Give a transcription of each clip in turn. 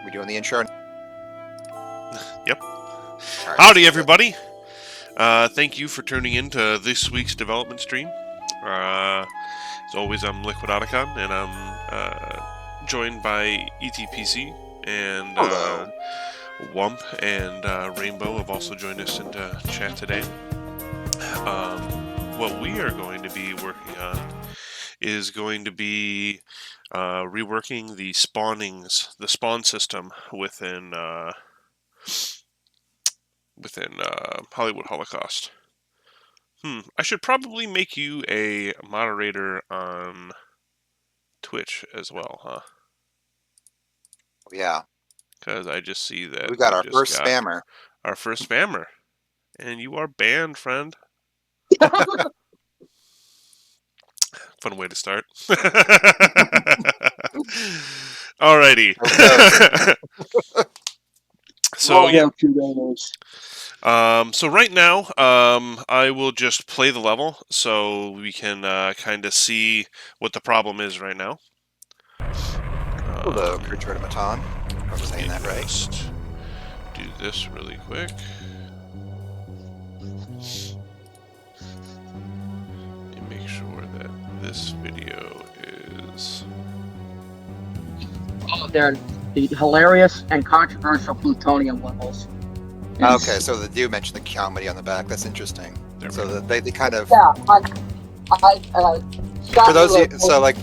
We doing the intro? Yep. Right, Howdy, everybody. Thank you for tuning in to this week's development stream. As always, I'm LiquidOtacon, and I'm joined by ETPC and hello. Wump and Rainbow have also joined us into chat today. What we are going to be working on is going to be reworking the spawn system within Hollywood Holocaust. I should probably make you a moderator on Twitch as well, huh? Yeah. Because I just see that We got our just first got spammer. our first spammer. And you are banned, friend. Fun way to start. Alrighty. So right now, I will just play the level so we can kind of see what the problem is right now. Hello, recruitment. I'm saying that right. Just do this really quick. And make sure that this video is... Oh, they're the hilarious and controversial plutonium levels. Okay, so they do mention the comedy on the back. That's interesting. So they kind of... Yeah, For those of you... So, like,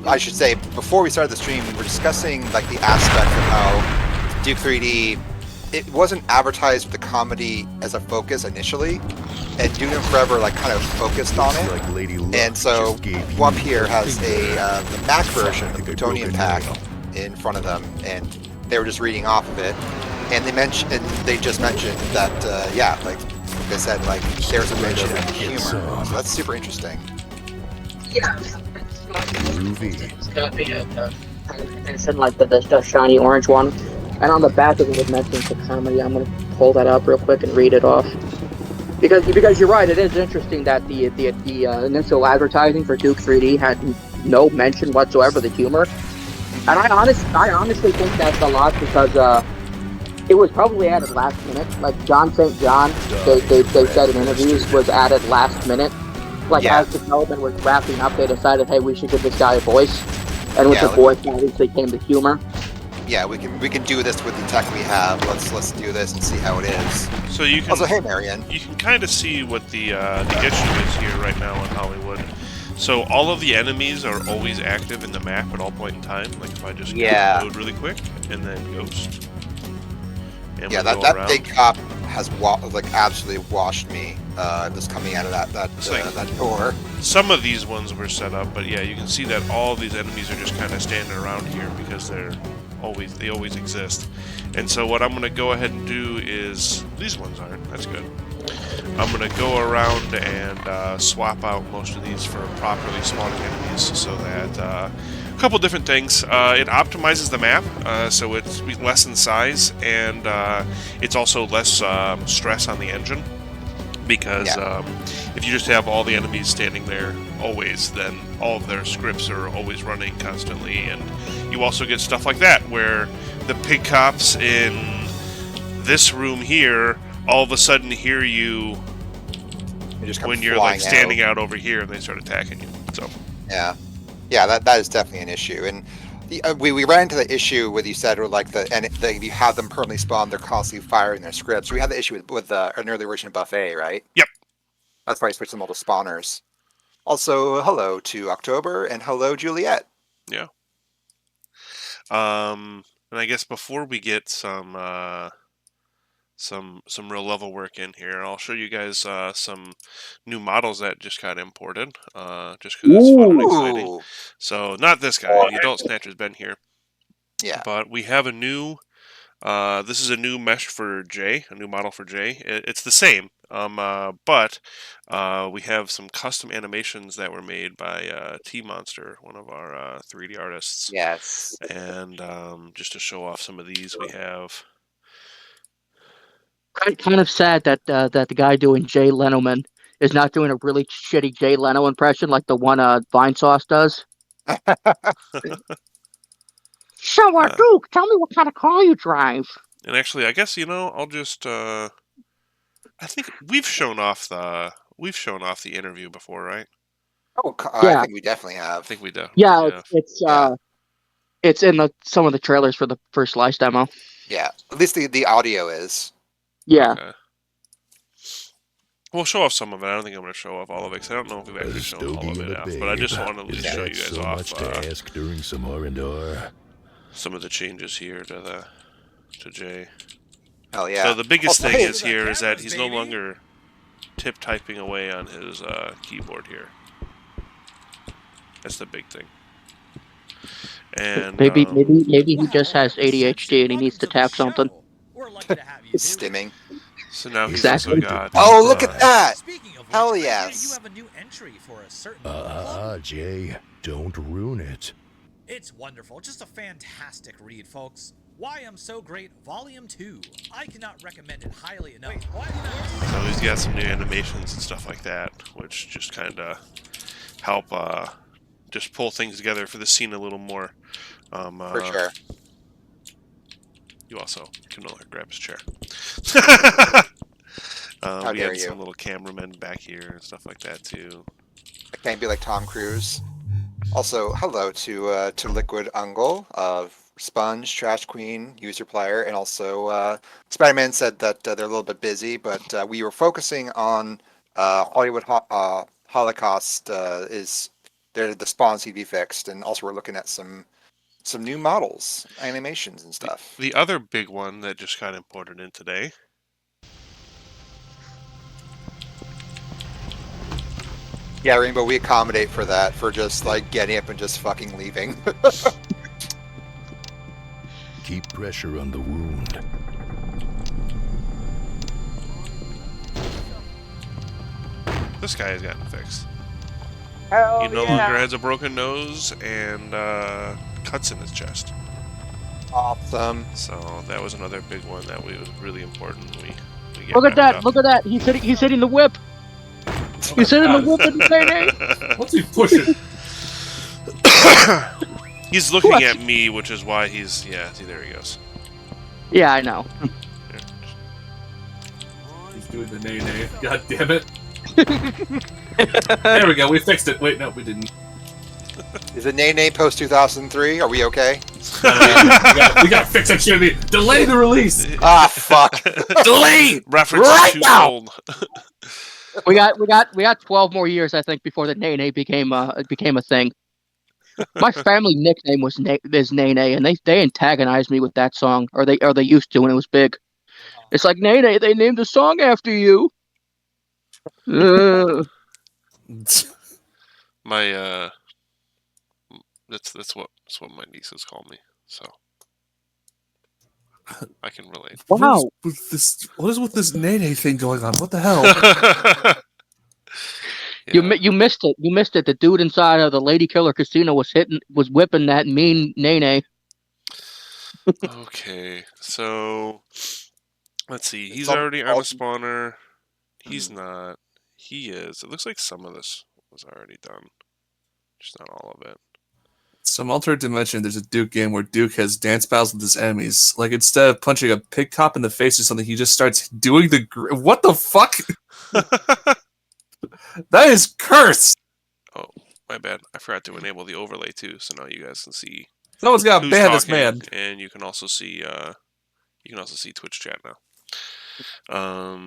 I should say, before we started the stream, we were discussing, like, the aspect of how Duke 3D... It wasn't advertised with the comedy as a focus initially, and Nukem Forever like kind of focused on it. Like Lady Luck and so Wump here has the Mac version of the like Plutonium pack in front of them, and they were just reading off of it. And they just mentioned that yeah, like they said, like there's a mention of humor, so that's super interesting. Yeah. Groovy. It said like the shiny orange one. And on the back of it, it mentions the comedy. I'm going to pull that up real quick and read it off. Because you're right, it is interesting that the initial advertising for Duke 3D had no mention whatsoever of the humor. And I honestly think that's a lot because it was probably added last minute. Like John St. John, they said in interviews, was added last minute. Like as development was wrapping up, they decided, hey, we should give this guy a voice. And with the voice, obviously came the humor. Yeah, we can do this with the tech we have. Let's do this and see how it is. So you can also, hey Marion, you can kind of see what the issue is here right now in Hollywood. So all of the enemies are always active in the map at all point in time. Like if I just load really quick and then ghost. And yeah, that big cop has absolutely washed me just coming out of that door. Some of these ones were set up, but yeah, you can see that all of these enemies are just kind of standing around here because they always exist. And so what I'm going to go ahead and do is, these ones aren't, that's good. I'm going to go around and swap out most of these for properly spawning enemies so that a couple different things. It optimizes the map, so it's less in size, and it's also less stress on the engine. Because if you just have all the enemies standing there always, then all of their scripts are always running constantly, and you also get stuff like that, where the pig cops in this room here all of a sudden hear you when you're like standing out over here, and they start attacking you. So yeah, that is definitely an issue, and we ran into the issue with you said, or like if you have them permanently spawned, they're constantly firing their scripts. We had the issue with an early version of Buffet, right? Yep. That's why I switched them all to spawners. Also, hello to October and hello Juliet. Yeah. And I guess before we get some real level work in here, I'll show you guys some new models that just got imported, just because it's fun and exciting. So not this guy, the Adult Snatcher's been here. Yeah. But we have a new, this is a new mesh for Jay, a new model for Jay. It's the same, but we have some custom animations that were made by T-Monster, one of our 3D artists. Yes. And just to show off some of these, we have... Kind of sad that the guy doing Jay Lenoman is not doing a really shitty Jay Leno impression like the one Vine Sauce does. So, Duke, tell me what kind of car you drive. And actually, I guess I'll just. I think we've shown off the interview before, right? Oh, I Yeah. think we definitely I have. think we do. Yeah, Yeah. it's in some of the trailers for the first Slice demo. Yeah. At least the audio is. Yeah. Okay. We'll show off some of it. I don't think I'm going to show off all of it because I don't know if we've A actually shown all stogie of and it a off. But I just babe. want to at least Is show that you guys so off much to ask during some R&R? some of the changes here to Jay. Oh yeah. So the biggest Also, thing hey, is here is that he's no longer tip typing away on his keyboard here. That's the big thing. And Maybe he just has ADHD and he needs to tap something. it's stimming. so now he's Exactly. also got. Oh, look at that! Speaking of which, Hell I hear yes. you have a new entry for a certain Jay, don't ruin it. It's wonderful. Just a fantastic read, folks. Why I'm So Great, Volume 2. I cannot recommend it highly enough. So he's got some new animations and stuff like that, which just kind of help just pull things together for the scene a little more. For sure. You also can no longer grab his chair. How we dare had you. some little cameramen back here and stuff like that too. I can't be like Tom Cruise. Also, hello to Liquid Ungle, Sponge, Trash Queen, User Player, and also Spider-Man said that they're a little bit busy, but we were focusing on Hollywood Holocaust is the spawn CV fixed, and also we're looking at some new models, animations, and stuff. The other big one that just got imported in today. Yeah, Rainbow, we accommodate for that, for just like getting up and just fucking leaving. Keep pressure on the wound. This guy has gotten fixed. Hell He no longer has a broken nose and cuts in his chest. Awesome. So that was another big one that was really important. We get Look at wrapped that! up. Look at that! He's hitting the whip. He's hitting the whip with the What's he pushing? He's looking at me, which is why he's see, there he goes. Yeah, I know. He's doing the nay-nay. God damn it. There we go, we fixed it. Wait, no, we didn't. Is it Nay post 2003? Are we okay? We gotta fix that shit. Delay the release. Ah, fuck. Delay. Reference Right too now! old. We got 12 more years, I think, before the Nene became a thing. My family nickname is Nene, and they antagonized me with that song, or they used to when it was big. It's like Nene, they named the song after you. My that's what my nieces call me. So I can relate. Wow. What is with this nay-nay thing going on? What the hell? Yeah. You missed it. You missed it. The dude inside of the Lady Killer Casino was whipping that mean Nene. Okay, so let's see. He's all- already on all- a spawner. He's not. He is. It looks like some of this was already done, just not all of it. Some alternate dimension, there's a Duke game where Duke has dance battles with his enemies. Like, instead of punching a pig cop in the face or something, he just starts doing the... What the fuck? That is cursed! Oh, my bad. I forgot to enable the overlay too, so now you guys can see Someone's got to who's ban this talking, man. and you can also see Twitch chat now.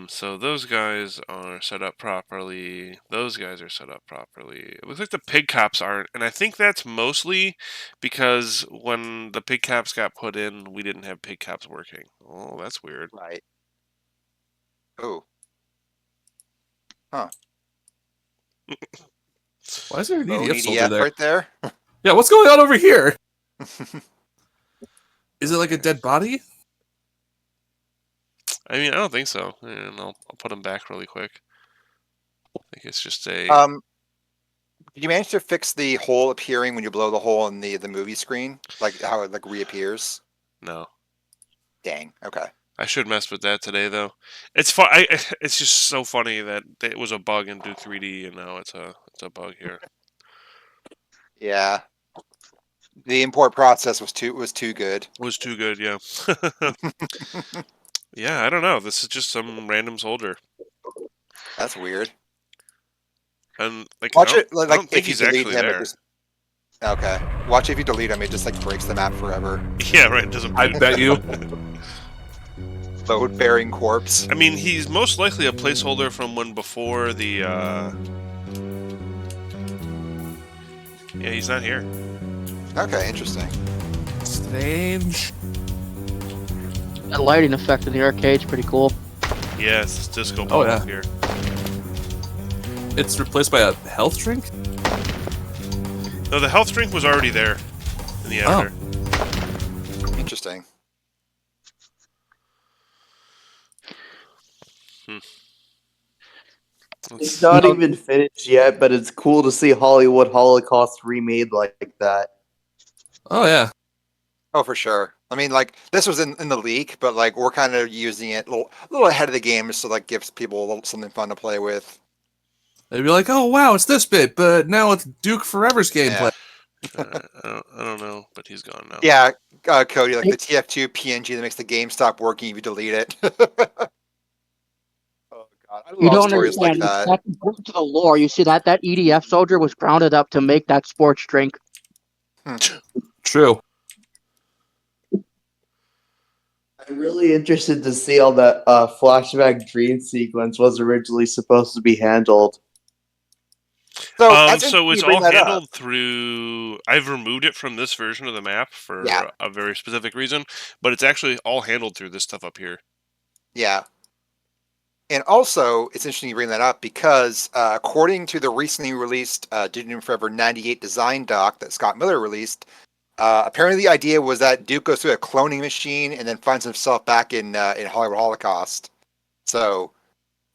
So those guys are set up properly. Those guys are set up properly. It looks like the pig cops aren't, and I think that's mostly because when the pig cops got put in, we didn't have pig cops working. Oh, that's weird. Right. Oh. Huh. Why is there an Oh, EDF soldier EDF there? right there? Yeah, what's going on over here? Is it like a dead body? I mean, I don't think so. And I'll put him back really quick. I think it's just a. Did you manage to fix the hole appearing when you blow the hole in the movie screen? Like how it like reappears? No. Dang. Okay. I should mess with that today, though. It's fun. It's just so funny that it was a bug in Duke 3D, and now it's a bug here. Yeah. The import process was too good. Was too good, yeah. Yeah, I don't know. This is just some random soldier. That's weird. And like, Watch it I like don't think if you he's delete actually him, it there. just okay. Watch if you delete him, it just like breaks the map forever. Yeah, right. It doesn't. I bet you. Load bearing corpse. I mean, he's most likely a placeholder from when before the. Yeah, he's not here. Okay, interesting. Strange. That lighting effect in the arcade's pretty cool. Yeah, it's this disco Oh, ball yeah. up here. It's replaced by a health drink? No, the health drink was already there in the editor. Interesting. It's not even finished yet, but it's cool to see Hollywood Holocaust remade like that. Oh, yeah. Oh, for sure. I mean, like this was in the leak, but like we're kind of using it a little ahead of the game, just to like gives people something fun to play with. They'd be like, oh, wow, it's this bit, but now it's Duke Forever's gameplay. Yeah. I don't know, but he's gone now. Yeah, Cody, like the TF2 PNG that makes the game stop working if you delete it. Oh god, I You love don't stories like understand. that. That's important to the lore. You see that EDF soldier was grounded up to make that sports drink. True. I'm really interested to see how that flashback dream sequence was originally supposed to be handled. So, that's So interesting it's you bring all that up. handled through. I've removed it from this version of the map for Yeah. a very specific reason, but it's actually all handled through this stuff up here. Yeah. And also, it's interesting you bring that up because according to the recently released Duke Nukem Forever 98 design doc that Scott Miller released, apparently the idea was that Duke goes through a cloning machine and then finds himself back in Hollywood Holocaust. So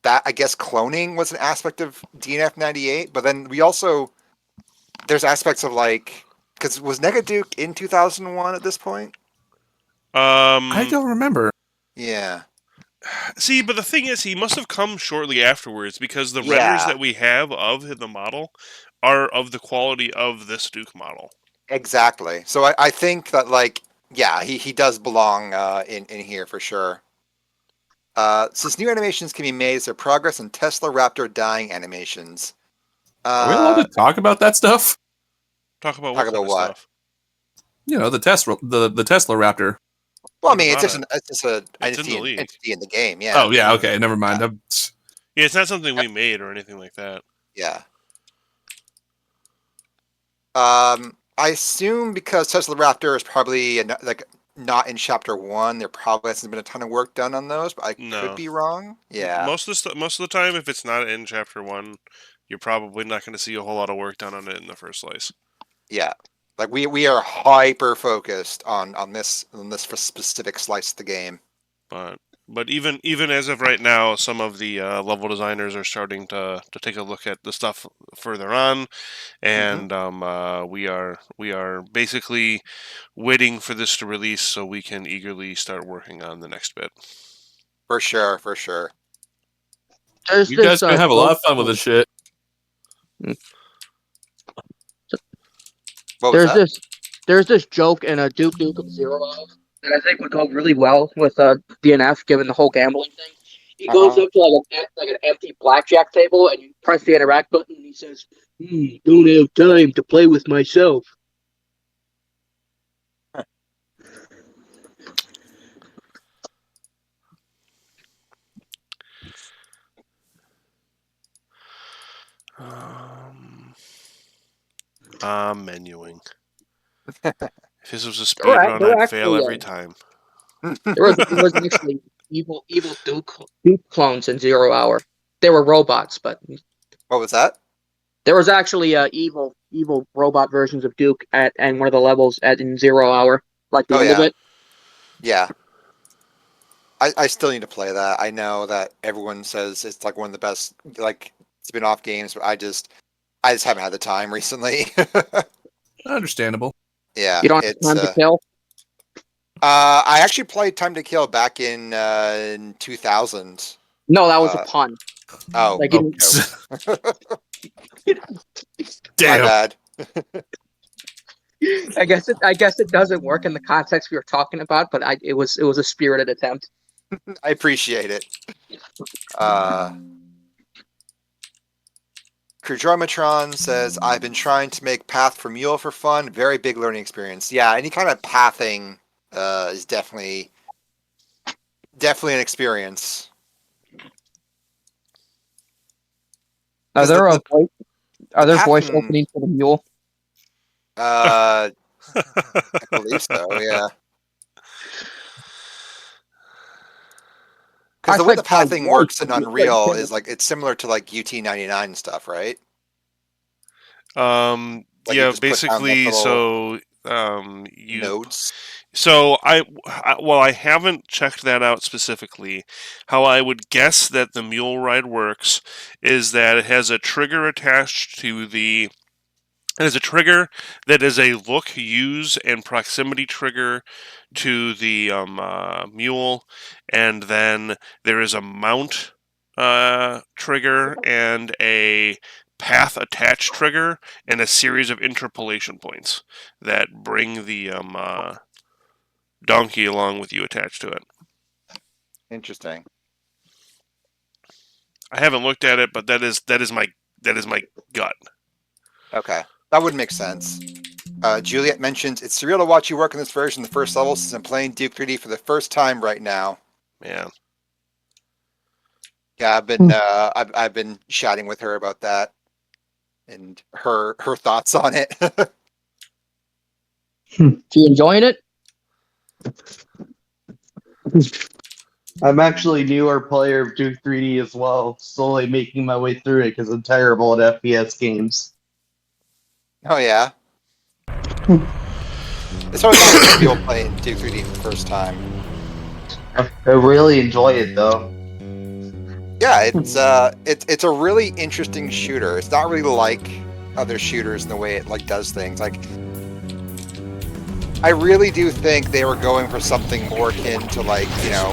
that, I guess, cloning was an aspect of DNF 98, but then we also, there's aspects of like, because was Nega Duke in 2001 at this point? I don't remember. Yeah. See, but the thing is, he must have come shortly afterwards because the Yeah. renders that we have of the model are of the quality of this Duke model. Exactly. So I think that, like, yeah, he does belong in here for sure. Since new animations can be made, is there progress in Tesla Raptor dying animations? Are we allowed to talk about that stuff? Talk about Talk what about kind of what? stuff? You know, the Tesla Raptor. Well, I What mean, it's about just an It's in the league. entity in the game. Yeah. Oh, yeah, okay, never mind. Yeah, it's not something we made or anything like that. Yeah. I assume because Tesla Raptor is probably like not in Chapter 1, there probably hasn't been a ton of work done on those, but I No. could be wrong. Yeah. Most of the time, if it's not in Chapter 1, you're probably not going to see a whole lot of work done on it in the first slice. Yeah. Like we are hyper focused on this specific slice of the game. But even as of right now, some of the level designers are starting to take a look at the stuff further on, and we are basically waiting for this to release so we can eagerly start working on the next bit. For sure, for sure. There's You guys this, can have a lot of fun with this shit. What was that? There's this joke in a Duke Nukem Zero Hour that I think would go really well with DNF, given the whole gambling thing. He goes up to like an empty blackjack table, and you press the interact button, and he says, "Don't have time to play with myself." I'm menuing. If this was a speedrun, I'd fail every time. There was actually evil Duke clones in Zero Hour. They were robots, but What was that? there was actually evil robot versions of Duke at one of the levels in Zero Hour, like the end of it. Yeah. I still need to play that. I know that everyone says it's like one of the best like spin-off games, but I just haven't had the time recently. Understandable. Yeah. You don't have time to kill. I actually played Time to Kill back in 2000. No, that was a pun. Oh, Like, okay. Damn. My bad. I guess it doesn't work in the context we were talking about, but it was a spirited attempt. I appreciate it. Kudromatron says, I've been trying to make Path for Mule for fun. Very big learning experience. Yeah, any kind of pathing is definitely an experience. Are there voice pathing- openings for the mule? I believe so, yeah. Because the way the pathing works in Unreal is like it's similar to like UT99 and stuff, right? Like you yeah, just put down, like, basically. little So you nodes. So I haven't checked that out specifically. How I would guess that the mule ride works is that it has a trigger attached to the. It has a trigger that is a look, use, and proximity trigger to the mule, and then there is a mount trigger and a path attached trigger and a series of interpolation points that bring the donkey along with you attached to it. Interesting. I haven't looked at it, but that is my gut. Okay, that would make sense. Juliet mentions it's surreal to watch you work on this version of the first level since I'm playing Duke 3D for the first time right now. Man. Yeah, I've been chatting with her about that and her thoughts on it. You enjoying it? I'm actually a newer player of Duke 3D as well, slowly making my way through it because I'm terrible at FPS games. Oh yeah. It's always nice to feel playing Duke 3D for the first time. I really enjoy it though. Yeah, it's a really interesting shooter. It's not really like other shooters in the way it like does things. Like, I really do think they were going for something more akin to, like, you know,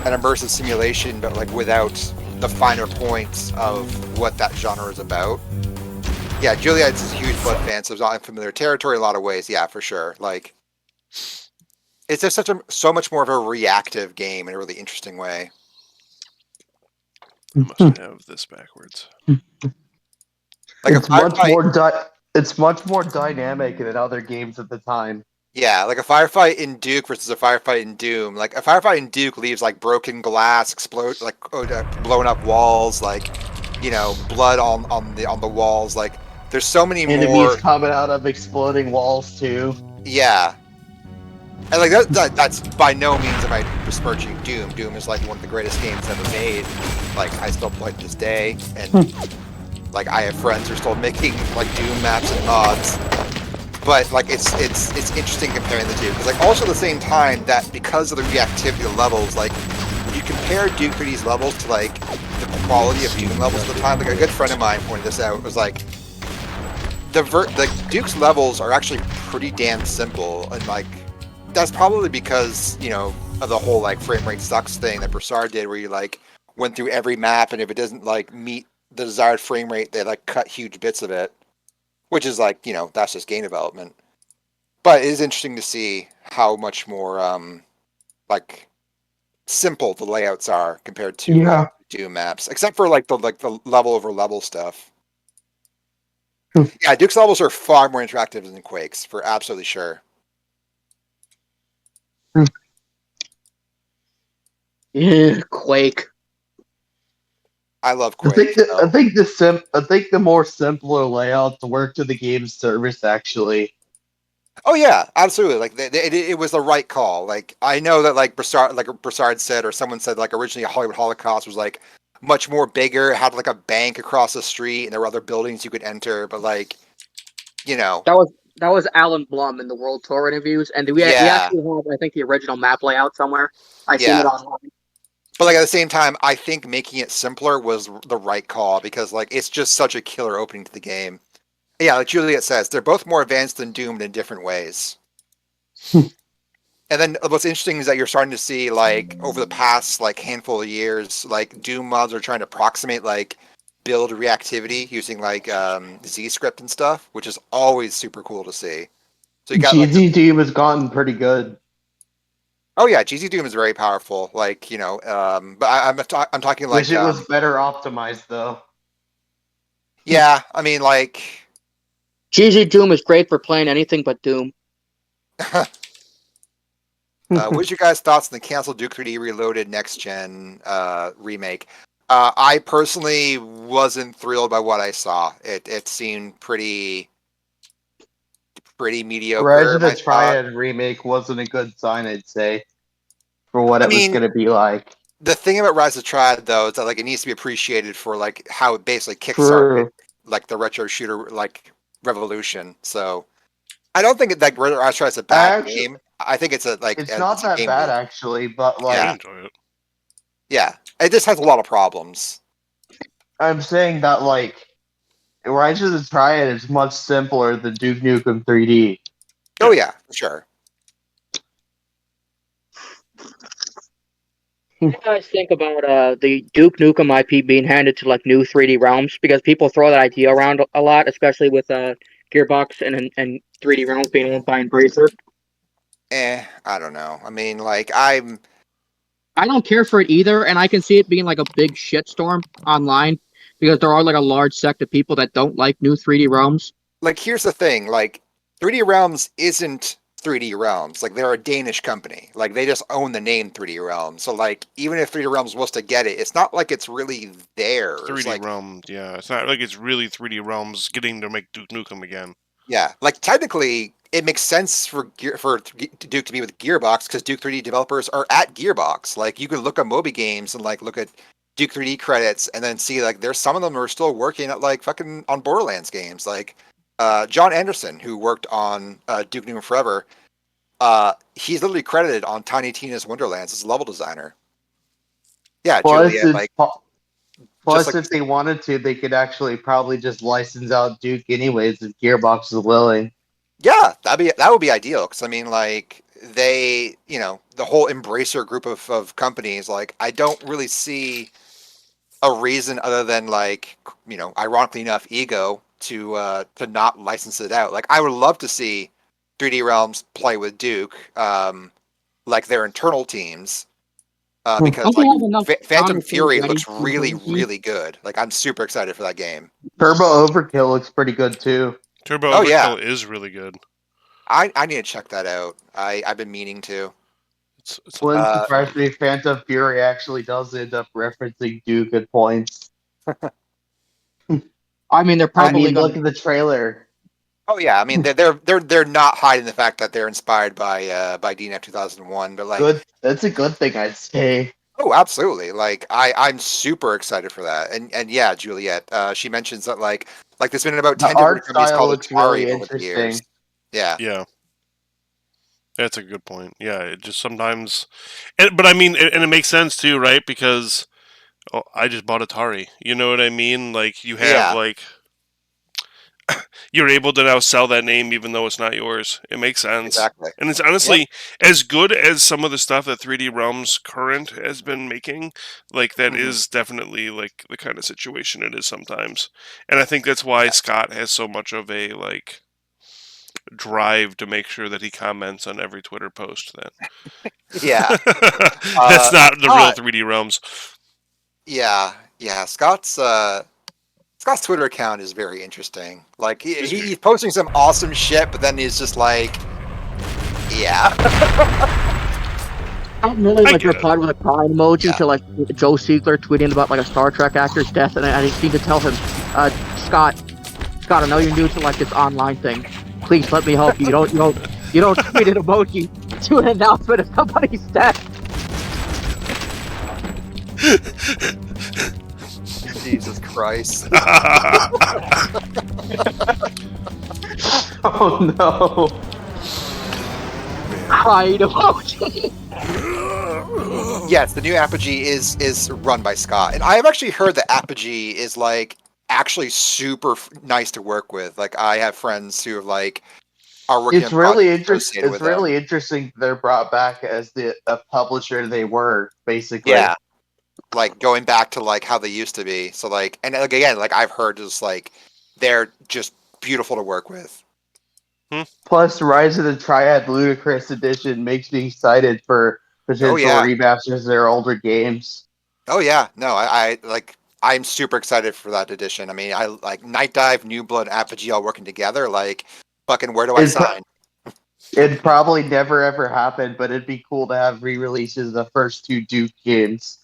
an immersive simulation, but like without the finer points of what that genre is about. Yeah, Juliet's a huge Blood fan, so it's not unfamiliar territory in a lot of ways. Yeah, for sure. Like, it's just so much more of a reactive game in a really interesting way. I must have this backwards. Like, It's much more dynamic than other games at the time. yeah, like a firefight in Duke versus a firefight in Doom. Like, a firefight in Duke leaves like broken glass, blown up walls, like, you know, blood on the walls. Like, there's so many Enemies more. coming out of exploding walls too. Yeah, and like that's by no means am I besmirching Doom. Doom is like one of the greatest games ever made. Like, I still play it to this day, and like I have friends who are still making like Doom maps and mods. But like it's interesting comparing the two, because like also at the same time that because of the reactivity of the levels, like when you compare Duke 3D's levels to like the quality of Doom levels at the time, like a good friend of mine pointed this out, was like the Duke's levels are actually pretty damn simple, and like that's probably because, you know, of the whole like frame rate sucks thing that Broussard did, where you like went through every map, and if it doesn't like meet the desired frame rate, they like cut huge bits of it, which is like, you know, that's just game development. But it is interesting to see how much more like simple the layouts are compared to Doom maps, except for like the level over level stuff. Yeah, Duke's levels are far more interactive than Quake's, for absolutely sure. Yeah, Quake. I love I Quake. think the more simpler layouts work to the game's service actually. Oh yeah, absolutely. Like it was the right call. Like, I know that like Broussard said, or someone said, like originally Hollywood Holocaust was like much more bigger. It had like a bank across the street, and there were other buildings you could enter. But like, you know, That was Alan Blum in the World Tour interviews, and we Yeah. actually have, I think, the original map layout somewhere. I've seen Yeah. it online. but like at the same time, I think making it simpler was the right call, because like it's just such a killer opening to the game. Yeah, like Juliet says, they're both more advanced than Doom in different ways. And then what's interesting is that you're starting to see, like, over the past like handful of years, like Doom mods are trying to approximate like build reactivity using like Z script and stuff, which is always super cool to see. So you got like GZ Doom has gotten pretty good. oh yeah, GZ Doom is very powerful. Like but I'm talking like Wish it was better optimized though. yeah, I mean like GZ Doom is great for playing anything but Doom. what's your guys' thoughts on the canceled Duke 3D Reloaded next gen remake? I personally wasn't thrilled by what I saw. It seemed pretty Rise mediocre. of the Triad remake wasn't a good sign, I'd say, for what I it was mean, going to be like. the thing about Rise of Triad though is that like it needs to be appreciated for like how it basically kickstarted True. like the retro shooter like revolution. So I don't think that Rise of Triad is a bad Actually, game. I think it's a like it's not that game bad loop. actually, but I like enjoy it. Yeah, it just has a lot of problems. I'm saying that like Rise of the Triad is much simpler than Duke Nukem 3D. Oh yeah, for sure. What do you guys think about the Duke Nukem IP being handed to like new 3D Realms? Because people throw that idea around a lot, especially with Gearbox and 3D Realms being owned by Embracer. I don't know. I mean, like I don't care for it either, and I can see it being like a big shitstorm online because there are like a large sect of people that don't like new 3D Realms. like here's the thing, like 3D Realms isn't 3D Realms. Like they're a Danish company. Like they just own the name 3D Realms. So like even if 3D Realms was to get it, it's not like it's really there. 3D It's like Realms, yeah. It's not like it's really 3D Realms getting to make Duke Nukem again. yeah, like technically it makes sense for Duke to be with Gearbox because Duke 3D developers are at Gearbox. Like you could look at Moby Games and like look at Duke 3D credits and then see like there's some of them who are still working at like fucking on Borderlands games. Like John Anderson, who worked on Duke Nukem Forever, he's literally credited on Tiny Tina's Wonderlands as a level designer. Yeah, Plus, Juliet, like plus like- if they wanted to, they could actually probably just license out Duke anyways if Gearbox is willing. yeah, that would be ideal because I mean, like they, the whole Embracer group of companies, like I don't really see a reason other than like ironically enough, ego to not license it out. Like I would love to see 3D Realms play with Duke, like their internal teams, because Don't they like have enough Phantom Sonic Fury ready looks for really Unity? really good. Like I'm super excited for that game. Turbo Overkill looks pretty good too. Turbo Oh, Overkill yeah. is really good. I need to check that out. I've been meaning to. It's Wouldn't Uh, surprise me if Phantom Fury actually does end up referencing Duke at points. I mean, they're I probably mean, gonna. look at the trailer. Oh yeah, I mean they're not hiding the fact that they're inspired by DNF 2001, but like Good. That's a good thing, I'd say. oh absolutely, like I'm super excited for that, and yeah, Juliet, she mentions that like there's been about The 10 different art companies style called looks Atari really over the years. interesting. Yeah, yeah. That's a good point. Yeah, it just sometimes, but I mean, and it makes sense too, right? Because I just bought Atari. You know what I mean? Like you have Yeah. like you're able to now sell that name even though it's not yours. It makes sense. exactly. And it's honestly as good as some of the stuff that 3D Realms current has been making. Like that Mhm. is definitely like the kind of situation it is sometimes. And I think that's why Scott has so much of a like drive to make sure that he comments on every Twitter post that Yeah, that's not the real Scott, 3D Realms. yeah. Scott's Twitter account is very interesting. Like he's posting some awesome shit, but then he's just like, yeah. I really I like get it. replied with a crying emoji Yeah. to like Joe Siegler tweeting about like a Star Trek actor's death, and I just need to tell him, Scott, I know you're new to like this online thing. Please let me help you. You don't tweet an emoji to an announcement of somebody's death. Jesus Christ. Oh no. Crying emoji. Yes, the new Apogee is run by Scott, and I have actually heard that Apogee is like actually super nice to work with. Like I have friends who like are working. It's on really projects interesting. associated It's with them. really interesting they're brought back as the publisher they were basically. Yeah, like going back to like how they used to be. So like, and like, again, like I've heard just like they're just beautiful to work with. Plus, Rise of the Triad Ludicrous Edition makes me excited for potential yeah. remasters of their older games. Oh yeah, no, I like. I'm super excited for that edition. I mean, I like Night Dive, New Blood, Apogee all working together. Like, fucking, where do I sign? It'd probably never ever happen, but it'd be cool to have re-releases of the first two Duke games.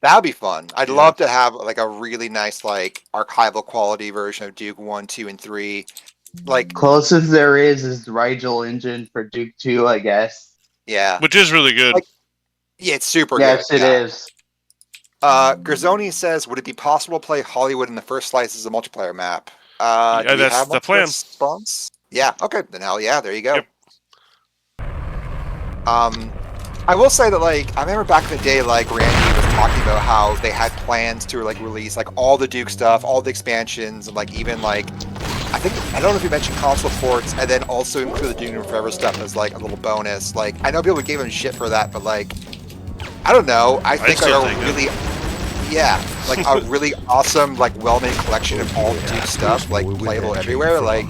That'd be fun. I'd Yeah. love to have like a really nice like archival quality version of Duke 1, 2, and 3. Like, Closest there is Rigel engine for Duke 2, I guess. yeah, Which is really good. Like, yeah, it's super Yes, good. it is. Grzoni says, would it be possible to play Hollywood in the first slice as a multiplayer map? Yeah, Do we that's have the one plan. response? Yeah, okay, then hell yeah, there you go. Yep. I will say that, like, I remember back in the day, like, Randy was talking about how they had plans to, like, release, like, all the Duke stuff, all the expansions, and, like, even, like, I don't know if you mentioned console ports, and then also include the Duke Nukem Forever stuff as, like, a little bonus. Like, I know people gave him shit for that, but, like, I don't know. I think still like think a really, yeah, like a really awesome, like, well-made collection of all the Duke stuff, like, playable everywhere. Like,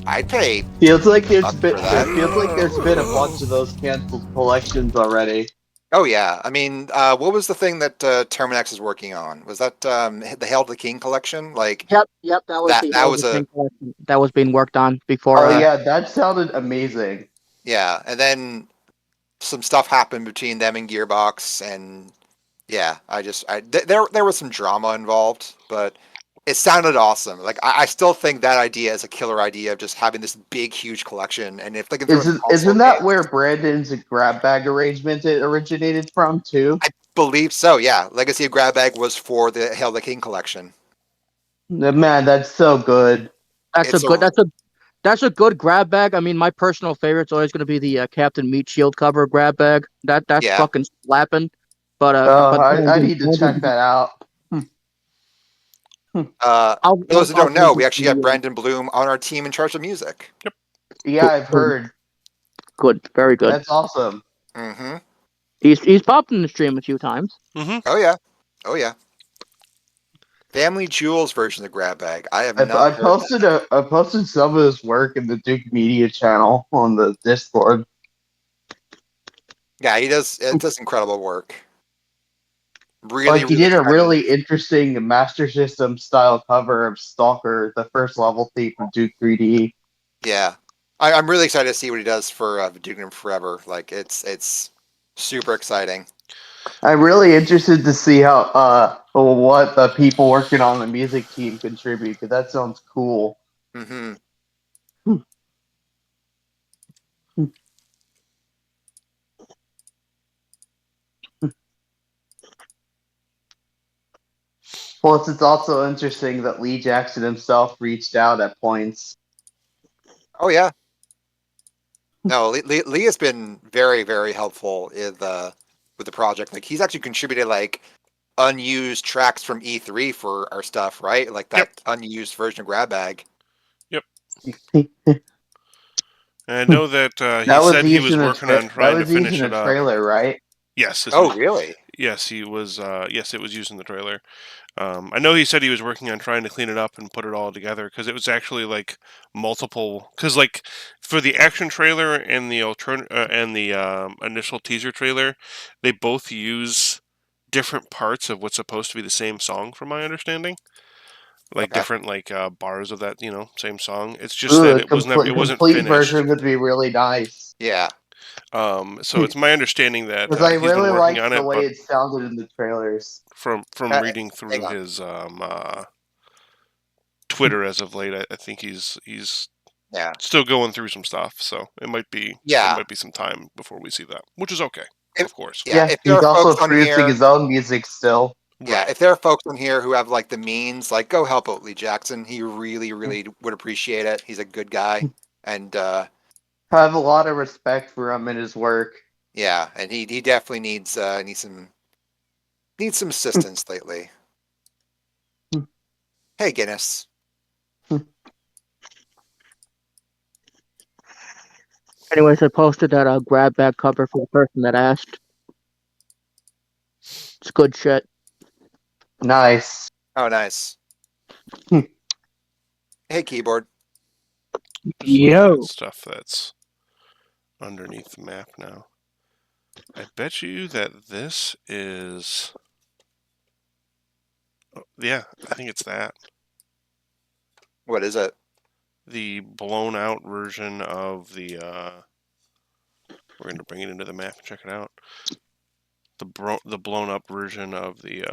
I'd pay. Feels like there's Up been for that. it feels like there's been a bunch of those canceled collections already. Oh yeah, I mean, what was the thing that Terminex is working on? Was that the Hail to the King collection? Like, Yep, that was that was a collection that was being worked on before. Oh yeah, that sounded amazing. yeah, and then some stuff happened between them and Gearbox, and yeah, there was some drama involved, but it sounded awesome. Like, I still think that idea is a killer idea of just having this big, huge collection, and if they can throw in console Isn't that games- where Brandon's grab bag arrangement it originated from too? I believe so. Yeah, Legacy of Grab Bag was for the Hail the King collection. Man, that's so good. That's a good grab bag. I mean, my personal favorite's always going to be the Captain Meat Shield cover grab bag. That's Yeah. fucking slapping. But I need to check that out. Those who don't know, we actually have Brandon Bloom on our team in charge of music. Yeah, I've heard. Good, very good. That's awesome. Mm-hmm. He's popped in the stream a few times. Mm-hmm. Oh yeah. Family Jewels version of Grab Bag. I have I not heard posted that. I posted some of his work in the Duke Media channel on the Discord. Yeah, he does. It does incredible work. Really, Like he did a excited. really interesting Master System style cover of Stalker, the first level theme from Duke 3D. Yeah, I'm really excited to see what he does for Duke Nukem Forever. Like, it's super exciting. I'm really interested to see how what the people working on the music team contribute, because that sounds cool. Mm-hmm. Plus, it's also interesting that Lee Jackson himself reached out at points. Oh yeah. No, Lee has been very, very helpful with the project. Like, he's actually contributed like unused tracks from E3 for our stuff, right? Like that unused version of Grab Bag. And I know that he That said he was working on trying to finish it a up. trailer, right? Yes. Oh, really? Yes, he was. Yes, it was used in the trailer. I know he said he was working on trying to clean it up and put it all together, because it was actually like multiple. Because like for the action trailer and the initial teaser trailer, they both use different parts of what's supposed to be the same song, from my understanding. Like Okay. different like bars of that same song. It's just that it wasn't complete finished. version would be really nice. Yeah. So it's my understanding that Because I he's been really working liked on the it, way but it sounded in the trailers. from Uh, reading through hang on. his Twitter as of late, I think he's Yeah. still going through some stuff. So it might be some time before we see that, which is okay, of course. Yeah. If there He's are also folks on producing here, his own music still. yeah, Right. if there are folks on here who have like the means, like, go help out Lee Jackson. He really, really would appreciate it. He's a good guy, and I have a lot of respect for him and his work. yeah, and he definitely needs some assistance lately. Hey, Guinness. Anyways, I posted that grab bag cover for the person that asked. It's good shit. Nice. Oh, nice. Hey, keyboard. Just looking at stuff that's underneath the map now. I bet you that this is... Oh, yeah, I think it's that. What is it? The blown out version of the... We're going to bring it into the map and check it out. The blown up version of the...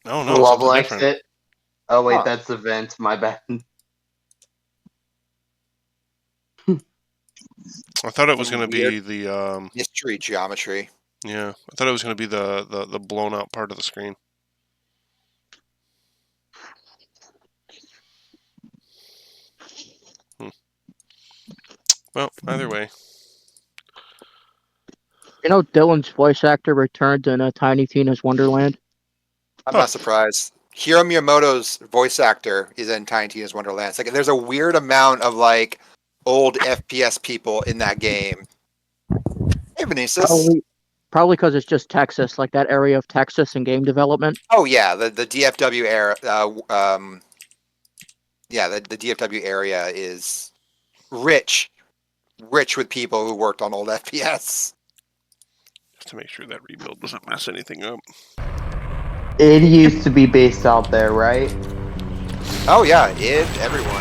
Oh, no, Love something likes different. it. Oh wait, Huh. that's the vent. My bad. I thought it was Some going to be the... Mystery geometry. Yeah, I thought it was going to be the blown out part of the screen. Well, either way. You know, Dylan's voice actor returned in Tiny Tina's Wonderland. I'm Huh. not surprised. Hiro Miyamoto's voice actor is in Tiny Tina's Wonderland. It's like there's a weird amount of like old FPS people in that game. Hey, Vinicius. Probably because it's just Texas, like that area of Texas and game development. Oh yeah, the DFW era. Yeah, the DFW area is rich with people who worked on old FPS. Just to make sure that rebuild doesn't mess anything up. It used to be based out there, right? Oh yeah, everyone.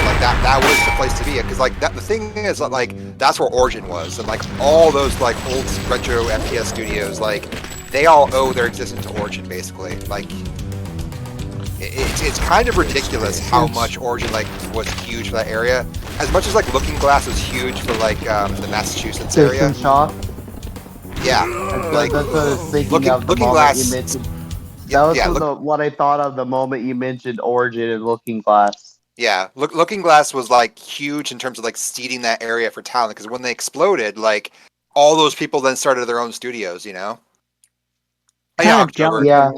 Like that was the place to be, because like that, the thing is that like that's where Origin was, and like all those like old retro FPS studios, like they all owe their existence to Origin basically. Like it's kind of ridiculous how much Origin like was huge for that area. As much as like Looking Glass was huge for like the Massachusetts area. System Shock. Yeah, like That's what I was thinking of the Looking moment Glass. you mentioned. That was Yeah, what I thought of the moment you mentioned Origin and Looking Glass. Yeah, Looking Glass was like huge in terms of like seeding that area for talent, because when they exploded, like all those people then started their own studios, you know. Yeah, October. Yeah.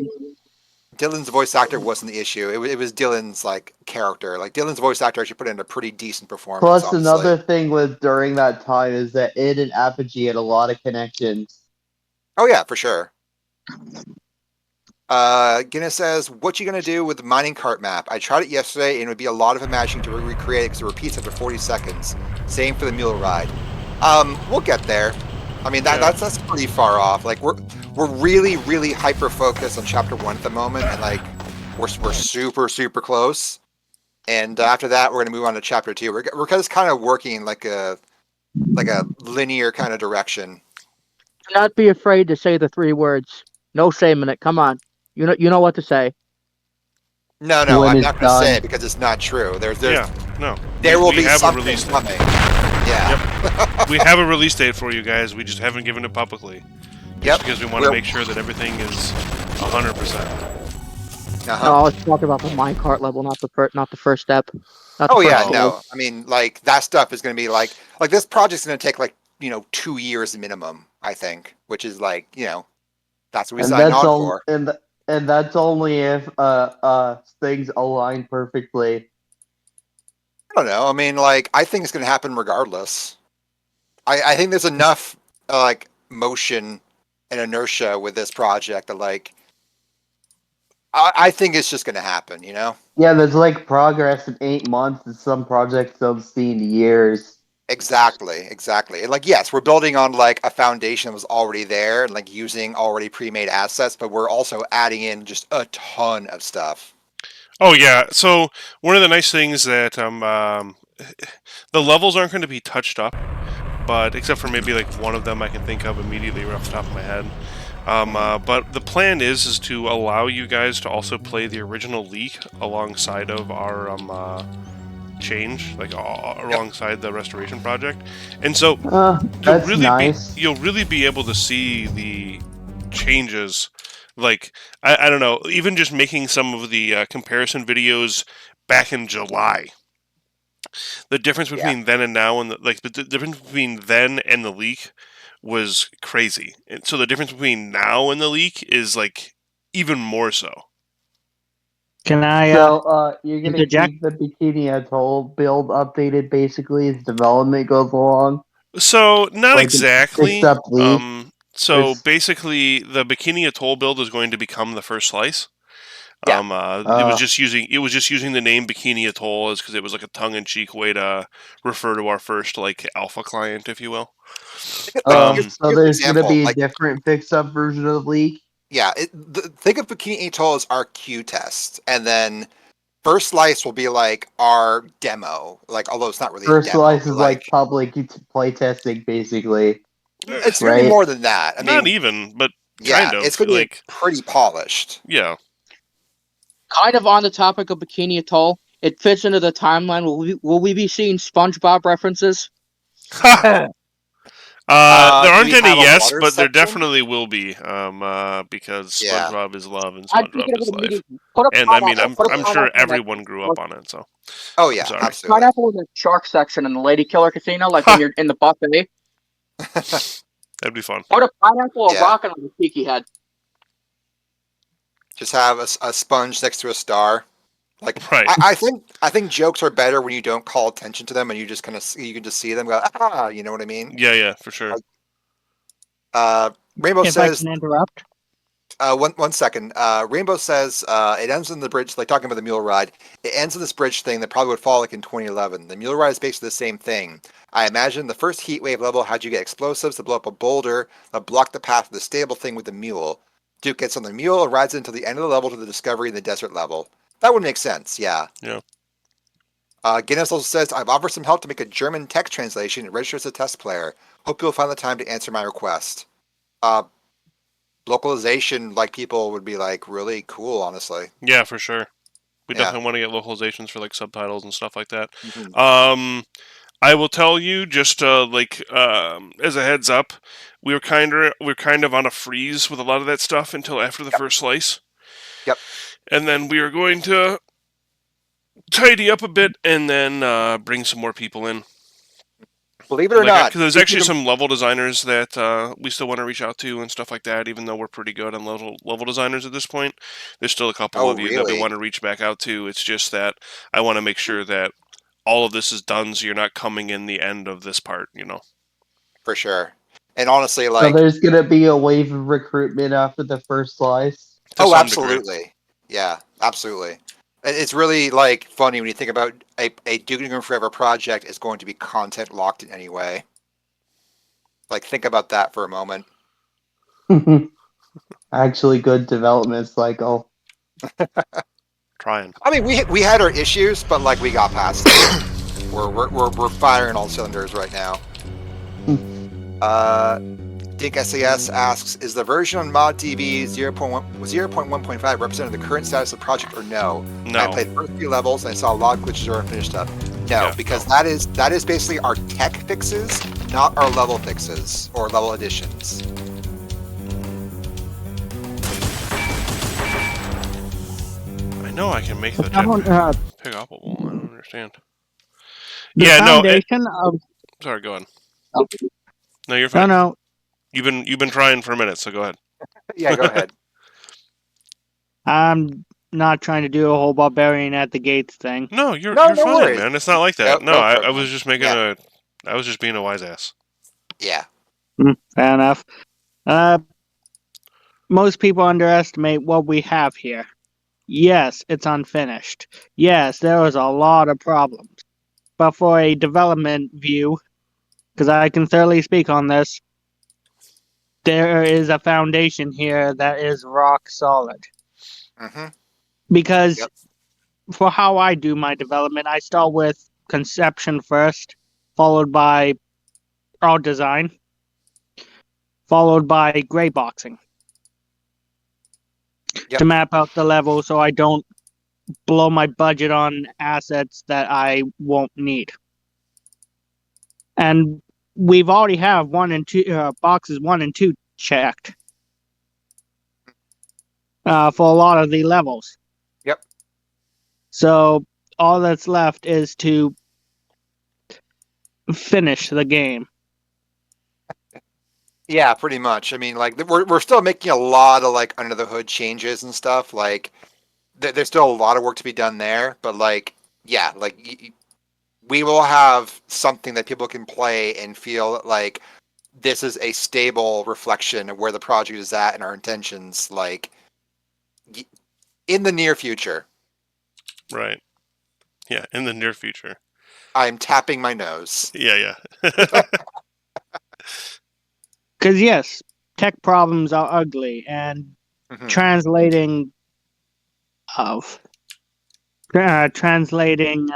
Dylan's voice actor wasn't the issue. It was Dylan's like character. Like Dylan's voice actor actually put in a pretty decent performance. Plus, honestly. another thing with during that time is that it and Apogee had a lot of connections. Oh yeah, for sure. Guinness says, "What you gonna do with the mining cart map? I tried it yesterday, and it would be a lot of imagining to recreate it because it repeats after 40 seconds. Same for the mule ride. We'll get there. I mean, that's pretty far off. Like we're really hyper focused on chapter 1 at the moment, and like we're super close. And after that, we're gonna move on to chapter 2. We're just kind of working like a linear kind of direction. Do not be afraid to say the 3 words. No shame in it. Come on. You know what to say. No, When I'm it's not gonna say done. it because it's not true. There will We be have a something release date. coming. Yeah. We have a release date for you guys. We just haven't given it publicly. Yep. Because we want to make sure that everything is 100%. Uh-huh. No, let's talk about the minecart level, not the first step. Not the Oh first yeah, stage. no. I mean, like that stuff is going to be like this project's going to take like 2 years minimum, I think, which is like that's what we signed on for. And that's only if things align perfectly. I don't know. I mean, like I think it's going to happen regardless. I think there's enough like motion and inertia with this project that like I think it's just going to happen. Yeah, there's like progress in 8 months, and some projects don't see in years. Exactly. And like, yes, we're building on like a foundation that was already there and like using already pre-made assets, but we're also adding in just a ton of stuff. Oh yeah. So one of the nice things that the levels aren't going to be touched up, but except for maybe like one of them I can think of immediately right off the top of my head. But the plan is to allow you guys to also play the original leak alongside of our change, like alongside the restoration project, and so That's nice. you'll really be able to see the changes. Like I don't know, even just making some of the comparison videos back in July. The difference between then and now, and the difference between then and the leak was crazy. And so the difference between now and the leak is like even more so. Can I? So you're gonna interject? keep the Bikini Atoll build updated basically as development goes along. So not Like, exactly. except leak. So It's- basically, the Bikini Atoll build is going to become the first slice. Yeah. It was just using the name Bikini Atoll as because it was like a tongue-in-cheek way to refer to our first like alpha client, if you will. so Here's an there's gonna example. be a Like, different fix-up version of League. yeah, think of Bikini Atoll as our Q test, and then first slice will be like our demo. Like, although it's not really a First demo, slice but is like public play testing, basically. it's gonna be Right. more than that. I Not mean, even, but yeah, kind of it's gonna be like pretty polished. yeah. Kind of on the topic of Bikini Atoll, it fits into the timeline. Will we be seeing SpongeBob references? There Do aren't we any have a yes, water but there section? definitely will be. Because Yeah. SpongeBob is love and I'm SpongeBob thinking of is it life. immediately. Put a And I mean, pineapple. Put a I'm sure pineapple next everyone grew to up on it. So Oh I'm yeah, sorry. absolutely. pineapple in the shark section in the Lady Killer Casino, like when you're in the buffet. That'd be fun. Put a pineapple or Yeah. rocket on the tiki head. Just have a sponge next to a star. Like, Right. I think jokes are better when you don't call attention to them and you just kind of you can just see them go, ah, you know what I mean? Yeah, for sure. Rainbow If I says can interrupt. one second. Rainbow says it ends in the bridge, like talking about the mule ride. It ends in this bridge thing that probably would fall like in 2011. The mule ride is basically the same thing. I imagine the first heat wave level had you get explosives to blow up a boulder that blocked the path of the stable thing with the mule. Duke gets on the mule and rides it until the end of the level to the discovery in the desert level. That would make sense, yeah. Yeah. Guinness also says, I've offered some help to make a German text translation and register as a test player. Hope you'll find the time to answer my request. Localization, like, people would be like really cool, honestly. Yeah, for sure. We Yeah. definitely want to get localizations for like subtitles and stuff like that. Mhm. I will tell you just as a heads up, we're kind of on a freeze with a lot of that stuff until after the first slice. Yep. And then we are going to tidy up a bit and then bring some more people in. Believe it or not, Because there's actually some level designers that we still want to reach out to and stuff like that. Even though we're pretty good on level designers at this point, there's still a couple of you that we really? want to reach back out to. It's just that I want to make sure that all of this is done, so you're not coming in the end of this part. For sure. And honestly, So like, there's gonna be a wave of recruitment after the first slice. To some absolutely. degree. Yeah, absolutely. It's really like funny when you think about a Duke Nukem Forever project is going to be content locked in any way. Like, think about that for a moment. Actually, good development cycle. Trying. I mean, we had our issues, but like we got past it. We're firing all cylinders right now. Dink SAS asks, is the version on Mod TV 0.1.5 represent the current status of the project or no? No. I played the first few levels and I saw a lot of glitches or unfinished stuff. No, Yeah, because that is basically our tech fixes, not our level fixes or level additions. I know I can make the The pick oppable. I don't understand. Yeah, no. foundation of Sorry, go on. No, you're fine. no. You've been trying for a minute, so go ahead. Yeah, go ahead. I'm not trying to do a whole barbarian at the gates thing. No, you're No fine, worries. man. It's not like that. Go No, for it, I was man. just making Yeah. I was just being a wise ass. Yeah. Fair enough. Most people underestimate what we have here. Yes, it's unfinished. Yes, there was a lot of problems. But for a development view, because I can thoroughly speak on this, there is a foundation here that is rock solid. Mm-hmm. Because Yep. for how I do my development, I start with conception first, followed by art design, followed by gray boxing. Yep. To map out the level so I don't blow my budget on assets that I won't need. And we've already have boxes 1 and 2 checked for a lot of the levels. Yep. So all that's left is to finish the game. Yeah, pretty much. I mean, like, we're still making a lot of like under the hood changes and stuff. Like, there's still a lot of work to be done there. But like, yeah, like we will have something that people can play and feel like this is a stable reflection of where the project is at and our intentions, like in the near future. Right. Yeah, in the near future. I'm tapping my nose. Yeah. Because yes, tech problems are ugly, and Mhm. translating of translating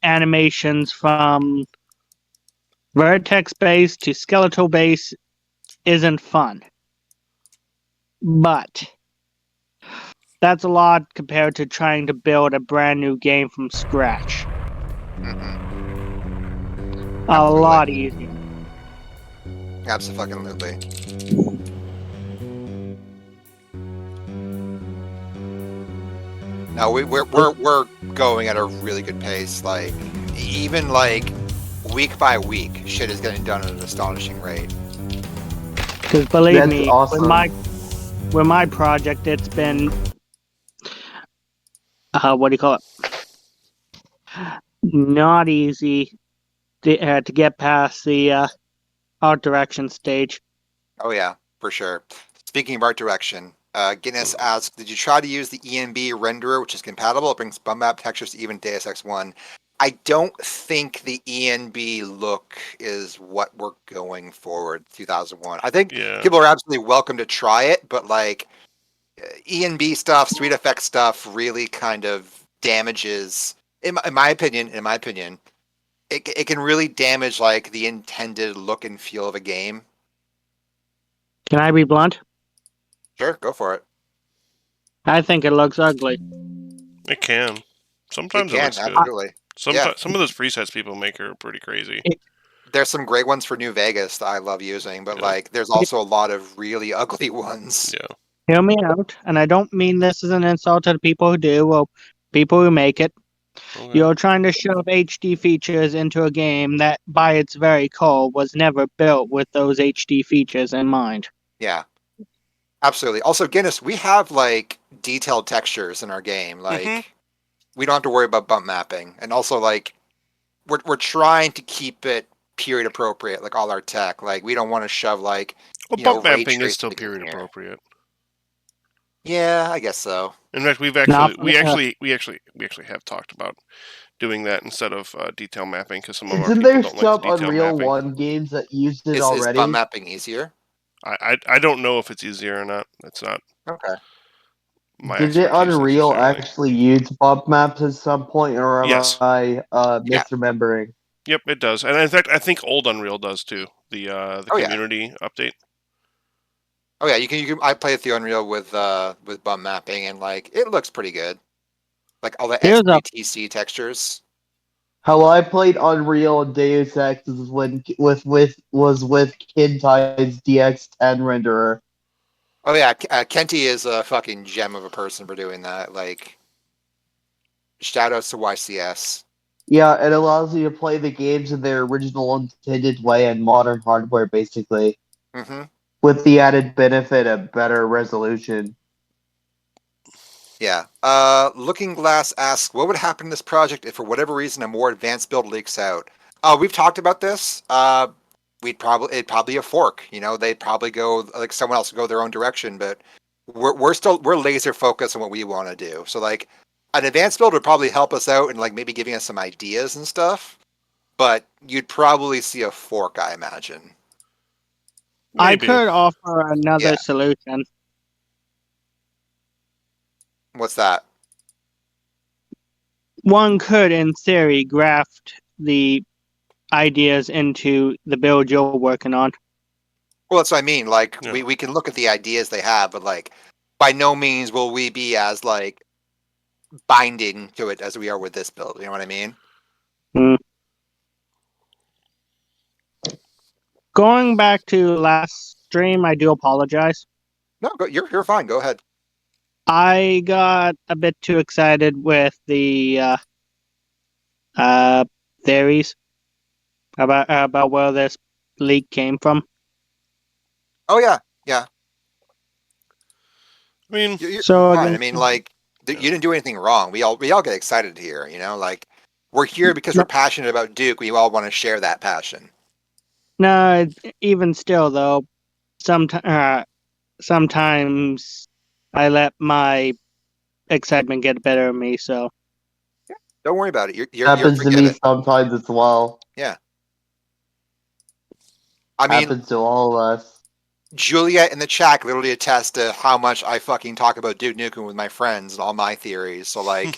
animations from vertex base to skeletal base isn't fun. But that's a lot compared to trying to build a brand new game from scratch. Mhm. A lot easier. Absolutely. No, we're going at a really good pace. Like even like week by week, shit is getting done at an astonishing rate. Because believe That's me, awesome. with my project, it's been what do you call it? Not easy to get past the art direction stage. Oh yeah, for sure. Speaking of art direction, Guinness asked, "Did you try to use the ENB renderer, which is compatible? It brings bum map textures to even Deus Ex One." I don't think the ENB look is what we're going forward 2001. I think Yeah. people are absolutely welcome to try it, but like ENB stuff, Street Effect stuff, really kind of damages. In my opinion, it can really damage like the intended look and feel of a game. Can I be blunt? Sure, go for it. I think it looks ugly. It can. It Sometimes it can, looks good. absolutely. Yeah. Sometimes some of those presets people make are pretty crazy. There's some great ones for New Vegas that I love using, but Yeah. like there's also a lot of really ugly ones. Yeah. Hear me out, and I don't mean this as an insult to the people who do or people who make it. Okay. You're trying to shove HD features into a game that, by its very core, was never built with those HD features in mind. Yeah. Absolutely. Also, Guinness, we have like detailed textures in our game. Like we don't have to worry about bump mapping. And also like we're trying to keep it period appropriate, like all our tech. Like we don't want to shove like Well, you know bump ray mapping is still tracing in period here. appropriate. Yeah, I guess so. In fact, we actually have talked about doing that instead of detail mapping because some of our Isn't people there don't like the some detail Unreal mapping. 1 games that used it Is bump already? mapping easier? I don't know if it's easier or not. It's not Okay. my Did it expertise Unreal necessarily. actually use bump maps at some point, or am Yes. I Yeah. misremembering? Yep, it does. And in fact, I think old Unreal does too. The Oh, yeah. community update. Oh yeah, you can. I play through Unreal with bump mapping, and like it looks pretty good. Like all the Here's a SBTC textures. How I played Unreal and Deus Ex was when was with Kintai's DX10 renderer. Oh yeah, Kenty is a fucking gem of a person for doing that. Like, shout outs to YCS. Yeah, it allows you to play the games in their original intended way and modern hardware, basically, Mm-hmm. with the added benefit of better resolution. Yeah. Looking Glass asks, what would happen to this project if, for whatever reason, a more advanced build leaks out? We've talked about this. It'd probably be a fork. You know, they'd probably go like someone else would go their own direction. But we're laser focused on what we want to do. So like, an advanced build would probably help us out and like maybe giving us some ideas and stuff. But you'd probably see a fork, I imagine. I Maybe. could offer another Yeah. solution. What's that? One could, in theory, graft the ideas into the build you're working on. Well, that's what I mean. Like, Yeah. we can look at the ideas they have, but like, by no means will we be as like binding to it as we are with this build. You know what I mean? Going back to last stream, I do apologize. No, you're fine. Go ahead. I got a bit too excited with the theories about where this leak came from. Oh yeah, yeah. I mean, You're So fine. I again, mean, like, you didn't do anything wrong. We all get excited here. You know, like we're here because we're passionate about Duke. We all want to share that passion. No, even still though, sometimes I let my excitement get the better of me. So Don't worry about it. You're Happens to forget me it. sometimes as well. Yeah. I mean, Happens to all of us. Juliet in the chat literally attests to how much I fucking talk about Duke Nukem with my friends and all my theories. So like,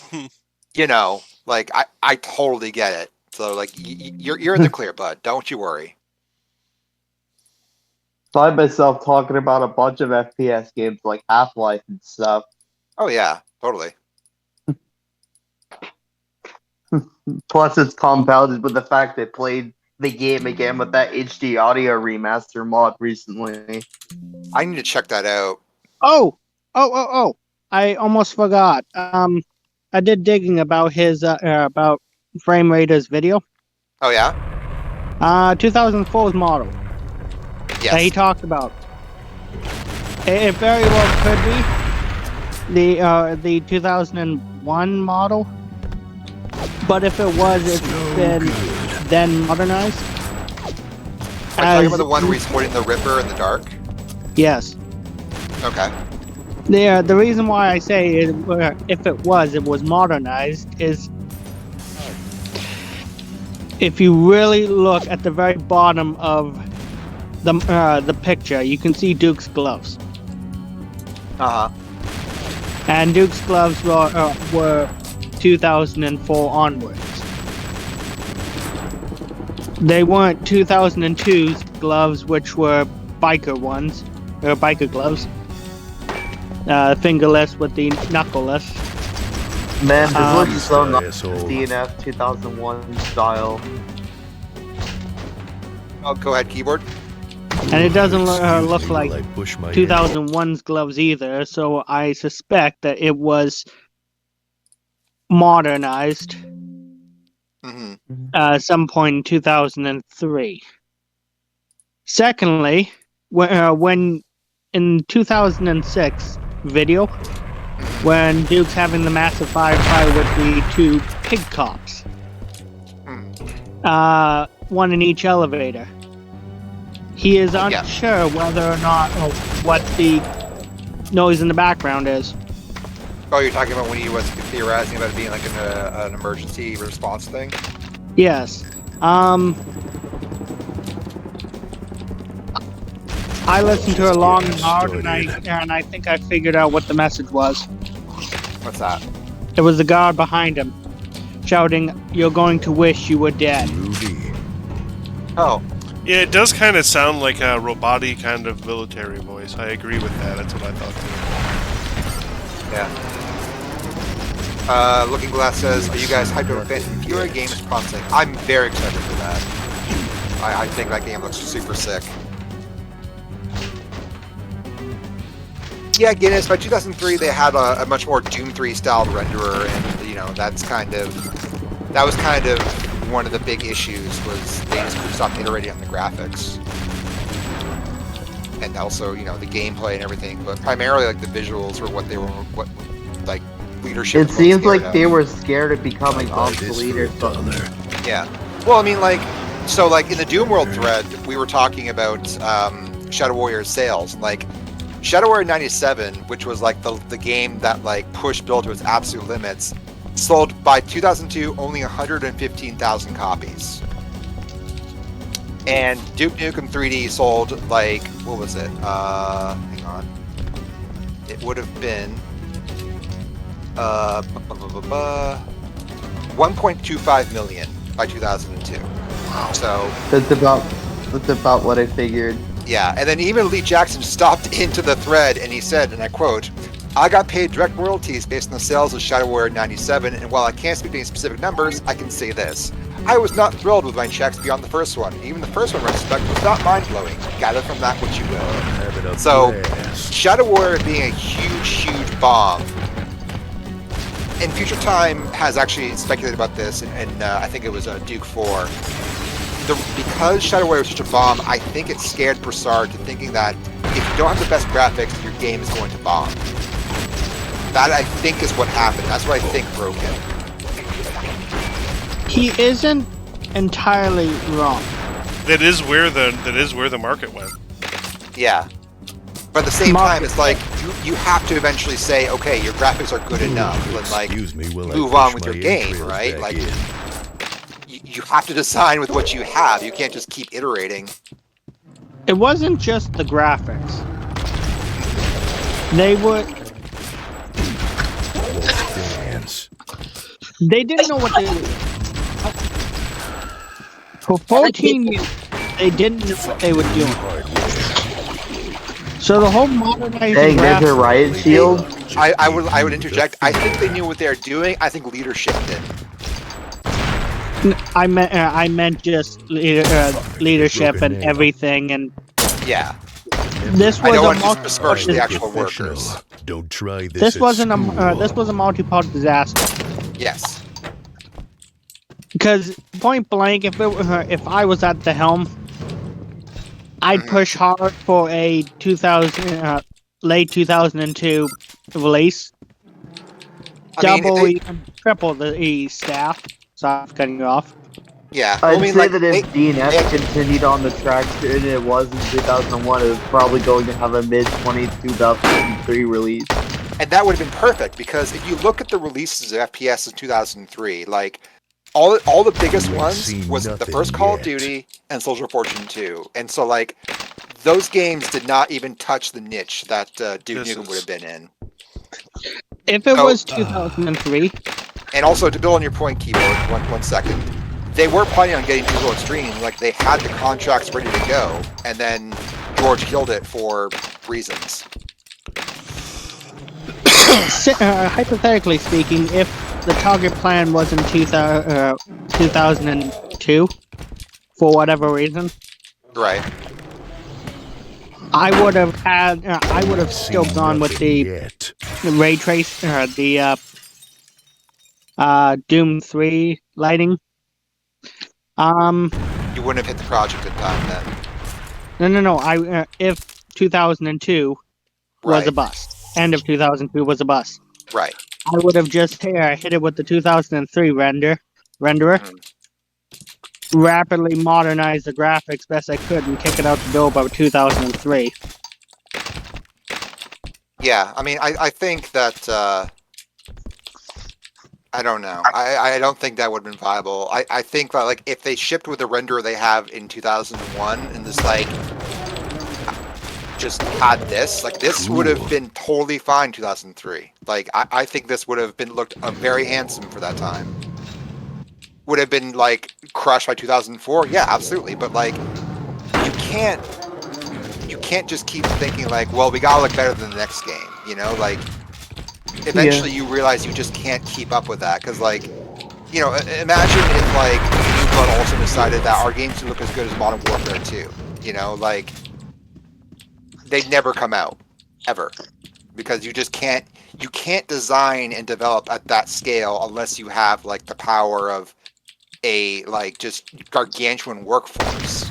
you know, like I totally get it. So like, you're in the clear, bud. Don't you worry. Find myself talking about a bunch of FPS games like Half-Life and stuff. Oh yeah, totally. Plus, it's compounded with the fact they played the game again with that HD audio remaster mod recently. I need to check that out. oh! I almost forgot. I did digging about his about Frame Raiders video. Oh yeah. 2004's model that he Yes. talked about. It very well could be the 2001 model, but if it was, it's been then modernized. Are you talking about the one where he's holding the Ripper in the dark? Yes. Okay. The reason why I say if it was modernized is if you really look at the very bottom of the picture, you can see Duke's gloves. And Duke's gloves were 2004 onwards. They weren't 2002's gloves, which were biker ones, or biker gloves. Fingerless with the knuckleless. Man, this looks so nice. Asshole. DNF 2001 style. Oh, go ahead, keyboard. And it doesn't look Excuse me like while I push my 2001's gloves either, so I suspect that it was modernized Mm-hmm. some point in 2003. Secondly, when in 2006 video, when Duke's having the massive firefight with the two pig cops, one in each elevator, he is unsure whether or not what the noise in the background is. Oh, you're talking about when he was theorizing about it being like an emergency response thing? Yes. I listened to it long and hard, and I think I figured out what the message was. What's that? It was the guard behind him, shouting, "You're going to wish you were dead." Ruby. Oh, Yeah, it does kind of sound like a roboty kind of military voice. I agree with that. That's what I thought yeah. Looking Glass says, "Are you guys hyped about Fury Games promising?" I'm very excited for that. I think that game looks super sick. Yeah, Guinness. By 2003, they had a much more Doom 3 styled renderer, and you know that was kind of one of the big issues was they just stopped iterating on the graphics, and also the gameplay and everything. But primarily, like the visuals were what like leadership. It seems like they were scared of becoming I'll buy this obsolete for or something. $1. Yeah. Well, I mean, like, so like in the Doom World thread, we were talking about Shadow Warrior sales, and like Shadow Warrior 97, which was like the game that like pushed build to its absolute limits, sold by 2002 only 115,000 copies. And Duke Nukem 3D sold like, what was it? Hang on. It would have been 1.25 million by 2002. So That's about what I figured. yeah, and then even Lee Jackson stopped into the thread and he said, and I quote, "I got paid direct royalties based on the sales of Shadow Warrior 97, and while I can't speak to any specific numbers, I can say this. I was not thrilled with my checks beyond the first one. Even the first one, in retrospect, was not mind-blowing. Gather from that what you will." Have it up So, your ass. Shadow Warrior being a huge bomb. And Future Time has actually speculated about this, and I think it was Duke 4. Because Shadow Warrior was such a bomb, I think it scared Broussard to thinking that if you don't have the best graphics, your game is going to bomb. That, I think, is what happened. That's what I think broke it. He isn't entirely wrong. that is where the market went. Yeah. But at the same time, it's like you have to eventually say, okay, your graphics are good enough, and like Excuse me while I move push on with my your game, entrails right? back Like in. you have to design with what you have. You can't just keep iterating. It wasn't just the graphics. They were. Dance. They didn't know what they were. For 14 years, they didn't know what they were doing. So the whole modernizing Dang, there's a graphics. riot shield. I would interject. I think they knew what they were doing. I think leadership did. I meant just leadership and everything, and Yeah. this I was don't a want to just multi. besmirch the actual Professional. workers. Don't try this. This at wasn't school. this was a multi-part disaster. Yes. Because point blank, if I was at the helm, I'd push hard for a 2000 late 2002 release. I mean, Double, they, even triple the staff. Sorry for cutting you off. yeah. I'd I mean, say like, that if DNF they- continued on the track and it was in 2001, it was probably going to have a mid-2003 release. and that would have been perfect because if you look at the releases of FPS in 2003, like all the biggest You ain't ones seen was the nothing first Call of yet. Duty and Soldier of Fortune 2, and so like those games did not even touch the niche that Duke This Nukem would is- have been in. If it Oh. was 2003, And also to build on your point, Keyboard, one second, they were planning on getting Dual Extreme, like they had the contracts ready to go, and then George killed it for reasons. hypothetically speaking, if the target plan was in 2002, for whatever reason, Right. I would have still Seen gone with nothing the yet. ray trace, the Doom 3 lighting. You wouldn't have hit the project in time then. No. If 2002 was a Right. bust, end of 2002 was a bust, Right. I would have just hit it with the 2003 renderer, Mhm. rapidly modernize the graphics best I could, and kick it out the door by 2003. Yeah, I mean, I think that, I don't know. I don't think that would have been viable. I think that, like, if they shipped with the renderer they have in 2001 and this, like, just had this, like, this would have been totally fine in 2003. Like, I think this would have been looked very handsome for that time. Would have been, like, crushed by 2004? Yeah, absolutely. But, like, you can't just keep thinking, like, well, we gotta look better than the next game, you know? Like, eventually you realize you just can't keep up with that, because, like, you know, imagine if, like, New Blood also decided that our games should look as good as Modern Warfare 2, you know? Like, they'd never come out, ever. Because you just can't design and develop at that scale unless you have, like, the power of a, like, just gargantuan workforce.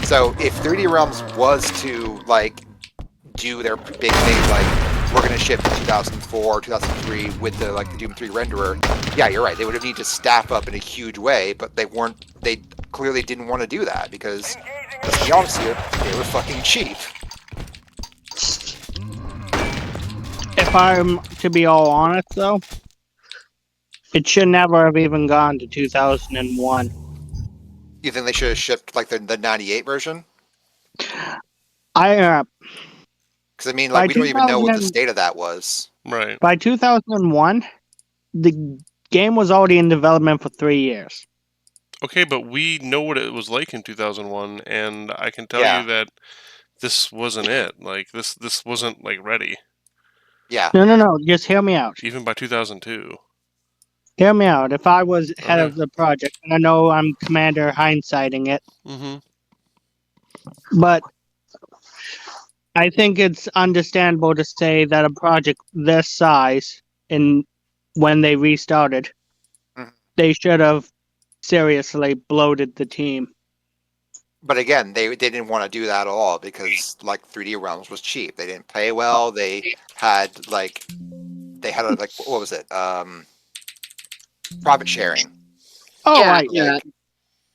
So if 3D Realms was to, like, do their big thing, like, we're going to ship in 2004, 2003 with the, like, the Doom 3 renderer, yeah, you're right, they would have needed to staff up in a huge way, but they clearly didn't want to do that, because, let's be honest here, they were fucking cheap. If I'm to be all honest, though, it should never have even gone to 2001. You think they should have shipped, like, the 98 version? I Because, I mean, like, By we don't even know what the 2000 state of that was. Right. by 2001, the game was already in development for 3 years. Okay, but we know what it was like in 2001, and I can tell Yeah. you that this wasn't it. Like, this wasn't, like, ready. Yeah. No. Just hear me out. Even by 2002. Hear me out. If I was head Okay. of the project, and I know I'm Commander hindsighting it, Mm-hmm. but I think it's understandable to say that a project this size, when they restarted, Mhm. they should have seriously bloated the team. But again, they didn't want to do that at all because, like, 3D Realms was cheap. They didn't pay well. They had like what was it? Profit sharing. Oh, Yeah, right. yeah.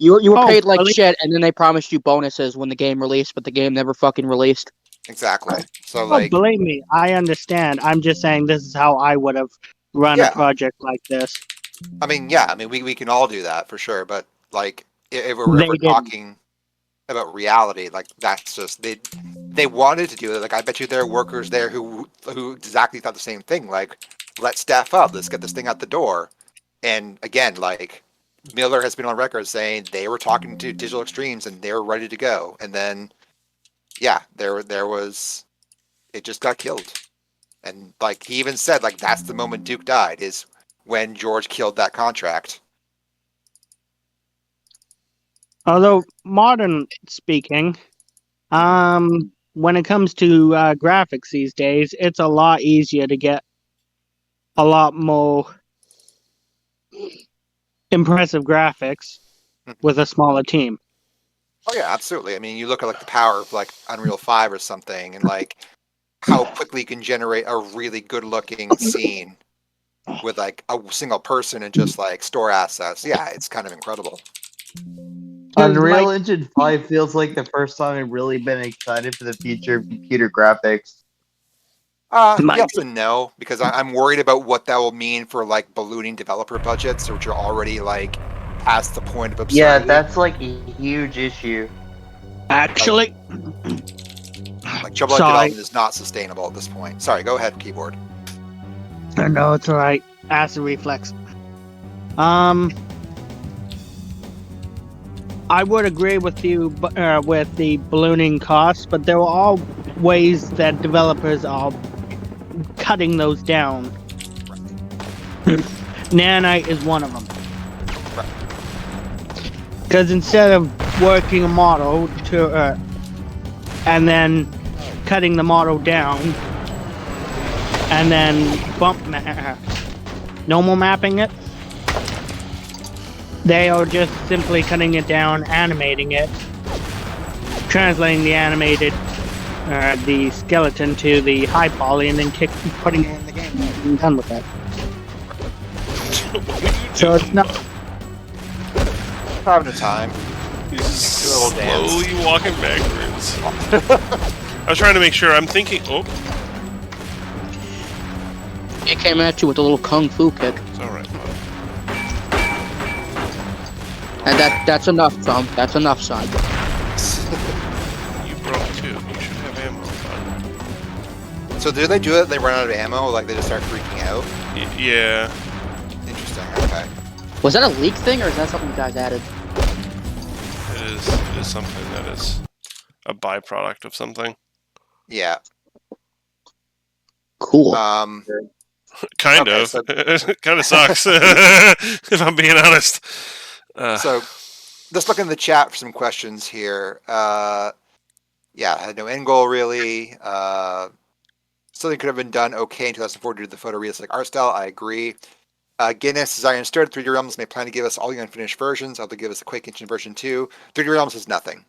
You were Oh, paid like really? shit, and then they promised you bonuses when the game released, but the game never fucking released. Exactly. So Oh, like, believe me, I understand. I'm just saying this is how I would have run a Yeah. project like this. I mean, yeah, I mean, we can all do that for sure, but like, if we're They ever didn't. talking about reality, like that's just they wanted to do it. Like, I bet you there are workers there who exactly thought the same thing. Like, let's staff up, let's get this thing out the door. And again, like Miller has been on record saying they were talking to Digital Extremes and they were ready to go, and then yeah, there was it just got killed. And like he even said, like that's the moment Duke died is when George killed that contract. Although modern speaking, when it comes to graphics these days, it's a lot easier to get a lot more impressive graphics with a smaller team. Oh yeah, absolutely. I mean, you look at like the power of like Unreal 5 or something, and like how quickly you can generate a really good-looking scene with like a single person and just like store assets. Yeah, it's kind of incredible. 'Cause, Unreal like, Engine 5 feels like the first time I've really been excited for the future of computer graphics. Like- Yes and no, because I'm worried about what that will mean for like ballooning developer budgets, which are already like past the point of Yeah, absurdity. that's like a huge issue. actually, Like trouble sorry. development is not sustainable at this point. Sorry, go ahead, keyboard. No, it's alright. Acid reflex. I would agree with you with the ballooning costs, but there are all ways that developers are cutting those down. Nanite is one of them. Because instead of working a model to and then cutting the model down and then normal mapping it, they are just simply cutting it down, animating it, translating the animated the skeleton to the high poly, and then putting it in the game. I'm done with that. So it's not. Having a time. He's Do a little dance. slowly walking backwards. I was trying to make sure. I'm thinking. Oh, It came at you with a little kung fu kick, it's all right. and that's enough, son. That's enough, son. You broke too. You should have ammo. Bud. So do they do it? They run out of ammo, like they just start freaking out. Yeah. Interesting. Okay. Was that a leak thing, or is that something you guys added? It is something that is a byproduct of something. Yeah. Cool. Kind Okay, of. so- Kind of sucks, if I'm being honest. So let's look in the chat for some questions here. Yeah, I had no end goal really. Something could have been done okay in 2004 due to the photorealistic art style. I agree. Guinness, as I understood, 3D Realms may plan to give us all the unfinished versions. I'll give us a Quake Engine version 2. 3D Realms has nothing.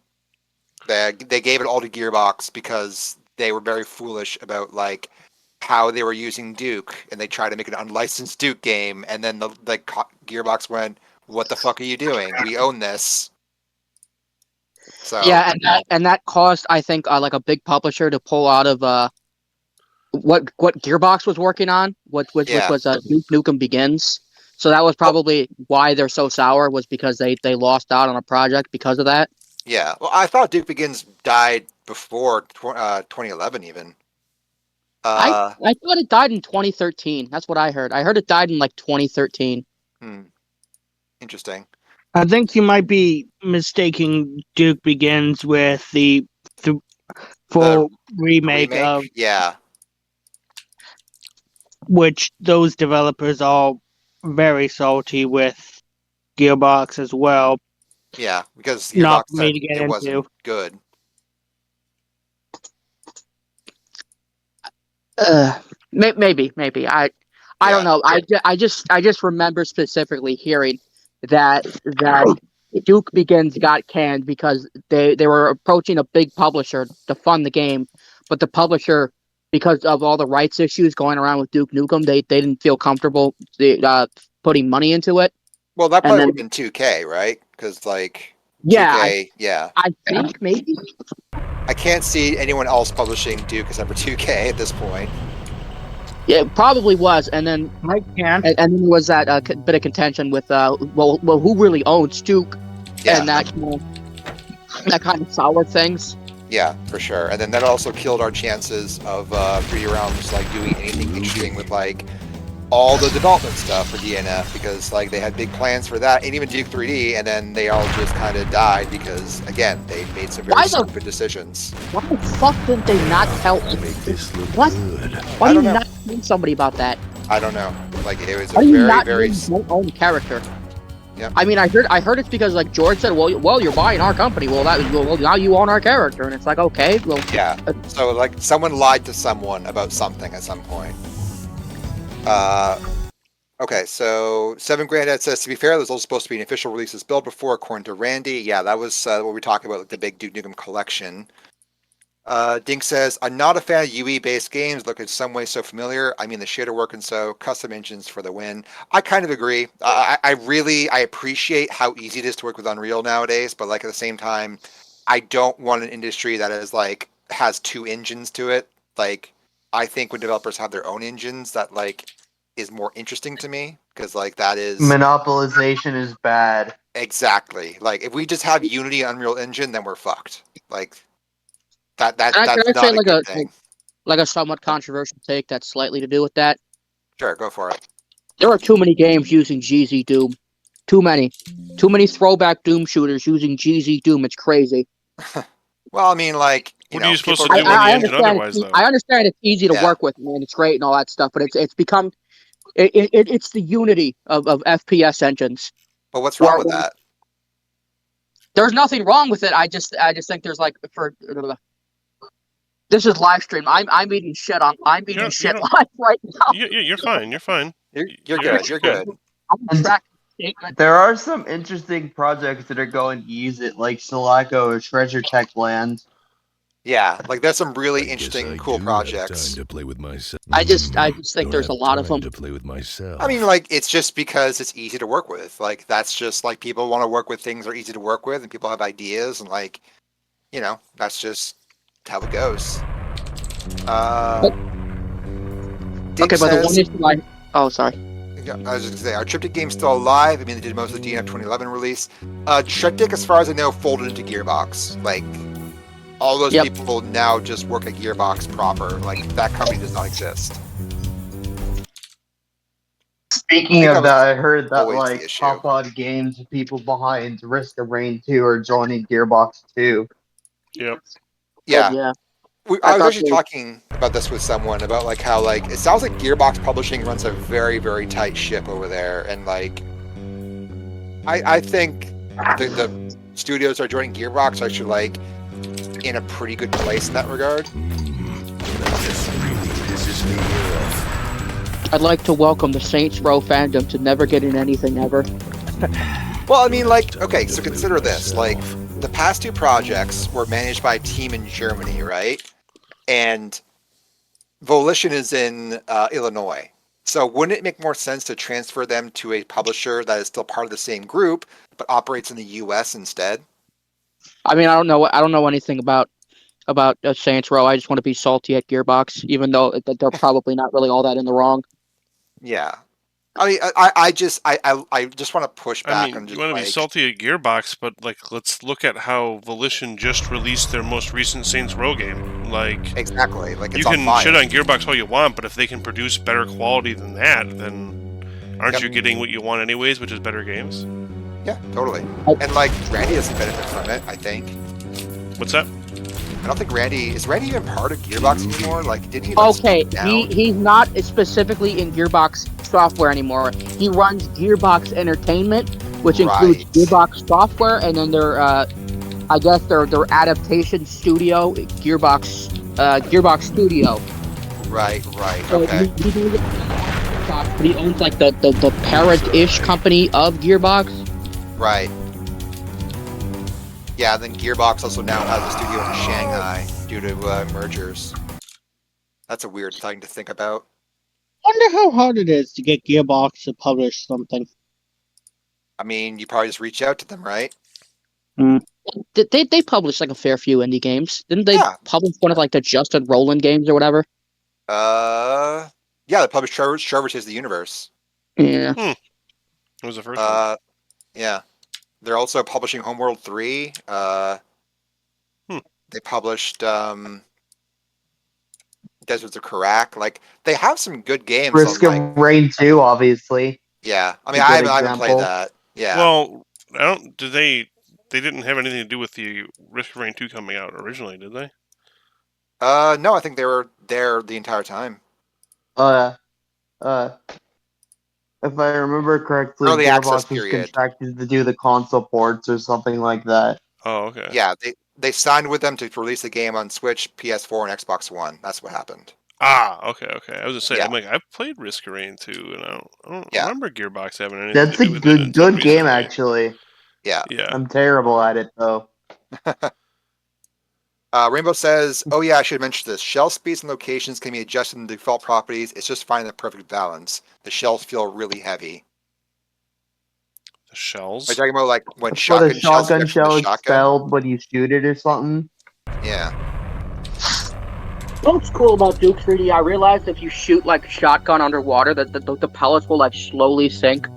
They gave it all to Gearbox because they were very foolish about like how they were using Duke, and they tried to make an unlicensed Duke game, and then the Gearbox went, "What the fuck are you doing? We own this." So Yeah, and that caused, I think, like a big publisher to pull out of what Gearbox was working on, which was Nukem Begins. So that was probably why they're so sour, was because they lost out on a project because of that. yeah, well, I thought Duke Begins died before 2011 even. I thought it died in 2013. That's what I heard. I heard it died in like 2013. Interesting. I think you might be mistaking Duke Begins with the full remake of yeah. which those developers are very salty with Gearbox as well. Yeah, because Not Gearbox for me said to get it wasn't into. good. Maybe. I don't know. I just remember specifically hearing that Duke Begins got canned because they were approaching a big publisher to fund the game, but the publisher, because of all the rights issues going around with Duke Nukem, they didn't feel comfortable putting money into it. Well, that And probably then- would have been 2K, right? Because like Yeah, 2K, yeah. I think maybe. I can't see anyone else publishing Duke except for 2K at this point. Yeah, it probably was. And then I can't. and then there was that bit of contention with well, who really owns Duke Yeah, and that kind of sour things. yeah, for sure. And then that also killed our chances of 3D Realms like doing anything interesting with like all the development stuff for DNF because like they had big plans for that and even Duke 3D, and then they all just kind of died because again they made some very stupid decisions. Why the fuck didn't they not tell? Make this look What? good. Why I do you don't know. not tell somebody about that? I don't know. Like it was Why a do you very not very name your own character? Yep. I mean, I heard it's because like George said, well, you're buying our company. Well, now you own our character, and it's like, okay, well, yeah. So like someone lied to someone about something at some point. Okay, so Seven Granddad says, to be fair, there's also supposed to be an official releases build before, according to Randy. Yeah, that was what we talked about, like the big Duke Nukem collection. Dink says, I'm not a fan of UE-based games. Look in some way so familiar. I mean, the shader work and so custom engines for the win. I kind of agree. I appreciate how easy it is to work with Unreal nowadays, but like at the same time, I don't want an industry that is like has two engines to it. Like, I think when developers have their own engines, that like is more interesting to me because like that is Monopolization is bad. exactly like if we just have Unity Unreal Engine, then we're fucked. Like that's Can I not say a like good thing. like a somewhat controversial take that's slightly to do with that? Sure, go for it. There are too many games using GZ Doom. Too many throwback Doom shooters using GZ Doom. It's crazy. Well, I mean, like What are you supposed people to do are- on the I engine understand. otherwise, though? I understand it's easy to Yeah. work with, and it's great and all that stuff, but it's become it's the unity of FPS engines. But what's wrong Well, with that? There's nothing wrong with it. I just think there's like this is live stream. I'm eating shit on. I'm eating You shit don't- live right now. You're fine. You're fine. You're You're good. You're good. I'm tracking statement. There are some interesting projects that are going to use it, like Sulaco or Treasure Tech Land. Yeah, like there's some I really guess interesting, I cool do have projects. time to play with myself. I just think Don't there's a have lot of time them. to play with myself. I mean, like it's just because it's easy to work with. Like that's just like people want to work with things that are easy to work with, and people have ideas, and like that's just how it goes. Dick Okay, but the says- one issue oh, sorry. Yeah, I was just gonna say, our Triptych game's still alive. I mean, they did most of the DNF 2011 release. Triptych, as far as I know, folded into Gearbox. Like, all those Yep. people now just work at Gearbox proper. Like, that company does not exist. Speaking think of that that, I heard that always the like issue. Pop Odd Games, the people behind Risk of Rain 2 are joining Gearbox 2. Yep. Yeah, Yeah. I was thought actually they- talking about this with someone about like how like it sounds like Gearbox Publishing runs a very very tight ship over there, and like I think the studios that are joining Gearbox are actually like in a pretty good place in that regard. This really pisses me off. I'd like to welcome the Saints Row fandom to never getting anything ever. Well, I mean, like, okay, so consider this. Like, the past two projects were managed by a team in Germany, right? And Volition is in Illinois. So wouldn't it make more sense to transfer them to a publisher that is still part of the same group, but operates in the U.S. instead? I mean, I don't know anything about Saints Row. I just want to be salty at Gearbox, even though they're probably not really all that in the wrong. Yeah. I mean, I just want to push back I mean, on you just want to like, be salty at Gearbox, but like, let's look at how Volition just released their most recent Saints Row game. Like, exactly, like you it's on can fire. shit on Gearbox all you want, but if they can produce better quality than that, then aren't Yep. you getting what you want anyways, which is better games? Yeah, totally. Oh. And like Randy doesn't benefit from it, I think. What's that? I don't think is Randy even part of Gearbox anymore? Like, did he? Like, Okay, step down? he's not specifically in Gearbox software anymore. He runs Gearbox Entertainment, which includes Right. Gearbox software, and then their I guess their adaptation studio, Gearbox Studio. Right. So Okay. he owns like the parent-ish company of Gearbox. Right. Yeah, then Gearbox also now has a studio in Shanghai due to mergers. That's a weird thing to think about. Wonder how hard it is to get Gearbox to publish something. I mean, you probably just reach out to them, right? They published like a fair few indie games. Didn't they Yeah. publish one of like the Justin Roland games or whatever? Yeah, they published Trevor Saves the Universe. Yeah. It was the first one. Yeah. They're also publishing Homeworld 3. They published Deserts of Karak. Like, they have some good games Risk on, of like, Rain 2, obviously. yeah. I mean, A I good haven't played example. that. Yeah. Well, I don't. Did they? They didn't have anything to do with the Risk of Rain 2 coming out originally, did they? No, I think they were there the entire time. Uh, if I remember correctly, Early access Gearbox was period. contracted to do the console ports or something like that. Oh, okay. Yeah, they signed with them to release the game on Switch, PS4, and Xbox One. That's what happened. Ah, okay. I was just saying, Yeah. I'm like, I've played Risk of Rain 2, and I don't Yeah. remember Gearbox having anything That's to a do with it until good game, recently. actually. Yeah. Yeah. I'm terrible at it, though. Rainbow says, "Oh yeah, I should mention this. Shell speeds and locations can be adjusted in the default properties. It's just finding the perfect balance. The shells feel really heavy. The shells. Are you talking about like when But a shotgun shells shotgun eject from shell the shotgun? expelled when you shoot it or something? Yeah. What's cool about Duke 3D? I realized if you shoot like a shotgun underwater, that the pellets will like slowly sink.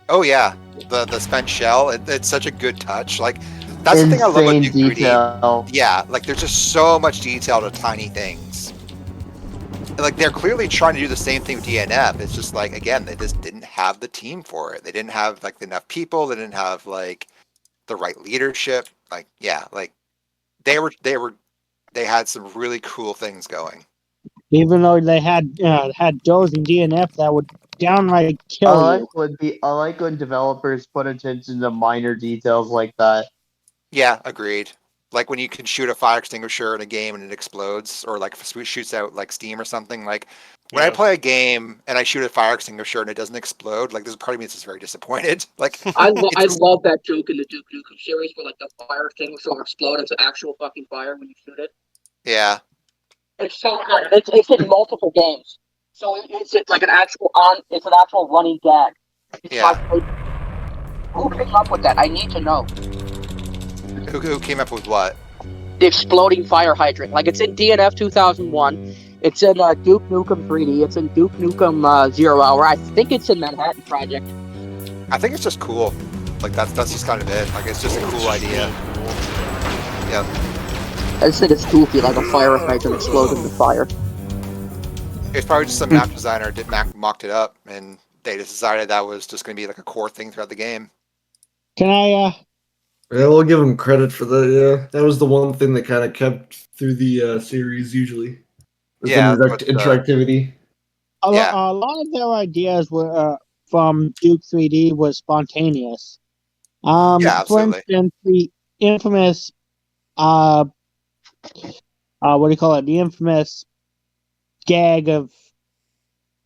Oh yeah, the spent shell. It's such a good touch. Like that's the thing I love about Insane Duke 3D. detail. Yeah, like there's just so much detail to tiny things. And, like they're clearly trying to do the same thing with DNF. It's just like again, they just didn't have the team for it. They didn't have like enough people. They didn't have like the right leadership. Like yeah, like they had some really cool things going. Even though they had those in DNF that would downright kill you. I like when developers put attention to minor details like that. Yeah, agreed. Like when you can shoot a fire extinguisher in a game and it explodes, or like if it shoots out like steam or something. Like when I Yeah. play a game and I shoot a fire extinguisher and it doesn't explode, like there's a part of me that's just very disappointed. Like I it's just- love that joke in the Duke Nukem series where like the fire extinguisher will explode into actual fucking fire when you shoot it. yeah, It's so good. It's in multiple games, so it's like it's an actual running gag. It's Yeah. Who came up with that? I need to know. who came up with what? The exploding fire hydrant. Like it's in DNF 2001. It's in Duke Nukem 3D. It's in Duke Nukem 0 Hour. I think it's in Manhattan Project. I think it's just cool. Like that's just kind of it. Like it's just a cool idea. Yeah. I just think it's goofy, like a fire hydrant explodes into fire. It's probably just some map designer mocked it up, and they just decided that was just going to be like a core thing throughout the game. Can I Yeah, we'll give him credit for that. Yeah, that was the one thing that kind of kept through the series usually. Was Yeah, interactivity. Yeah. A lot of their ideas were from Duke 3D was spontaneous. Yeah, For absolutely. instance, the infamous what do you call it? The infamous gag of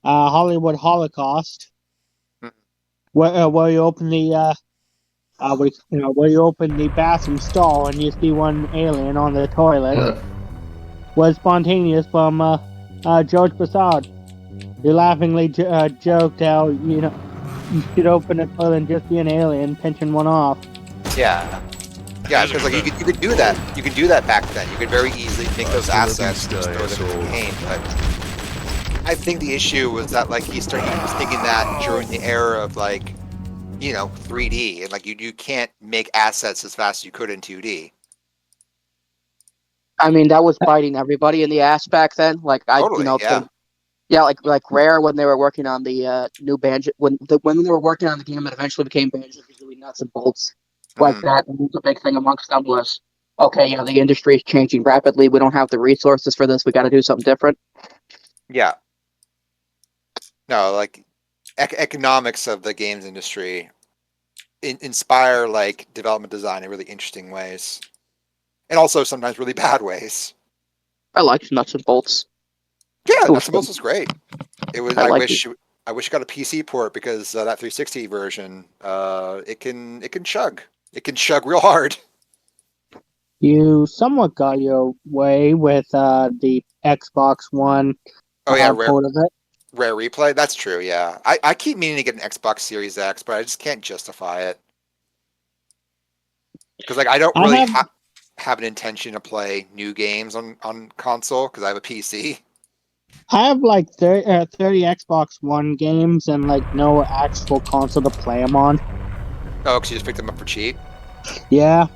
Hollywood Holocaust, Mhm. where you open the where you open the bathroom stall and you see one alien on the toilet, was spontaneous from George Prasad. He laughingly joked how you should open the toilet and just be an alien pinching one off. Yeah. Yeah, because like you could do that. You could do that back then. You could very easily make those assets and just throw them in the game. But I think the issue was that like he was thinking that during the era of like 3D, and like you can't make assets as fast as you could in 2D. I mean, that was biting everybody in the ass back then. Like Totally, yeah. like Rare when they were working on the new Banjo when they were working on the game that eventually became Banjo-Kazooie Nuts and Bolts. Like that, the big thing amongst them was, okay, the industry is changing rapidly. We don't have the resources for this. We got to do something different. Yeah. No, like economics of the games industry inspire like development design in really interesting ways, and also sometimes really bad ways. I liked Nuts and Bolts. Yeah, Cool. Nuts and Bolts was great. It was. I I like wish it got a PC port because that 360 version, it can chug. It can chug real hard. You somewhat got your way with the Xbox One Oh yeah, Rare. port of it. Rare replay. That's true. Yeah, I keep meaning to get an Xbox Series X, but I just can't justify it because like I don't I really have have an intention to play new games on console because I have a PC. I have like 30 Xbox One games and like no actual console to play them on. Oh, because you just picked them up for cheap. Yeah,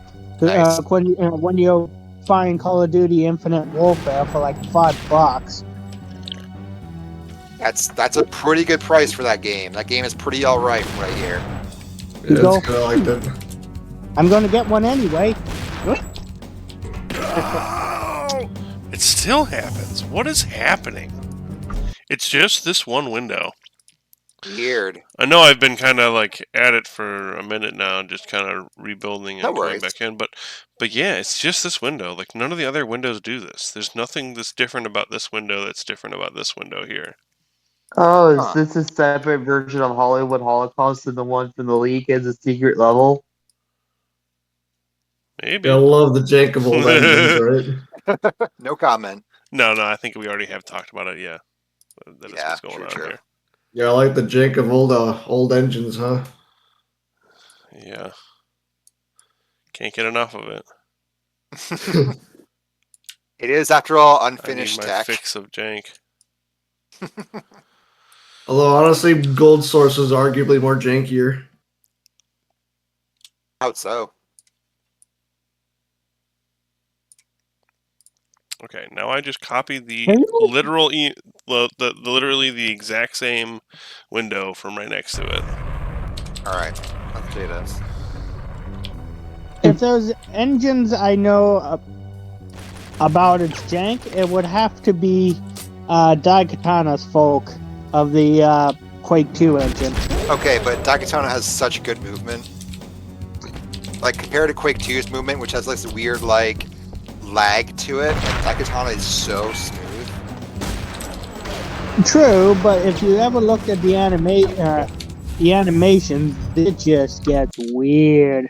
Nice. when you find Call of Duty Infinite Warfare for like $5. That's a pretty good price for that game. That game is pretty all right from what I hear. You Yeah, go, it's kind of like that. I'm gonna get one anyway. Oh, it still happens. What is happening? It's just this one window. Weird. I know I've been kind of like at it for a minute now, just kind of rebuilding No and coming worries. back in. But yeah, it's just this window. Like none of the other windows do this. There's nothing that's different about this window that's different about this window here. Oh, is Huh. this a separate version of Hollywood Holocaust than the one from the leak as a secret level? Maybe. I love the jank of old engines, right? No comment. No, I think we already have talked about it. Yeah, that is Yeah, what's going true, on true. here. Yeah, I like the jank of old engines, huh? Yeah, can't get enough of it. It is, after all, I need unfinished my tech. fix of jank. Although honestly, Gold Source is arguably more jankier. How so? Okay, now I just copied the Have you- literally the exact same window from right next to it. All right, let's do this. If there's engines I know about its jank, it would have to be Daikatana's Folk of the Quake 2 engine. Okay, but Daikatana has such good movement. Like compared to Quake 2's movement, which has this weird like lag to it, like Daikatana is so smooth. True, but if you ever looked at the animations, it just gets weird.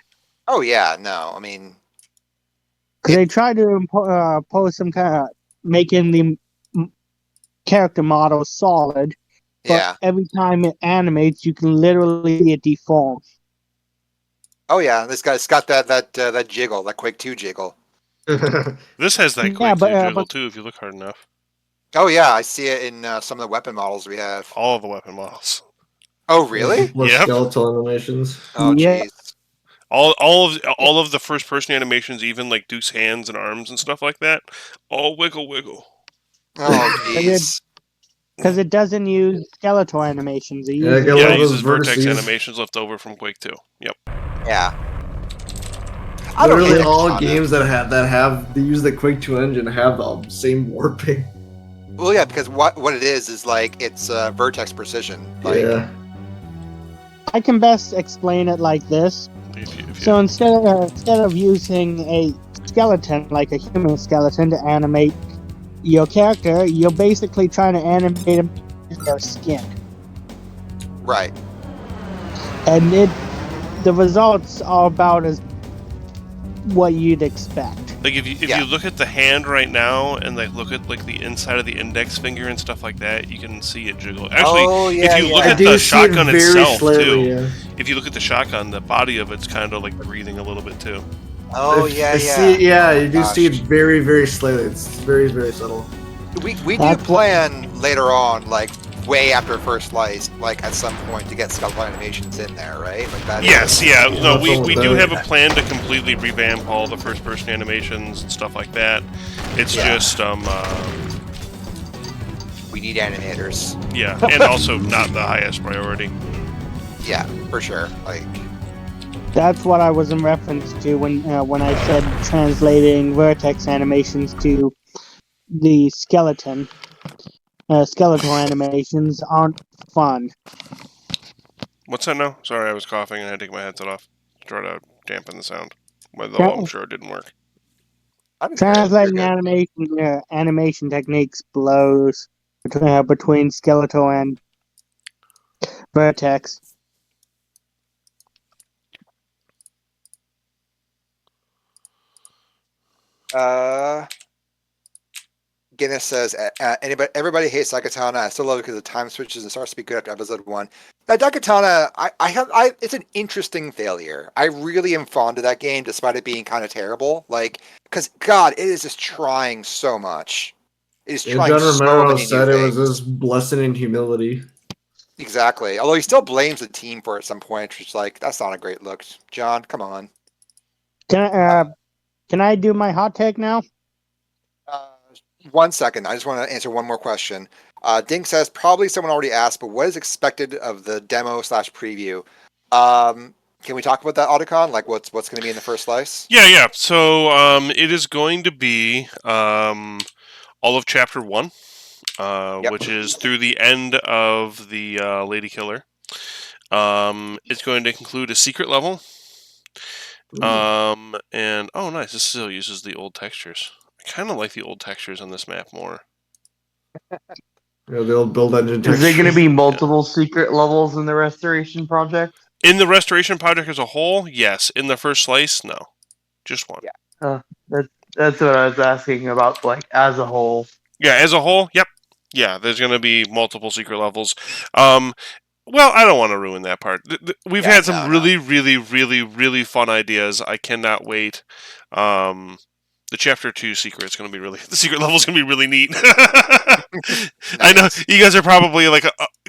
Oh yeah, no, I mean, Because they try to impose some kind of making the character model solid, but yeah. every time it animates, you can literally see it deform. Oh yeah, this guy's got that jiggle, that Quake 2 jiggle. This has that Yeah, Quake 2 but jiggle too, if you look hard enough. Oh yeah, I see it in some of the weapon models we have. All of the weapon models. Oh really? More Yep. skeletal animations. Oh Yeah. jeez. All of the first person animations, even like Duke's hands and arms and stuff like that, all wiggle. Oh jeez. Because it doesn't use skeletal animations. It Yeah, I uses got Yeah, love it those uses vertex vertices. animations left over from Quake 2. Yep. Yeah. I don't Literally hate all Daikatana. games that have they use the Quake 2 engine have the same warping. Well, yeah, because what it is like it's vertex precision. Like, Yeah. I can best explain it like this. So instead of using a skeleton like a human skeleton to animate your character, you're basically trying to animate them in their skin, right. and the results are about as what you'd expect. Like if you look at the hand right now and like look at like the inside of the index finger and stuff like that, you can see it jiggle. Actually, Oh, yeah, if you yeah. look I at do the see it shotgun very itself slightly, too, yeah. if you look at the shotgun, the body of it's kind of like breathing a little bit too. Oh If- yeah, I yeah. see it, yeah, Oh, you do see it gosh. very, very slightly. It's very, very subtle. We do That's what- plan later on, like way after first slice, like at some point to get skeletal animations in there, right? Like that. Yes, yeah. No, What's wrong we with do that? have a plan to completely revamp all the first-person animations and stuff like that. It's Yeah. just We need animators. yeah, and also not the highest priority. Yeah, for sure. Like, That's what I was in reference to when I said translating vertex animations to the skeleton. Skeletal animations aren't fun. What's that now? Sorry, I was coughing and I had to take my headset off to try to dampen the sound. Though I'm sure it didn't work. I didn't hear it. Translating You're good. animation techniques blows between skeletal and vertex. Guinness says, everybody hates Daikatana. I still love it because the time switches and starts to be good after episode 1. That Daikatana, it's an interesting failure. I really am fond of that game, despite it being kind of terrible. Like, because God, it is just trying so much. It is Yeah, trying John so Romero many new said it was things. his blessing in humility. Exactly. Although he still blames the team for it at some point, which is like, that's not a great look. John, come on. Can I do my hot take now? 1 second. I just want to answer one more question. Dink says, probably someone already asked, but what is expected of the demo / preview? Can we talk about that, Otacon? Like, what's going to be in the first slice? Yeah. So it is going to be all of Chapter 1, which is through the end of the Lady Killer. It's going to conclude a secret level. And oh, nice. This still uses the old textures. I kind of like the old textures on this map more. Yeah, the old build engine Is there going to textures. be multiple secret levels in the restoration project? In the restoration project as a whole, yes. In the first slice, no. Just one. Yeah. That's what I was asking about, like, as a whole. Yeah, as a whole, yep. Yeah, there's going to be multiple secret levels. Well, I don't want to ruin that part. We've had some really fun ideas. I cannot wait. The Chapter 2 secret is going to be the secret level is going to be really neat. Nice. I know you guys are probably like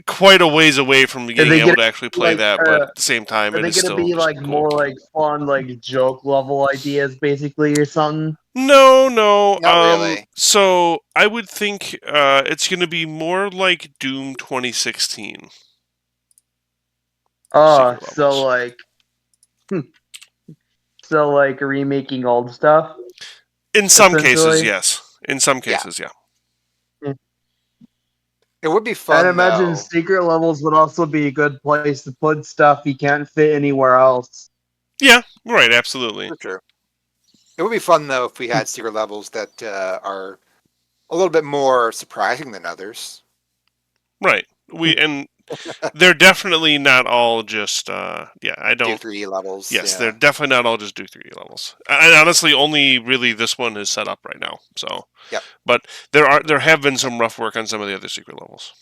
quite a ways away from being able to actually play that, but at the same time, Are it they is going to still be, just like, cool. more, like, fun, like, joke level ideas, basically, or something? No. Not really. So I would think it's going to be more like Doom 2016. Oh, Secret so levels. like remaking old stuff? In some cases, essentially? yes. In some cases, yeah. It would be fun, I'd imagine though. secret levels would also be a good place to put stuff you can't fit anywhere else. Yeah, right, absolutely. For sure. It would be fun, though, if we had secret levels that are a little bit more surprising than others. Right. They're definitely not all just I don't. Duke 3D levels. Yes, yeah. they're definitely not all just Duke 3D levels. And honestly, only really this one is set up right now. So, Yep. But there have been some rough work on some of the other secret levels.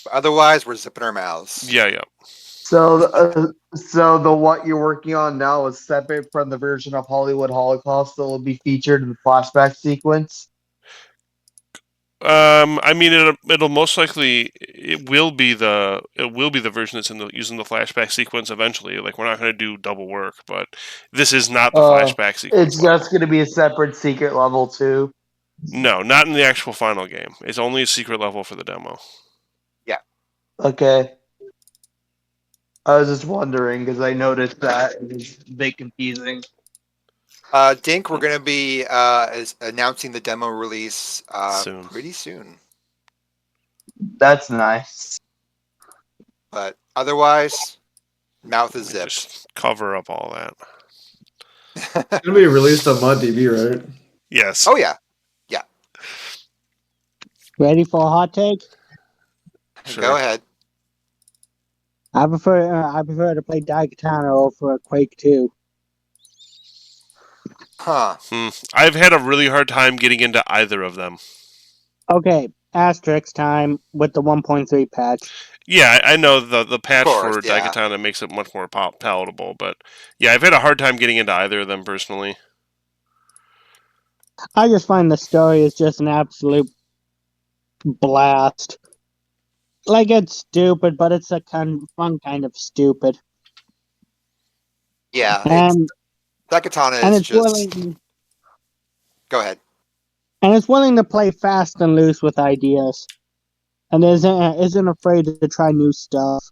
But otherwise, we're zipping our mouths. Yeah. So the what you're working on now is separate from the version of Hollywood Holocaust that will be featured in the flashback sequence. I mean, it'll most likely it will be the version that's using the flashback sequence eventually. Like, we're not going to do double work, but this is not the flashback sequence. It's just going to be a separate secret level too. No, not in the actual final game. It's only a secret level for the demo. Yeah. Okay. I was just wondering because I noticed that it was a bit confusing. Dink, we're going to be announcing the demo release pretty soon. That's nice. But otherwise, mouth is zipped. Just cover up all that. It's gonna be released on ModDB, right? Yes. Oh yeah. Ready for a hot take? Sure. Go ahead. I prefer to play Daikatana over Quake 2. Huh. I've had a really hard time getting into either of them. Okay, asterisk time with the 1.3 patch. Yeah, I know the patch course, for yeah. Daikatana makes it much more palatable, but yeah, I've had a hard time getting into either of them personally. I just find the story is just an absolute blast. Like, it's stupid, but it's a fun kind of stupid. Yeah. And Daikatana and is it's just. willing. Go ahead. And it's willing to play fast and loose with ideas, and isn't afraid to try new stuff.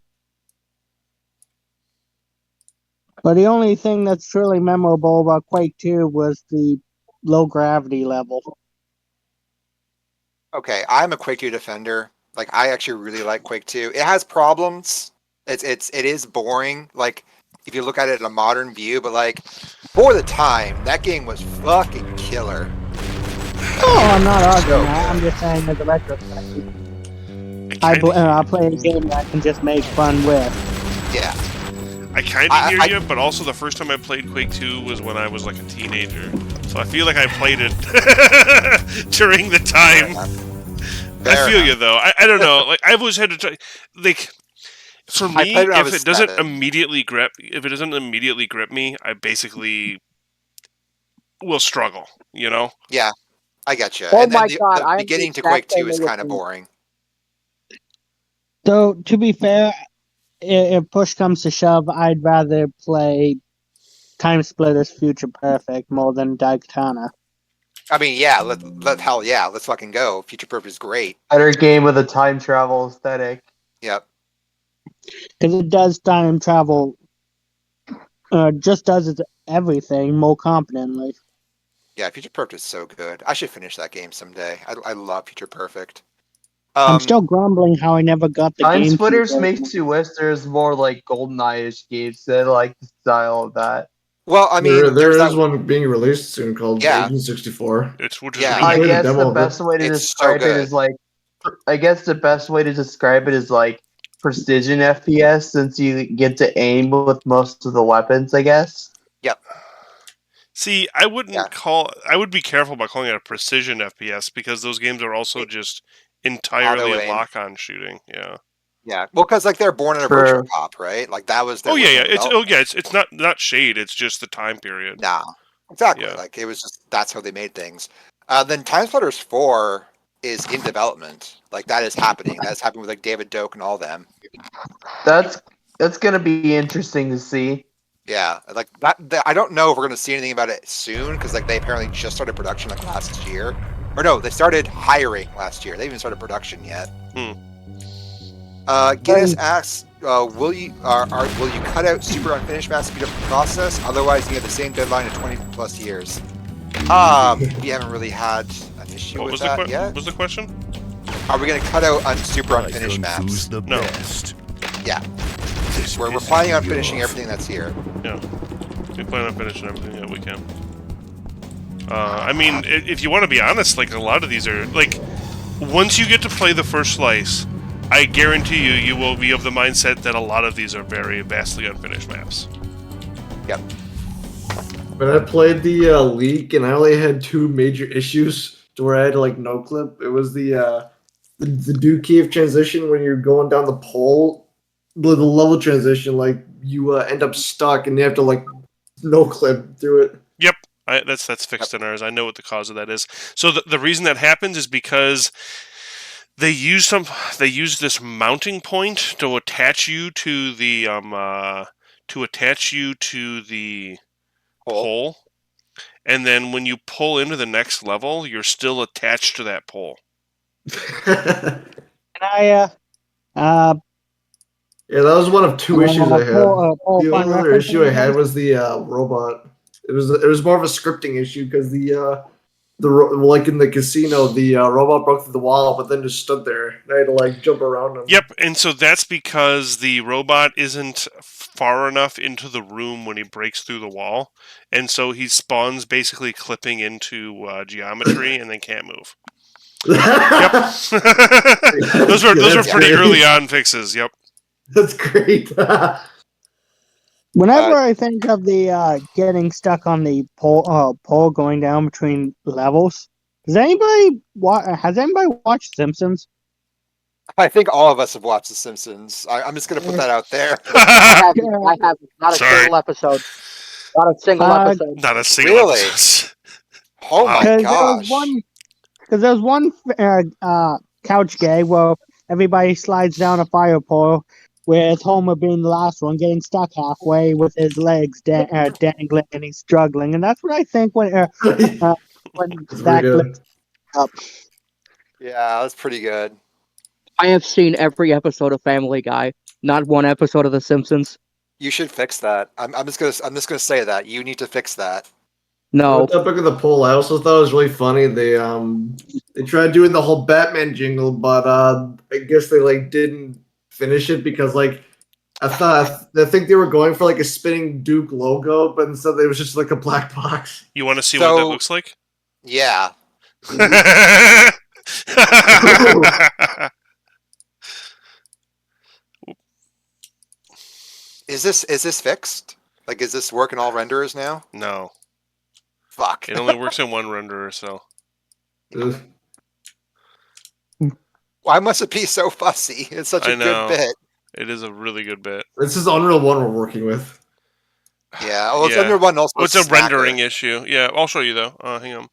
But the only thing that's truly memorable about Quake 2 was the low gravity level. Okay, I'm a Quake 2 defender. Like, I actually really like Quake 2. It has problems. It is boring. Like, if you look at it in a modern view, but like, for the time, that game was fucking killer. Oh, I'm not arguing So that. I'm just saying as a retrospective. I play a game that I can just make fun with. Yeah. I kind of hear you, but also the first time I played Quake 2 was when I was like a teenager. So I feel like I played it during the time. Fair I feel enough. you though. I don't know. Like I've always had to try. Like for I me, played when I if was it doesn't 7. immediately grip, me, I basically will struggle. You know. Yeah, I get you. Oh And my the, god, the I'm the beginning to exact Quake 2 same is way with kind of me. boring. So, to be fair, if push comes to shove, I'd rather play Time Splitters Future Perfect more than Daytona. I mean, yeah, hell yeah, let's fucking go. Future Proof is great. Better game with a time travel aesthetic. Yep. Because it does time travel, just does its everything more competently. Yeah, Future Perfect is so good. I should finish that game someday. I love Future Perfect. I'm still grumbling how I never got the Time GameCube Splitters version. makes you wish there's more like GoldenEye-ish games that like the style of that. Well, I mean, there there's is that. one being released soon called Yeah. Agent 64. Which is Yeah. really I good. played a guess demo the of best it. way to It's describe so it good. is like, I guess the best way to describe it is like precision FPS, since you get to aim with most of the weapons, I guess. Yep. See, I would be careful about calling it a precision FPS because those games are also just entirely Auto aim. lock-on shooting. Yeah. Yeah. Well, because like they're born in a True. virtual cop, right? Like that was their Oh yeah, yeah. original It's development. it's not shade. It's just the time period. Nah. Exactly. Yeah. Like it was just that's how they made things. Then Time Splitters 4 is in development. Like that is happening. That's happening with like David Doak and all them. That's gonna be interesting to see. Yeah, like that. I don't know if we're going to see anything about it soon because like they apparently just started production like last year, or no, they started hiring last year. They haven't started production yet. Guinness asks, will you cut out super unfinished maps to speed up the process? Otherwise, you have the same deadline of 20+ years. We haven't really had an issue What with was that yet. what was the question? Are we going to cut out super I unfinished maps? confuse the No. best. Yeah, This we're pisses planning on me finishing off. everything that's here. Yeah. We plan on finishing everything that we can. I mean, if you want to be honest, like a lot of these are like, once you get to play the first slice, I guarantee you will be of the mindset that a lot of these are very vastly unfinished maps. Yep. When I played the leak, and I only had two major issues to where I had to like no clip. It was the Duke Kiev transition when you're going down the pole, the level transition. Like you end up stuck, and you have to like no clip through it. Yep. That's fixed in ours. I know what the cause of that is. So the reason that happens is because they use this mounting point to attach you to the pole, and then when you pull into the next level, you're still attached to that pole. And I, Yeah, that was one of two issues I had. The only other issue I had was the robot. It was more of a scripting issue because like in the casino, the robot broke through the wall, but then just stood there. And I had to like jump around him. Yep, and so that's because the robot isn't far enough into the room when he breaks through the wall, and so he spawns basically clipping into geometry and then can't move. Yep, those are pretty early on fixes. Yep, That's great. whenever I think of the getting stuck on the pole going down between levels, has anybody watched Simpsons? I think all of us have watched The Simpsons. I'm just going to put that out there. I have not a Sorry. single episode. Not a single episode. Not a single Really? episode. Oh my Because gosh. there was one couch gag where everybody slides down a fire pole, with Homer being the last one, getting stuck halfway with his legs dangling, and he's struggling. And that's what I think when that glitch up. Yeah, that's pretty good. I have seen every episode of Family Guy, not one episode of The Simpsons. You should fix that. I'm just gonna say that you need to fix that. No. With that book of the poll, I also thought it was really funny. They tried doing the whole Batman jingle, but I guess they like didn't finish it because like I think they were going for like a spinning Duke logo, but instead it was just like a black box. You want to see what that looks like? Yeah. Mm-hmm. Is this fixed? Like, is this working all renderers now? No. Fuck. It only works in one renderer, so. Ugh. Why must it be so fussy? It's such a I know. good bit. It is a really good bit. This is Unreal 1 we're working with. Yeah. Well, it's Yeah. under one also. Well, it's a Smacker. rendering issue. Yeah, I'll show you though. Hang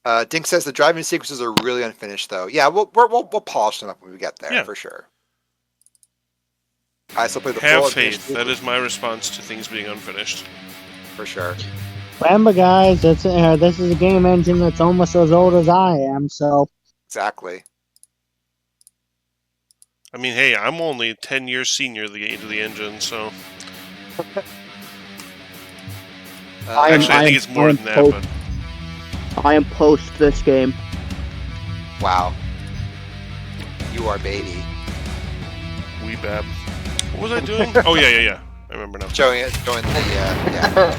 on. Dink says the driving sequences are really unfinished, though. Yeah, we'll polish them up when we get there, Yeah. for sure. I still play the Have full faith. unfinished That is my response to things being unfinished. for sure. Remember, guys, this is a game engine that's almost as old as I am, so Exactly. I mean, hey, I'm only 10 years senior to the engine, so. Actually, I think it's more than that, but. I am post this game. Wow. You are baby. Wee bab. What was I doing? Oh, yeah. I remember now. Showing the yeah.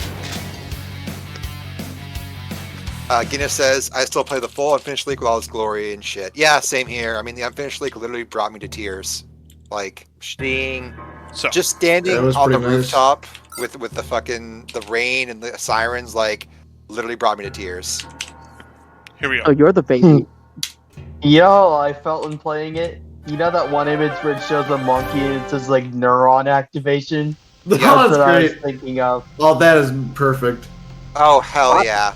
Guinness says, I still play the full Unfinished League with all its glory and shit. Yeah, same here. I mean, the Unfinished League literally brought me to tears. Like, seeing, So, just standing That was on the pretty nice. rooftop with the fucking, the rain and the sirens, like, literally brought me to tears. here we go. Oh, you're the baby. Yo, I felt when playing it. You know that one image where it shows a monkey and it says like neuron activation? Oh, That's that's what I was great. thinking of. Oh, that is perfect. Oh, hell yeah.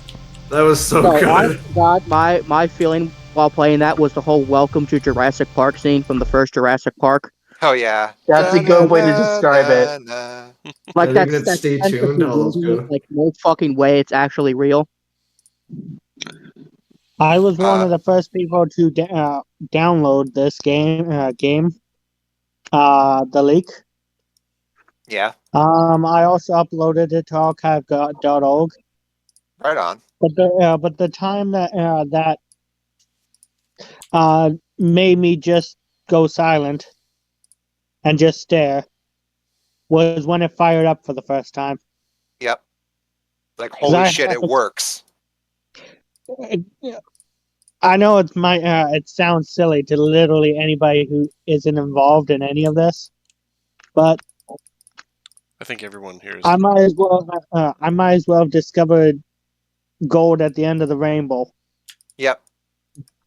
That was so So good. my feeling while playing that was the whole "Welcome to Jurassic Park" scene from the first Jurassic Park. Hell yeah. That's a good way to describe it. Like Yeah, that's even Stay Tuned, that was good. like no fucking way it's actually real. I was one of the first people to download this game. The leak. Yeah, I also uploaded it to archive.org. right on. But the time that made me just go silent and just stare was when it fired up for the first time. Yep. Like, holy I shit, have it works. I know it sounds silly to literally anybody who isn't involved in any of this, but I think everyone here is. I might as well have discovered gold at the end of the rainbow. Yep.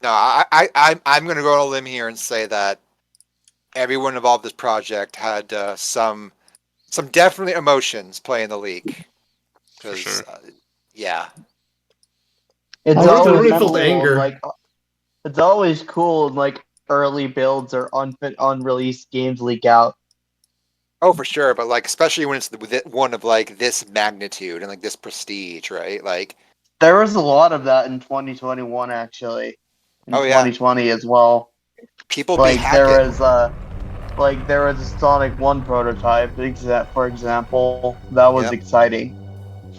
No, I'm going to go on a limb here and say that everyone involved in this project had some definitely emotions playing the leak. For sure. Yeah. It's I always really cool, felt anger. like it's always cool when like early builds or unreleased games leak out. Oh, for sure. But like, especially when it's one of like this magnitude and like this prestige, right? Like, There was a lot of that in 2021, actually. In Oh, yeah. 2020 as well. people be Like hacking. there was a Sonic 1 prototype, for example, that was Yep. exciting.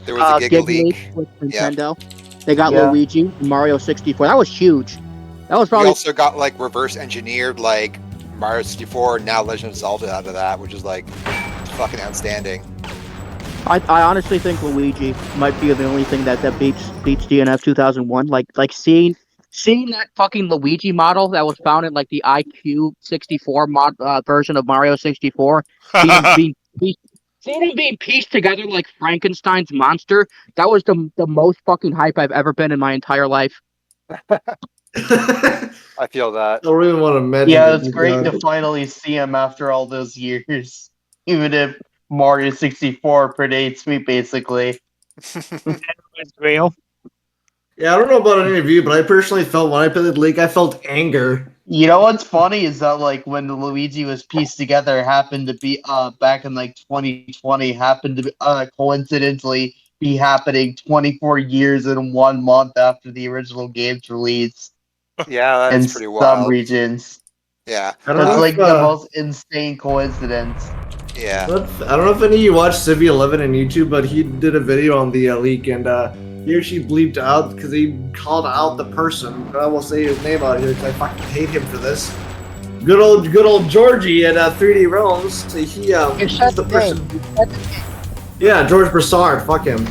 There was a Giga Gig leak. with Yeah. Nintendo. They got Yeah. Luigi, Mario 64. That was huge. That was We probably also got like reverse engineered like Mario 64 and now Legend of Zelda out of that, which is like fucking outstanding. I honestly think Luigi might be the only thing that beats DNF 2001. Like seeing that fucking Luigi model that was found in like the IQ 64 version of Mario 64, seeing him being pieced together like Frankenstein's monster. That was the most fucking hype I've ever been in my entire life. I feel that. I don't really want to imagine. Yeah, it. it's great to finally see him after all those years. Even if Mario 64 predates me, basically. It's real. Yeah, I don't know about any of you, but I personally felt when I played the league, I felt anger. You know what's funny is that like when the Luigi was pieced together, happened to be back in like 2020, happened to be, coincidentally be happening 24 years and 1 month after the original game's release Yeah, in that's pretty some wild. regions. Yeah. I don't That's know like if, the most insane coincidence. Yeah. I don't know if any of you watched Civi11 on YouTube, but he did a video on the leak, and he actually bleeped out because he called out the person. I will say his name out here because I fucking hate him for this. Good old Georgie at 3D Realms. He's the person. Yeah, George Broussard. Fuck him.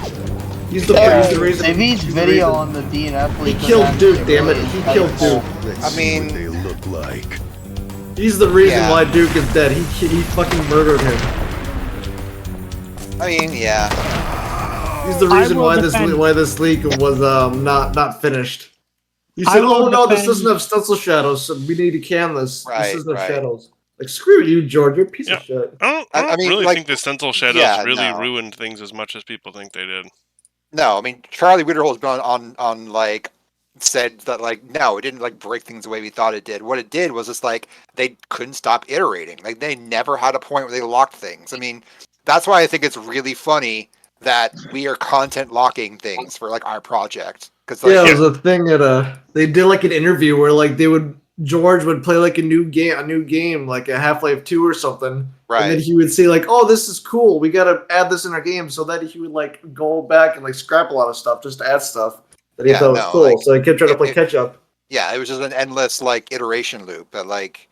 He's the reason. Civi's he's the video reason. on the DNF He leak was killed actually Duke, damn it. really He killed insightful. Duke. Let's I see mean- what they look like. He's the reason Yeah. why Duke is dead. He fucking murdered him. I mean, yeah. He's the I reason will why defend- this leak was not finished. He I said, will "Oh no, this defend- doesn't have stencil shadows, so we need to can this. This Right, doesn't have right. shadows." Like, screw you, George. You're a piece Yeah. of shit. I I don't mean, really like, think the stencil shadows yeah, really no. ruined things as much as people think they did. No, I mean Charlie Widerhol's been on like said that like no, it didn't like break things the way we thought it did. What it did was just like they couldn't stop iterating. Like they never had a point where they locked things. I mean, that's why I think it's really funny that we are content locking things for like our project because like Yeah, it was a thing at they did like an interview where like George would play like a new game like a Half-Life 2 or something. And then right. he would say like, "Oh, this is cool. We gotta add this in our game." So that he would like go back and like scrap a lot of stuff just to add stuff that he Yeah, thought was no, cool. like, So he kept trying to play it- catch up. Yeah, it was just an endless like iteration loop. But like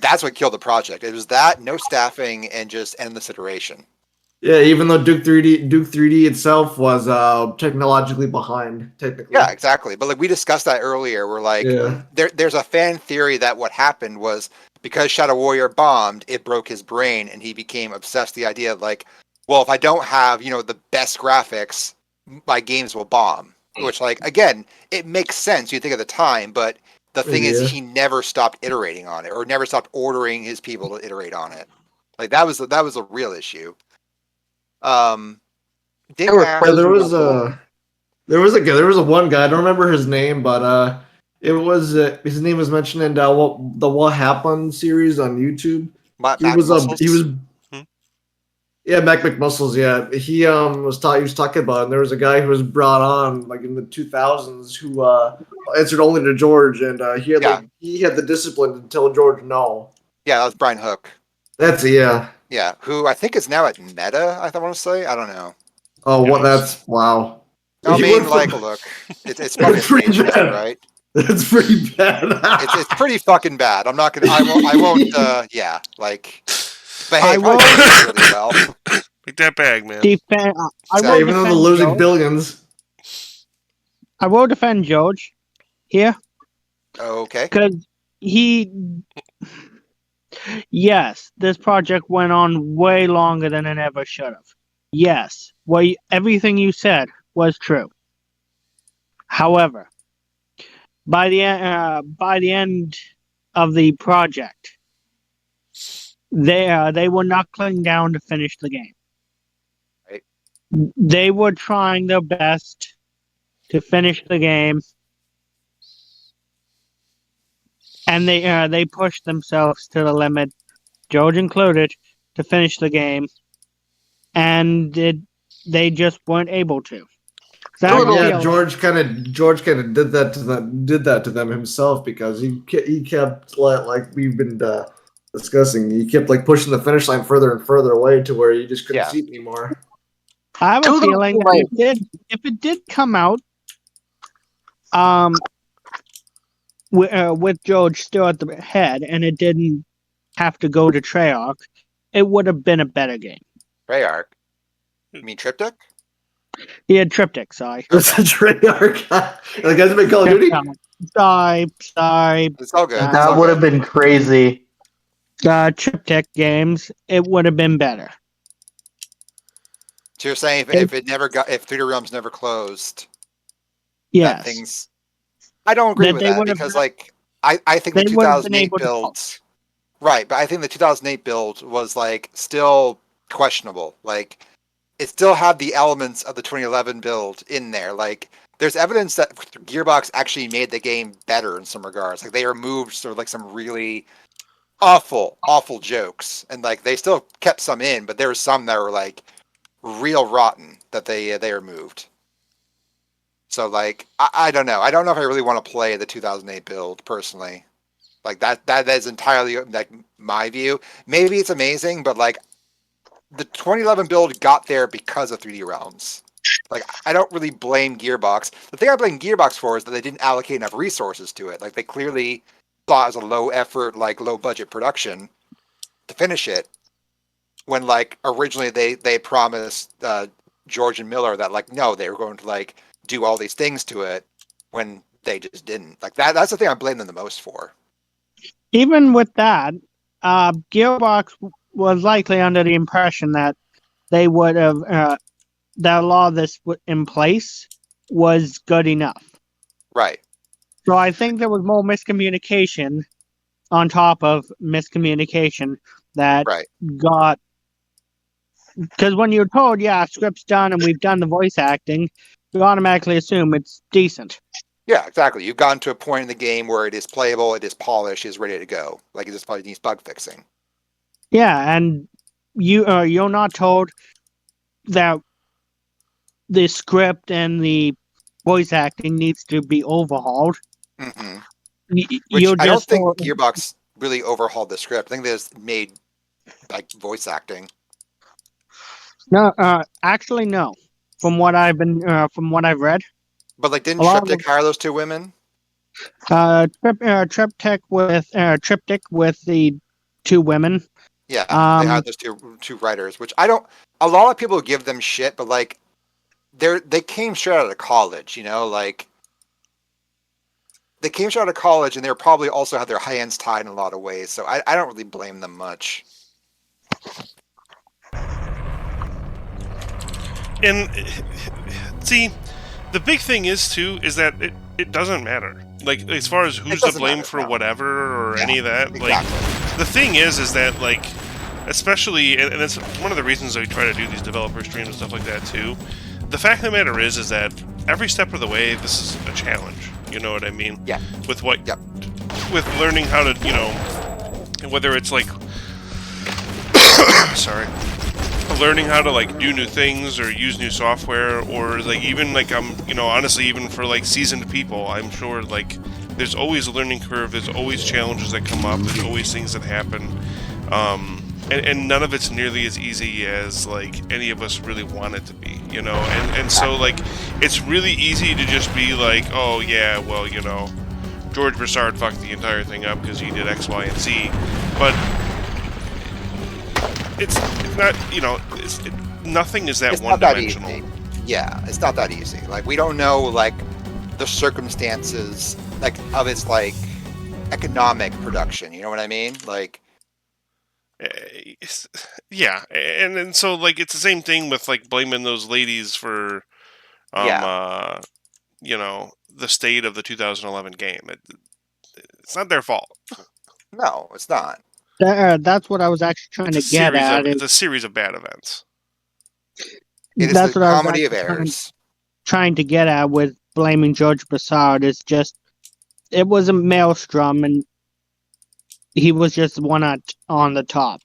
that's what killed the project. It was that no staffing and just endless iteration. Yeah, even though Duke 3D itself was technologically behind, technically. Yeah, exactly. But like we discussed that earlier, we're like, Yeah. there's a fan theory that what happened was because Shadow Warrior bombed, it broke his brain, and he became obsessed with the idea of like, well, if I don't have the best graphics, my games will bomb. Which like again, it makes sense. You think at the time, but the thing Yeah. is, he never stopped iterating on it, or never stopped ordering his people to iterate on it. Like that was a real issue. Ding were asked- Yeah, there was a one guy. I don't remember his name, but it was his name was mentioned in what happened series on YouTube. Mac He was Muscles? he was Hmm? yeah, Mac McMuscles. Yeah, he was talking about it, and there was a guy who was brought on like in the 2000s who answered only to George, and he had the discipline to tell George no. Yeah, that was Brian Hook. That's yeah. Yeah, who I think is now at Meta. I want to say. I don't know. Oh, what? Yes. That's wow. I He mean, went from- like, look, it's fucking pretty stage, bad. right? That's pretty bad. It's pretty fucking bad. I'm not gonna. I won't. Yeah, like. But hey, I probably won't- does really well. Make that bag, man. defend. I So will Even though they're defend losing George. billions. I will defend George here Okay. because he. Yes, this project went on way longer than it ever should have. Yes, everything you said was true. However, by the end of the project, they were knuckling down to finish the game. Right. They were trying their best to finish the game, and they pushed themselves to the limit, George included, to finish the game, and they just weren't able to. So I Yeah, feel- George kind of did that to them himself because he kept like we've been discussing. He kept like pushing the finish line further and further away to where you just couldn't Yeah. see it anymore. I have To a the feeling that point. if it did come out, with George still at the head, and it didn't have to go to Treyarch, it would have been a better game. Treyarch. You mean Triptych? He had Triptych, sorry. It's a Treyarch. The guys been Call of Duty. Sorry. It's all good. That It's all That would good. have been crazy. Triptych games, it would have been better. So you're saying if 3D Realms never closed, that Yes. things. I don't agree That with they that would have because been- like I think the they would have been 2008 able to build. Right, but I think the 2008 build was like still questionable. Like it still had the elements of the 2011 build in there. Like there's evidence that Gearbox actually made the game better in some regards. Like they removed sort of like some really awful jokes, and like they still kept some in, but there were some that were like real rotten that they removed. So like I don't know. I don't know if I really want to play the 2008 build personally. Like that is entirely like my view. Maybe it's amazing, but like the 2011 build got there because of 3D Realms. Like I don't really blame Gearbox. The thing I blame Gearbox for is that they didn't allocate enough resources to it. Like they clearly thought it was a low effort, like low budget production to finish it. When like originally they promised George and Miller that like no, they were going to like do all these things to it when they just didn't. Like that's the thing I blame them the most for. Even with that, Gearbox was likely under the impression that they would have that a lot of this in place was good enough. Right. So I think there was more miscommunication on top of miscommunication that Right. got. Because when you're told, yeah, script's done and we've done the voice acting, you automatically assume it's decent. Yeah, exactly. You've gotten to a point in the game where it is playable, it is polished, it is ready to go. Like it just probably needs bug fixing. Yeah, and you're not told that the script and the voice acting needs to be overhauled. Mm-hmm. Which Which I don't think told, Gearbox really overhauled the script. I think they just made like voice acting. no, actually no. From what I've read, But like, a didn't lot of Triptych hire those two women? Triptych with the two women. Yeah, they hired those two writers. Which I don't. A lot of people give them shit, but like, they came straight out of college. You know, like they came straight out of college, and they're probably also had their hands tied in a lot of ways. So I don't really blame them much. And see, the big thing is too is that it doesn't matter. Like as far as who's to blame for whatever or any of that. Exactly. Like the thing is that like especially and that's one of the reasons that we try to do these developer streams and stuff like that too. The fact of the matter is that every step of the way this is a challenge. You know what I mean? Yeah. With what? Yep. With learning how to whether it's like sorry. Learning how to like do new things or use new software or like even like honestly even for like seasoned people, I'm sure like there's always a learning curve, there's always challenges that come up, there's always things that happen, and none of it's nearly as easy as like any of us really want it to be, and so like it's really easy to just be like, oh yeah, well George Broussard fucked the entire thing up because he did X, Y, and Z, but it's not, nothing is that one-dimensional. Yeah, it's not that easy. Like, we don't know, like, the circumstances, like, of its, like, economic production. You know what I mean? Like, yeah, and so, like, it's the same thing with, like, blaming those ladies for, the state of the 2011 game. It's not their fault. No, it's not. That's what I was actually trying to get at. It's a series of bad events. It is That's the what comedy I of was errors. trying to get at with blaming George Broussard. It's just, it was a maelstrom, and he was just one on the top.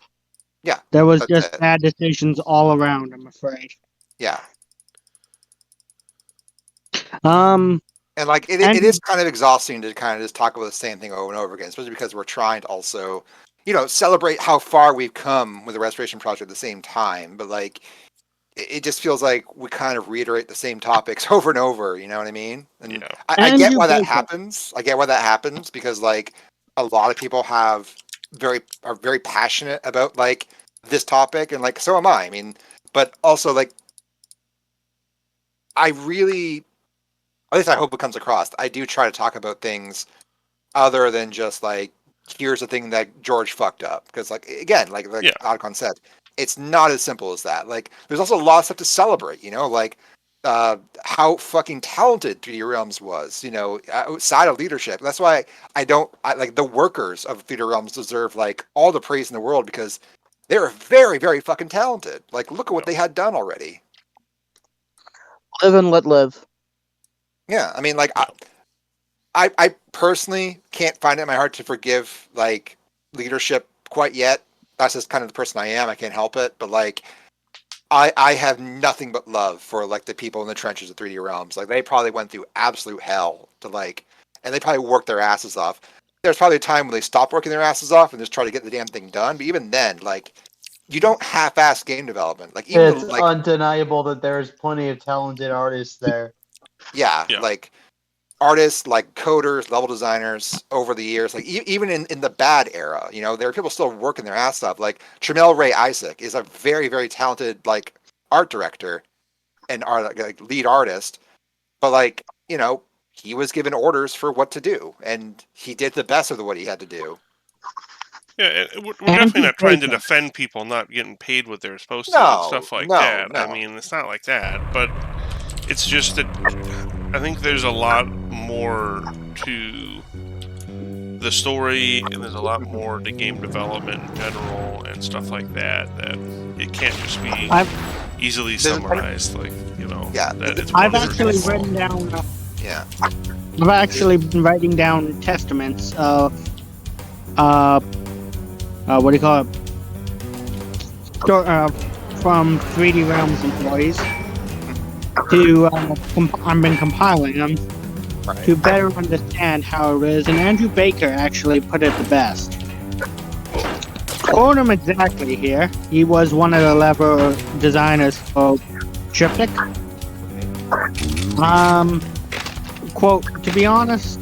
Yeah. There was just bad decisions all around, I'm afraid. Yeah. And like it is kind of exhausting to kind of just talk about the same thing over and over again, especially because we're trying to also, celebrate how far we've come with the Restoration Project at the same time. But like, it just feels like we kind of reiterate the same topics over and over. You know what I mean? And I get why that happens. I get why that happens because like a lot of people are very passionate about like this topic, and like so am I. I mean, but also like I really. At least I hope it comes across. I do try to talk about things other than just like, here's the thing that George fucked up. Because like, again, like Otacon said, it's not as simple as that. Like, there's also a lot of stuff to celebrate, like how fucking talented 3D Realms was, outside of leadership. That's why I like the workers of 3D Realms deserve like all the praise in the world because they're very, very fucking talented. Like, look at what they had done already. Live and let live. Yeah, I mean, like, I personally can't find it in my heart to forgive, like, leadership quite yet. That's just kind of the person I am. I can't help it. But, like, I have nothing but love for, like, the people in the trenches of 3D Realms. Like, they probably went through absolute hell to, like, and they probably worked their asses off. There's probably a time when they stopped working their asses off and just try to get the damn thing done. But even then, like, you don't half-ass game development. Like, even it's undeniable that there's plenty of talented artists there. Yeah, like artists, like coders, level designers over the years, like even in the bad era, there are people still working their ass off. Like Tramiel Ray Isaac is a very, very talented like art director and like lead artist, but like he was given orders for what to do, and he did the best of what he had to do. Yeah, we're And definitely not trying to bacon. defend people not getting paid what they're supposed to and No, stuff like no, that. no. I mean, it's not like that, but it's just that I think there's a lot more to the story, and there's a lot more to game development in general and stuff like that, that it can't just be easily There's- summarized, like, you know, Yeah, that it's I've one actually person. written down. Yeah. I've actually been writing down testaments of, what do you call it? From 3D Realms employees to I've been compiling them Right. to better understand how it is, and Andrew Baker actually put it the best. Quote him exactly here. He was one of the level designers for Triptych. Quote, to be honest,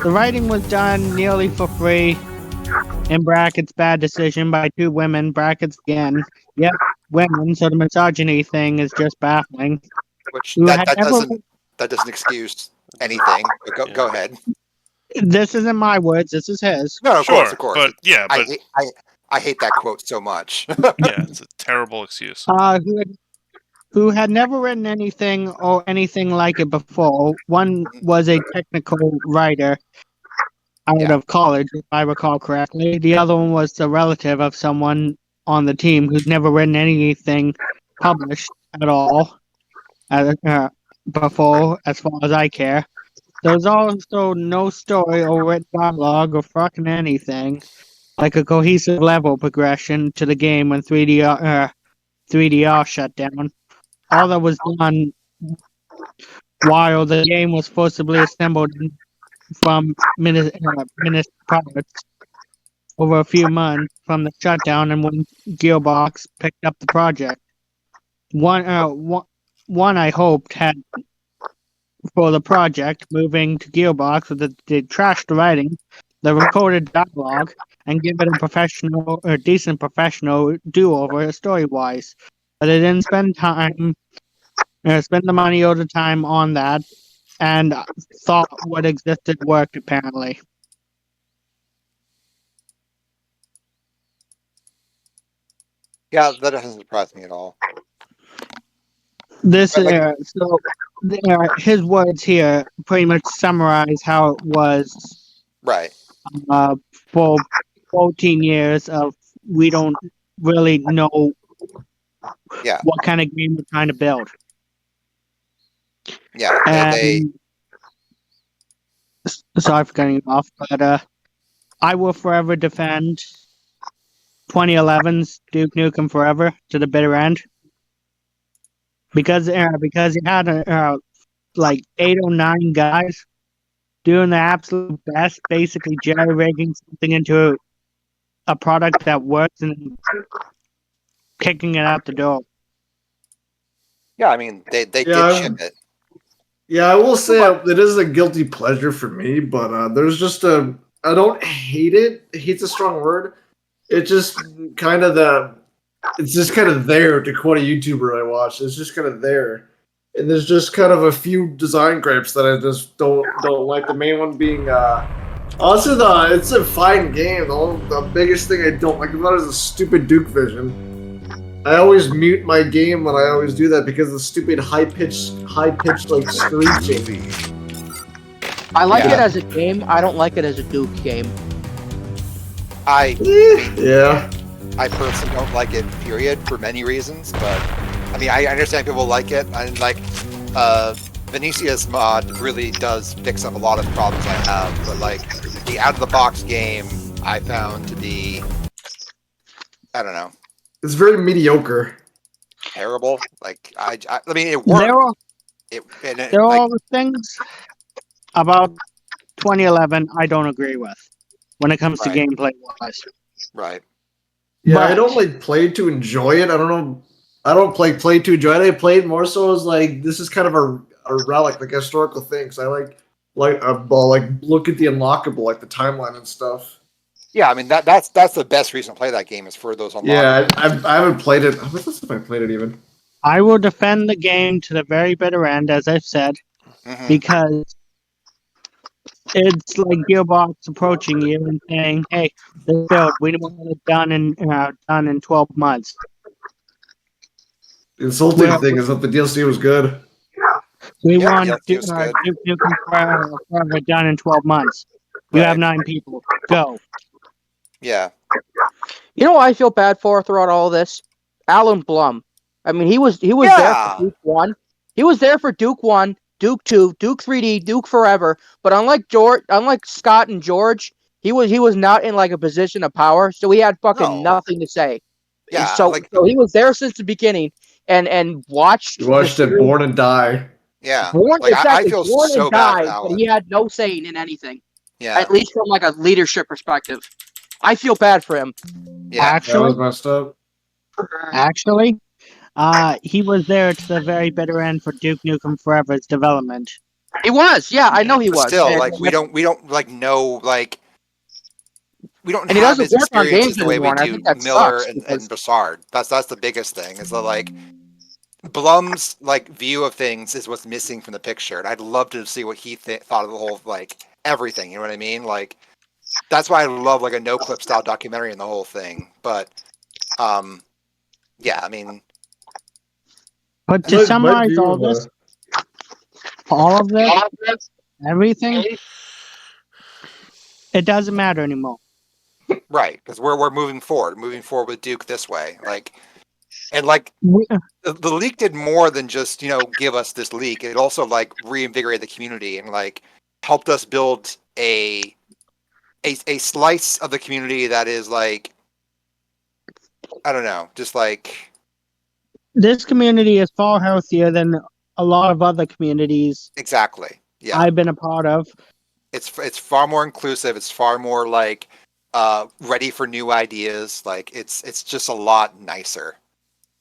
the writing was done nearly for free, in brackets, bad decision by two women, brackets again. Yep, women, so the misogyny thing is just baffling. Which Who that, had that never- doesn't excuse anything. But go ahead. This isn't my words, this is his. No, of Sure, course. but yeah, but I hate that quote so much. yeah, it's a terrible excuse. Who had never written anything or anything like it before. One was a technical writer out of college, if I recall correctly. The other one was the relative of someone on the team who's never written anything published at all before, as far as I care. There's also no story or written dialogue or fucking anything, like a cohesive level progression to the game when 3DR shut down. All that was done while the game was forcibly assembled from minute parts over a few months from the shutdown, and when Gearbox picked up the project. One I hoped had for the project moving to Gearbox with the trashed writing, the recorded dialogue, and give it a professional or decent professional do-over story-wise. But they didn't spend the money or the time on that, and thought what existed worked apparently. Yeah, that doesn't surprise me at all. This But, his words here pretty much summarize how it was right. for 14 years of we don't really know Yeah. what kind of game we're trying to build. Yeah. And sorry for cutting you off, but I will forever defend 2011's Duke Nukem Forever to the bitter end. Because it had like 8 or 9 guys doing the absolute best, basically jerry-rigging something into a product that works and kicking it out the door. Yeah, I mean they did ship it. Yeah, I will say it is a guilty pleasure for me, but there's just I don't hate it. Hate's a strong word. It's just kind of it's just kind of there, to quote a YouTuber I watched. It's just kind of there. And there's just kind of a few design gripes that I just don't like. The main one being also it's a fine game. The biggest thing I don't like about it is the stupid Duke vision. I always mute my game when I always do that because of the stupid high pitched like screeching. I like it as a game. I don't like it as a Duke game. Yeah. I personally don't like it, period, for many reasons. But I mean, I understand people like it. And like, Venetia's mod really does fix up a lot of problems I have. But like, the out of the box game, I found to be, I don't know, It's very mediocre. terrible. Like, I mean, it worked. There are all the things about 2011 I don't agree with when it comes to gameplay wise. Right. Yeah, I don't like play to enjoy it. I don't know. I don't play to enjoy it. I played more so as like this is kind of a relic, like a historical thing. So I like look at the unlockable, like the timeline and stuff. Yeah, I mean that's the best reason to play that game is for those unlockables. Yeah, I haven't played it. I don't know if I played it even. I will defend the game to the very bitter end, as I've said, because It's like Gearbox approaching you and saying, "Hey, this build we want it done in 12 months." The insulting Well, thing is that the DLC was good. We Yeah, want DLC was good. Duke Nukem Forever done in 12 months. You have Right. 9 people. Go. Yeah. You know what I feel bad for throughout all this? Alan Blum. I mean, he was there Yeah. for Duke 1. He was there for Duke 1, Duke 2, Duke 3D, Duke Forever. But unlike Scott and George, he was not in like a position of power, so he had fucking No. nothing to say. Yeah. So he was there since the beginning and watched You watched it Born and Die. Yeah. Born Like I exactly feel born so and bad for died, but Alan. he had no saying in anything. Yeah. At least from like a leadership perspective. I feel bad for him. Yeah. That was Actually, messed up. he was there to the very bitter end for Duke Nukem Forever's development. He was, yeah, I know he But was. still, And- like we don't like know like we don't And he have doesn't his work on experiences games the way we anymore, and I do think that Miller sucks, and because- Brassard. That's the biggest thing. Is that like Blum's like view of things is what's missing from the picture, and I'd love to see what he thought of the whole like everything. You know what I mean? Like that's why I love like a no clip style documentary and the whole thing. But yeah, I mean, But My- to my summarize view all of, this, all of this, everything, it doesn't matter anymore. right? Because we're moving forward with Duke this way, like. And like We- the leak did more than just give us this leak. It also like reinvigorated the community and like helped us build a slice of the community that is like I don't know, just like This community is far healthier than a lot of other communities exactly. Yeah, I've been a part of. it's far more inclusive. It's far more like ready for new ideas. Like it's just a lot nicer.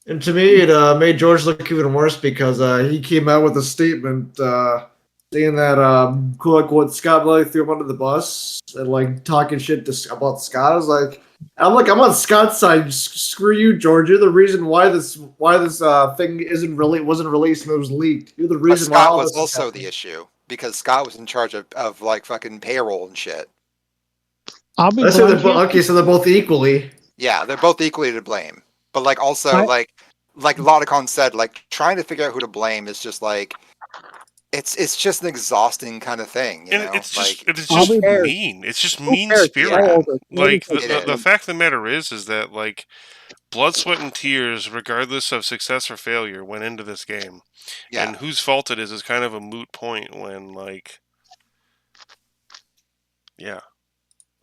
And to me, it made George look even worse because he came out with a statement saying that quote unquote Scott really threw him under the bus and like talking shit about Scott. I was like, I'm on Scott's side. Screw you, George. You're the reason why this thing wasn't released and it was leaked. You're the But reason why Scott all was this is also happening. the issue because Scott was in charge of like fucking payroll and shit. I'll be I say blunt here. okay, so they're both equally. Yeah, they're both equally to blame. But like also Right. like Lotacon said, like trying to figure out who to blame is just like it's just an exhausting kind of thing, you And know? it's like just I'll be fair. mean. It's just Who mean cares? spirited. All over. Like Nobody cares. the fact of the matter is that like blood, sweat, and tears, regardless of success or failure, went into this game. yeah. And whose fault it is kind of a moot point when like yeah.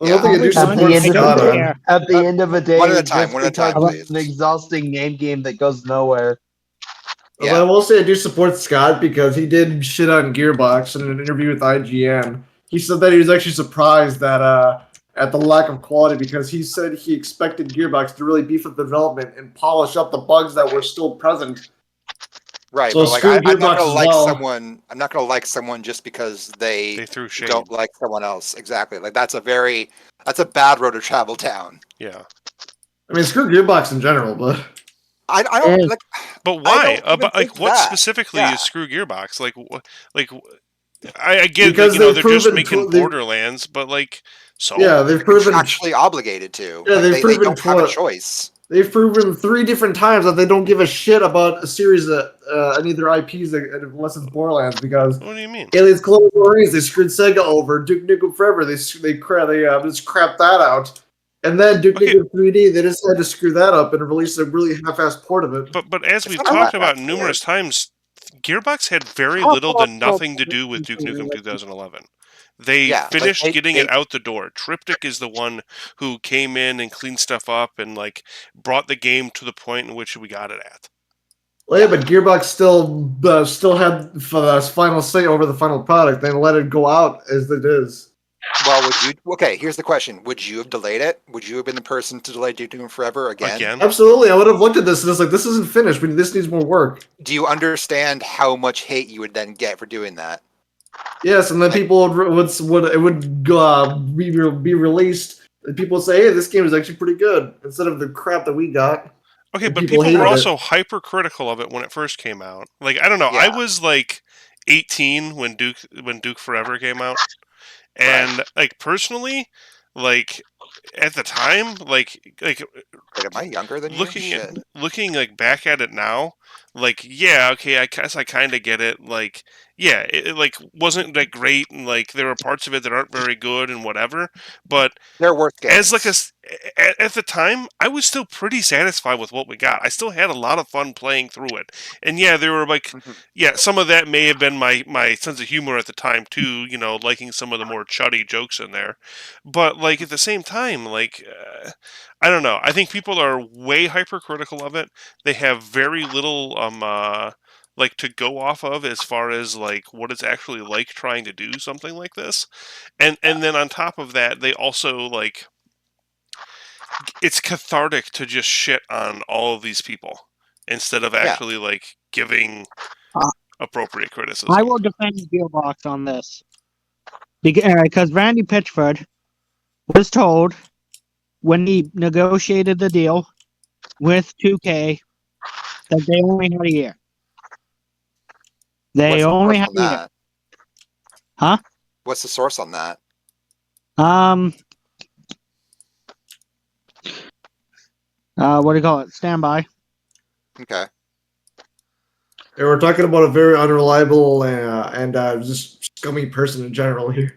I don't think I do At support the end of Scott. the day, At the end of the day, one at a it's time, just one at a because time, it's an please. exhausting name game that goes nowhere. But I will say I do support Scott because he did shit on Gearbox in an interview with IGN. He said that he was actually surprised that at the lack of quality because he said he expected Gearbox to really beef up the development and polish up the bugs that were still present. Right, So but like screw I'm not Gearbox gonna as like well. someone. I'm not gonna like someone just because They threw shade. don't like someone else. Exactly. Like that's a bad road to travel down. Yeah. I mean, screw Gearbox in general, but I don't Yeah. like. But why? don't even But like, think what that. specifically Yeah. is Screw Gearbox? I get Because like, they're they've just proven making they've- Borderlands, but like, so yeah, they've proven Contractually obligated to. Yeah, Like, they've they proven don't have a what- choice. they've proven 3 different times that they don't give a shit about a series that any of their IPs unless it's Borderlands because what do you mean? Aliens Colonial Marines, they screwed Sega over. Duke Nukem Forever, they just crapped that out. And then Duke Okay. Nukem 3D, they just had to screw that up and release a really half-assed port of it. But as we've not talked that about bad. numerous times, Gearbox had very How little to far- nothing to do with Duke Nukem 2011. They Yeah, like, finished they- getting they- it out the door. Triptych is the one who came in and cleaned stuff up and like brought the game to the point in which we got it at. Well, yeah, but Gearbox still had the final say over the final product. They let it go out as it is. Well, would you? Okay, here's the question: would you have delayed it? Would you have been the person to delay Duke Nukem Forever again? Absolutely, I would have looked at this and it's like, this isn't finished. This needs more work. Do you understand how much hate you would then get for doing that? Yes, and then people would be released. And people would say, "Hey, this game is actually pretty good," instead of the crap that we got. Okay, And but people people hated were it. also hypercritical of it when it first came out. Like, I don't know, I Yeah. was like 18 when Duke Forever came out. And like personally, like at the time, like Wait, am I younger than you? Shit. looking like back at it now, like yeah, okay, I guess I kind of get it. Like yeah, it like wasn't that great, and like there were parts of it that aren't very good and whatever. But They're worth as like games. at the time, I was still pretty satisfied with what we got. I still had a lot of fun playing through it, and yeah, there were like Mhm. yeah, some of that may have been my sense of humor at the time too. You know, liking some of the more chuddy jokes in there, but like at the same time, like I don't know. I think people are way hypercritical of it. They have very little like to go off of as far as like what it's actually like trying to do something like this, and then on top of that, they also like it's cathartic to just shit on all of these people instead of Yeah. actually like giving Uh, appropriate I criticism. will defend Gearbox on this because Randy Pitchford was told when he negotiated the deal with 2K that they only had a year. They What's the only source had on a year. that? Huh? What's the source on that? What do you call it? Standby. Okay. And we're talking about a very unreliable and just scummy person in general here.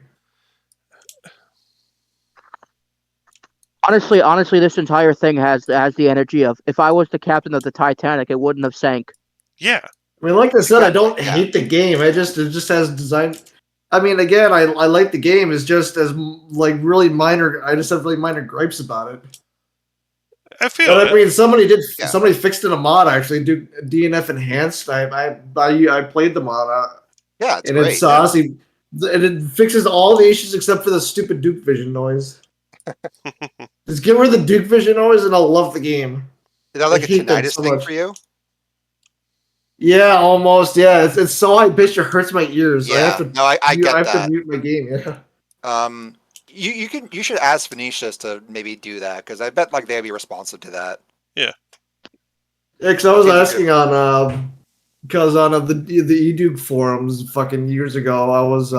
Honestly, this entire thing has the energy of if I was the captain of the Titanic, it wouldn't have sank. Yeah. I mean, like I said, I don't Yeah. hate the game. It just has design. I mean, again, I like the game. It's just as like really minor. I just have really minor gripes about it. I feel But I it. mean, somebody Yeah. somebody fixed it in a mod actually. Do DNF enhanced. I played the mod. Yeah, it's And great. it's honestly, and it fixes all the issues except for the stupid Duke Vision noise. Just get rid of the Duke Vision noise, and I'll love the game. Is that I like a hate them tinnitus so thing much. for you? Yeah, almost. Yeah, it's so high pitched it hurts my ears. I have Yeah. to. No, I mute, get I have to that. mute my game. Yeah. You should ask Venetia's to maybe do that because I bet like they'd be responsive to that. Yeah, because I was Seems asking on because on the eDuke forums fucking years ago, I was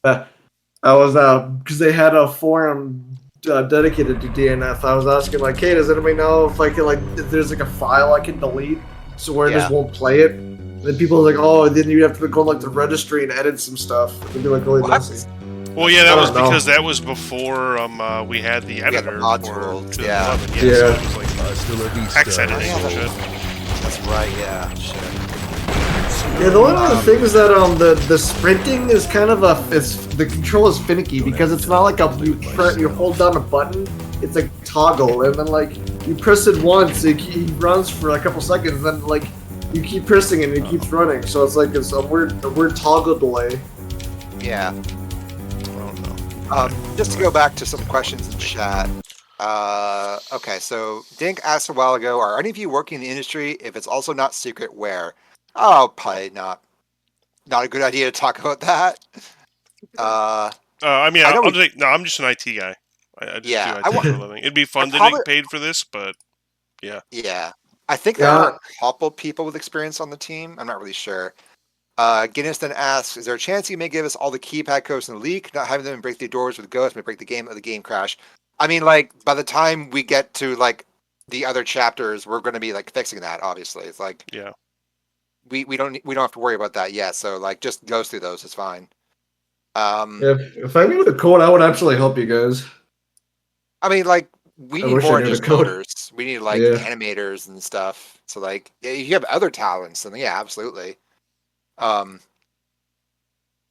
because they had a forum dedicated to DNF. I was asking like, hey, does anybody know if I can like if there's like a file I can delete so where I just Yeah. won't play it? And then people are like, oh, then you have to go like the registry and edit some stuff. It'd be like really What? messy. Well, yeah, I that don't was know. because that was before we had the had the editor mod for tools, 2011. yeah. So Yeah. it was like Hasta la vista. text editing and Oh, shit. That's right. Yeah. Shit. Yeah, the only other thing is that the sprinting is kind of the control is finicky because it's not like you hold down a button, it's like toggle, and then like you press it once, he runs for a couple seconds, then like you keep pressing it and it keeps running, so it's like it's a weird toggle delay. Yeah. Oh no. Just to go back to some questions in chat. Okay, so Dink asked a while ago, are any of you working in the industry? If it's also not secret, where? Oh, probably not a good idea to talk about that. I mean, I know I'll just, no, I'm just an IT guy. I just Yeah, do IT for a living. It'd be fun to probably- get paid for this, but yeah. Yeah. I think there are a couple people with experience on the team. I'm not really sure. Guinness then asks, is there a chance you may give us all the keypad codes in the leak? Not having them break the doors with ghosts may break the game or the game crash. I mean, like, by the time we get to, like, the other chapters, we're going to be, like, fixing that, obviously. It's like, Yeah. we don't have to worry about that yet, so, like, just go through those, it's fine. If I knew the code, I would actually help you guys. I mean, like, we I need wish I more knew than the just code. coders. We need, like, Yeah. animators and stuff. So, like, if you have other talents, then yeah, absolutely.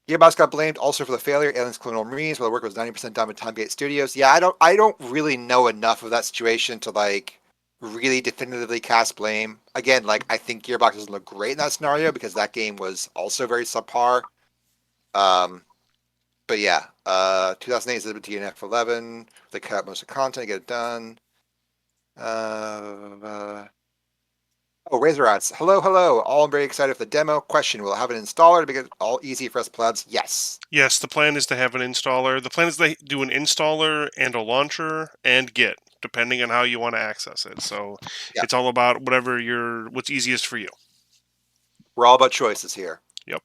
Gearbox got blamed also for the failure of Aliens Colonial Marines, while the work was 90% done with Timegate Studios. Yeah, I don't really know enough of that situation to like really definitively cast blame. Again, like I think Gearbox doesn't look great in that scenario because that game was also very subpar. But yeah, 2008 is a DNF 11. They cut most of the content to get it done. Oh, Razor Rats. Hello. All I'm very excited for the demo. Question, will it have an installer to make it all easy for us plebs? Yes. Yes, the plan is to have an installer. The plan is to do an installer and a launcher and Git, depending on how you want to access it. So Yeah. it's all about what's easiest for you. We're all about choices here. Yep.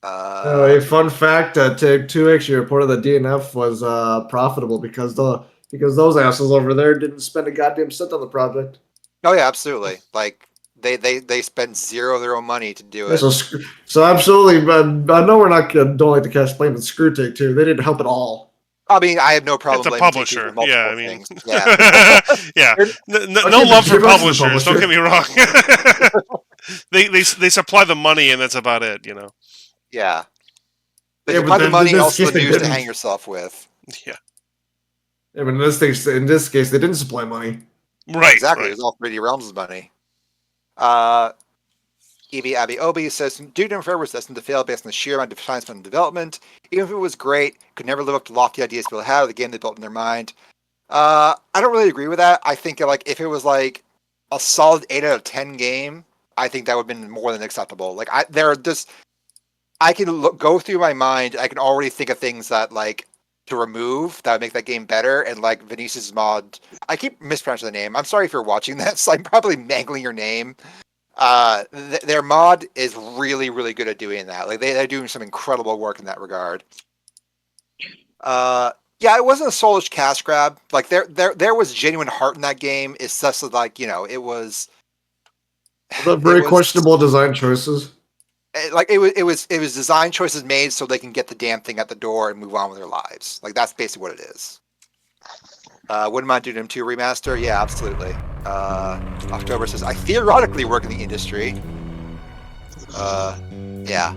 A fun fact: Take Two actually reported that DNF was profitable because those assholes over there didn't spend a goddamn cent on the project. Oh yeah, absolutely. Like they spent zero of their own money to do Yeah, it. so absolutely, but I know we're not don't like to cast blame, but screw Take Two. They didn't help at all. I mean, I have no problem It's a blaming Take-Two for publisher. multiple Yeah, I mean, things. Yeah. yeah. No Okay, love for Gearbox is a publishers. Don't publisher. get me wrong. they supply the money, and that's about it. You know. Yeah. They Yeah, supply but the then money, in this also case the they news to didn't. hang yourself with. Yeah. Yeah, but in this case, they didn't supply money. Right. Exactly. Right. It was all 3D Realms' money. Evie Abby Obi says, Duke Nukem Forever was destined to fail based on the sheer amount of time spent in development. Even if it was great, could never live up to lofty ideas people had of the game they built in their mind. I don't really agree with that. I think like if it was like a solid 8 out of 10 game, I think that would have been more than acceptable. Like I can go through my mind. I can already think of things that like to remove that would make that game better. And like Vinicius' mod, I keep mispronouncing the name. I'm sorry if you're watching this. I'm probably mangling your name. Their mod is really, really good at doing that. Like they're doing some incredible work in that regard. Yeah, it wasn't a soulish cash grab. Like there was genuine heart in that game. It's just like it was. Very questionable design choices. It was design choices made so they can get the damn thing at the door and move on with their lives. Like that's basically what it is. Wouldn't mind doing them 2 remaster? Yeah, absolutely. October says I theoretically work in the industry. Yeah.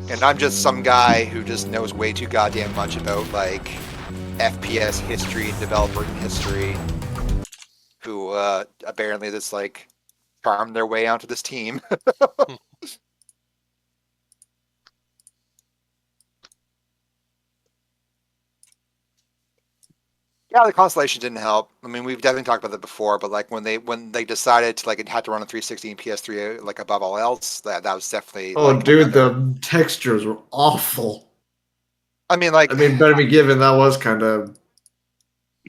And I'm just some guy who just knows way too goddamn much about like FPS history and developer history. Who apparently just like farmed their way onto this team. Yeah, the constellation didn't help. I mean, we've definitely talked about that before, but like when they decided to like it had to run on 360 and PS3 like above all else, that was definitely. Oh, like, dude, the textures were awful. I mean, like, better be given that was kind of.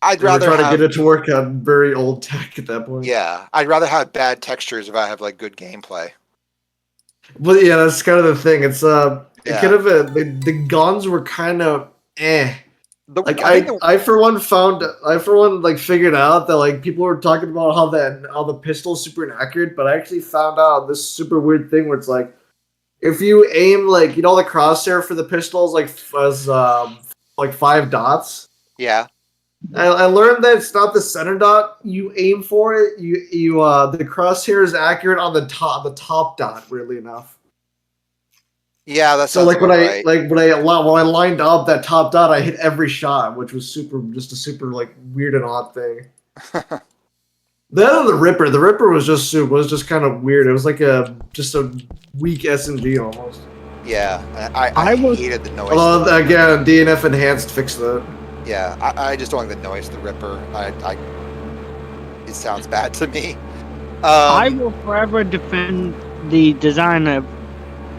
I'd They were rather trying have. to get it to work on very old tech at that point. Yeah, I'd rather have bad textures if I have like good gameplay. But yeah, that's kind of the thing. It's Yeah. kind of the guns were kind of eh. Like I I for one like figured out that like people were talking about how the pistol's super inaccurate, but I actually found out this super weird thing where it's like if you aim like the crosshair for the pistol is like 5 dots. Yeah. I learned that it's not the center dot you aim for it. You the crosshair is accurate on the top dot. Weirdly enough. Yeah, that's so like when I lined up that top dot, I hit every shot, which was just a super like weird and odd thing. Then on the Ripper was just kind of weird. It was like just a weak SMG almost. Yeah, I hated the noise. Although again, DNF enhanced fixed that. Yeah, I just don't like the noise of the Ripper. It sounds bad to me. I will forever defend the design of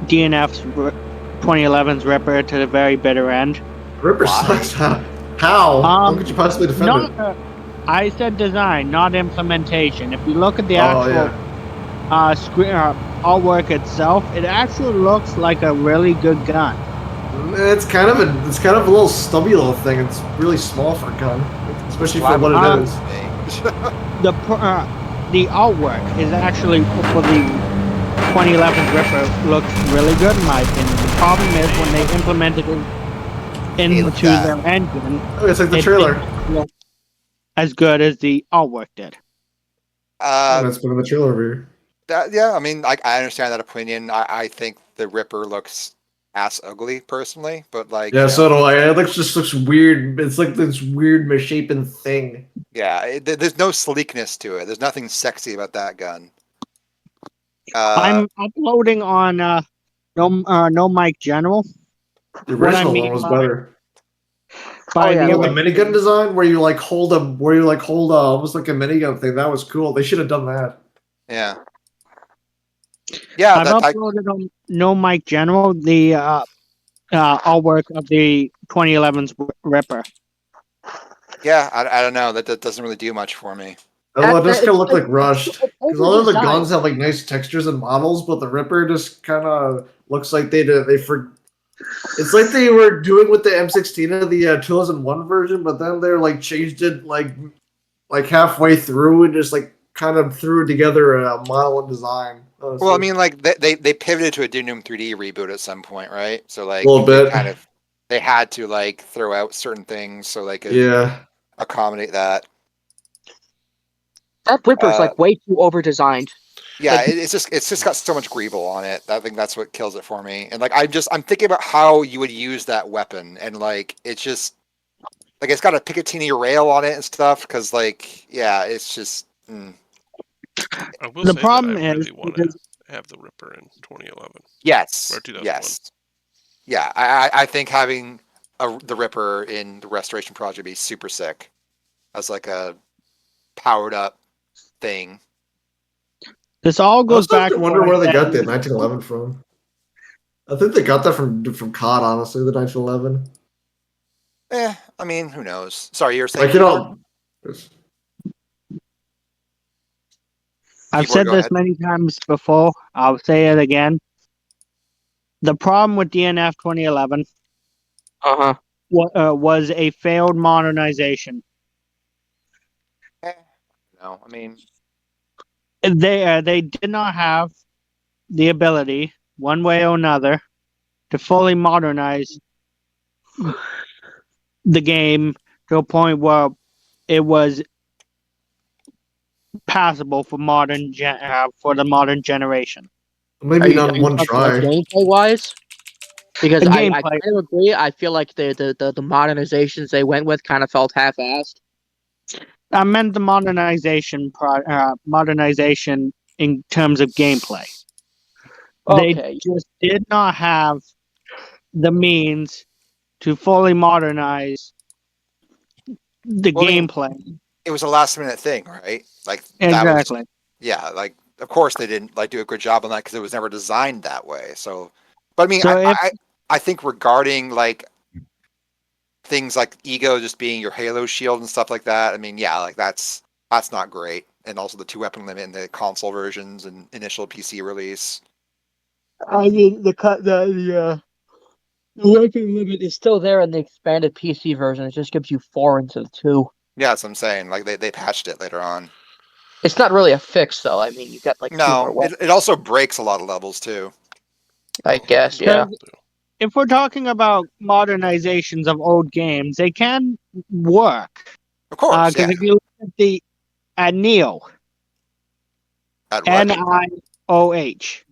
DNF's 2011's Ripper to the very bitter end. Ripper sucks. How? How could you possibly defend it? I said design, not implementation. If you look at the actual screen artwork itself, it actually looks like a really good gun. It's kind of a little stubby little thing. It's really small for a gun, especially for what it is. The artwork is actually for the 2011 Ripper looks really good in my opinion. The problem is when they implemented it into their engine. It's like the trailer. As good as the artwork did. That's been in the trailer over here. Yeah, I mean, I understand that opinion. I think the Ripper looks ass ugly personally, but like yeah, so do I. It just looks weird. It's like this weird misshapen thing. Yeah, there's no sleekness to it. There's nothing sexy about that gun. I'm uploading on No Mic General. The original one was better. The minigun design where you hold almost like a minigun thing. That was cool. They should have done that. Yeah. Yeah, I've uploaded on No Mic General the artwork of the 2011's Ripper. Yeah, I don't know. That doesn't really do much for me. Although it does kind of look it's like rushed. it's Because all of the overdesigned. guns have like nice textures and models, but the Ripper just kind of looks like it's like they were doing with the M16 of the 2001 version, but then they're like changed it like halfway through and just like kind of threw together a model and design. Well, I mean, like they pivoted to a Doom 3D reboot at some point, right? So like a little bit. they had to like throw out certain things so they could Yeah. accommodate that. That Ripper's like way too overdesigned. Yeah, Like- it's just got so much greeble on it. I think that's what kills it for me. And like I'm thinking about how you would use that weapon, and like it's just like it's got a Picatinny rail on it and stuff. Because like it's just. I will The say problem that I really is want to have the Ripper in 2011. Yes. Or 2001. Yes. Yeah, I think having the Ripper in the Restoration Project would be super sick as like a powered up thing. This all I goes was back starting to wonder what I where they said. got the 1911 from. I think they got that from COD, honestly, the 1911. I mean, who knows? Sorry, you were saying. Like, you know, I've Keyboard, said go this ahead. many times before. I'll say it again. The problem with DNF 2011 was a failed modernization. No, I mean, They did not have the ability, one way or another, to fully modernize the game to a point where it was passable for for the modern generation. maybe not in one try. Gameplay wise? Because The I gameplay. kind of agree. I feel like the modernizations they went with kind of felt half-assed. I meant the modernization in terms of gameplay. Okay. They just did not have the means to fully modernize the Well, I mean, gameplay. it was a last minute thing, right? Like that Exactly. was, like of course they didn't like do a good job on that because it was never designed that way. So, but I mean, So I think regarding like things like ego just being your Halo shield and stuff like that. I mean, yeah, like that's not great. And also the 2-weapon limit in the console versions and initial PC release. I mean, the weapon limit is still there in the expanded PC version. It just gives you 4 instead of 2. Yeah, that's what I'm saying. Like they patched it later on. It's not really a fix, though. I mean, you got like 2 more No, weapons, it also breaks a lot of levels too. I guess. Yeah. if we're talking about modernizations of old games, they can work. Of course, Because yeah. if you look at Neo, At what? NIOH,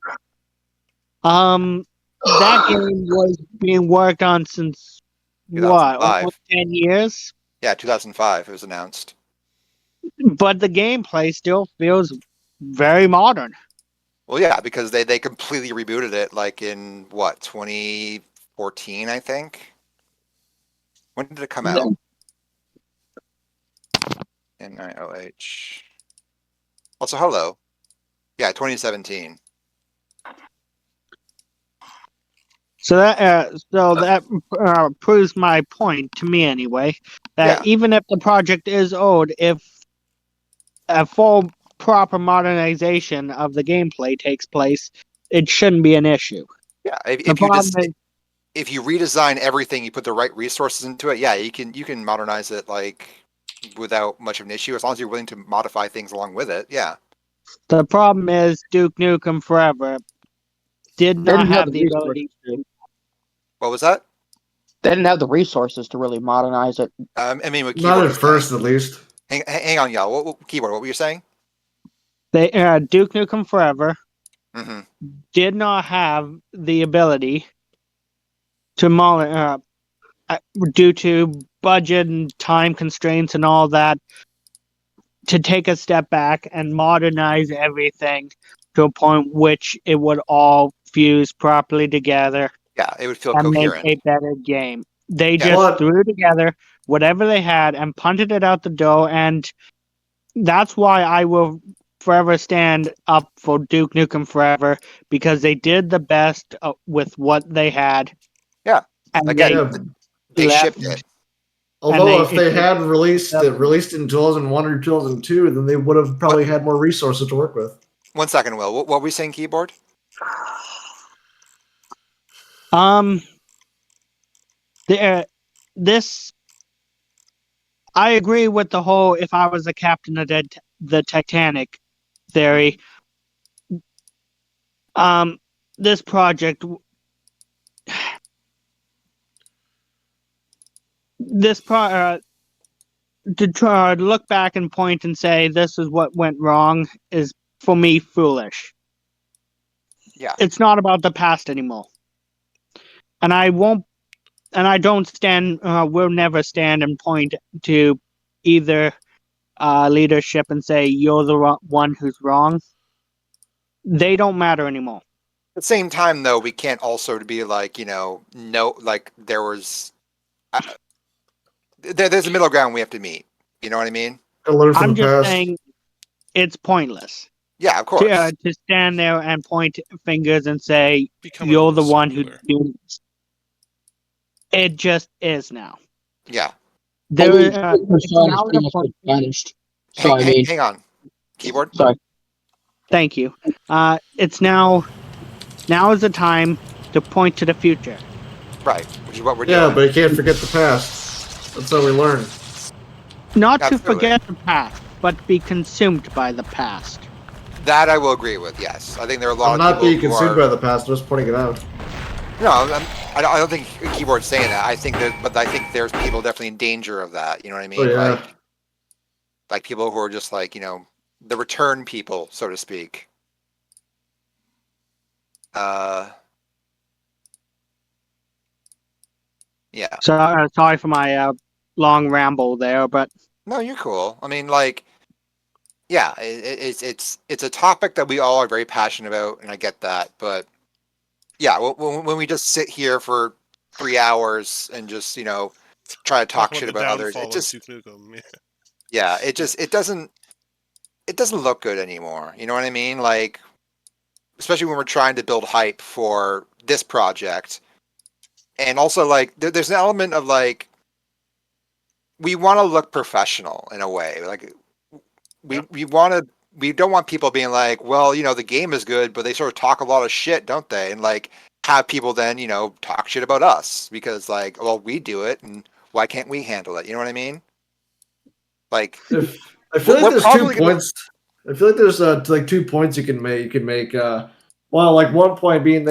that game was being worked on since what, 2005. almost 10 years? Yeah, 2005 it was announced. But the gameplay still feels very modern. Well, yeah, because they completely rebooted it like in what 2014, I think. When did it come out? NIOH. Also, hello. Yeah, 2017. So that proves my point to me anyway. That Yeah. even if the project is old, if a full proper modernization of the gameplay takes place, it shouldn't be an issue. Yeah, The problem is, if you redesign everything, you put the right resources into it. Yeah, you can modernize it like without much of an issue as long as you're willing to modify things along with it. Yeah. the problem is Duke Nukem Forever did not have the ability. What was that? They didn't have the resources to really modernize it. I mean, with Not keyboard. at first, at least. Hang on, y'all. What keyboard? What were you saying? They Duke Nukem Forever Mm-hmm. did not have the ability to due to budget and time constraints and all that, to take a step back and modernize everything to a point which it would all fuse properly together Yeah, it would feel and coherent. make a better game. They Yeah. just What? threw together whatever they had and punted it out the door, and that's why I will forever stand up for Duke Nukem Forever, because they did the best with what they had. Yeah. And Again, Yeah. they left- shipped it. Although if they it- had released in 2001 or 2002, then they would have probably had more resources to work with. 1 second, Will. What were we saying, keyboard? This I agree with the whole if I was the captain of the Titanic theory. This project, to try to look back and point and say this is what went wrong is for me foolish. Yeah. It's not about the past anymore, and I won't. And I don't stand. Will never stand and point to either leadership and say you're the one who's wrong. They don't matter anymore. At the same time, though, we can't also be like, no, like there was, there's a middle ground we have to meet. You know what I mean? I'm just saying it's pointless. Yeah, of course. To stand there and point fingers and say Become you're a the little one who singular. did this. It just is now. Yeah. There, Now the point vanished. So I mean, Hang on. Keyboard? sorry. thank you. It's now is the time to point to the future. Right, which is what we're Yeah, doing. but you can't forget the past. That's how we learn. Not to Absolutely. forget the past, but be consumed by the past. That I will agree with, yes. I think there are a lot I'm of not people being who consumed are... by the past. I'm just pointing it out. No, I don't think Keyboard's saying that. I think there's people definitely in danger of that. You know what I mean? Oh yeah. Like people who are just like, the return people, so to speak. Yeah. So sorry for my long ramble there, but No, you're cool. I mean, like, yeah, it's a topic that we all are very passionate about, and I get that. But yeah, when we just sit here for 3 hours and just try to talk shit the about others, downfall it just of Duke Nukem. yeah, it doesn't look good anymore. You know what I mean? Like, especially when we're trying to build hype for this project, and also like there's an element of like we want to look professional in a way. Like we don't want people being like, well, the game is good, but they sort of talk a lot of shit, don't they? And like have people then talk shit about us because like, well, we do it, and why can't we handle it? You know what I mean? Like, I feel like we're there's probably 2 points. I feel like there's like 2 points you can make. Well, like one point being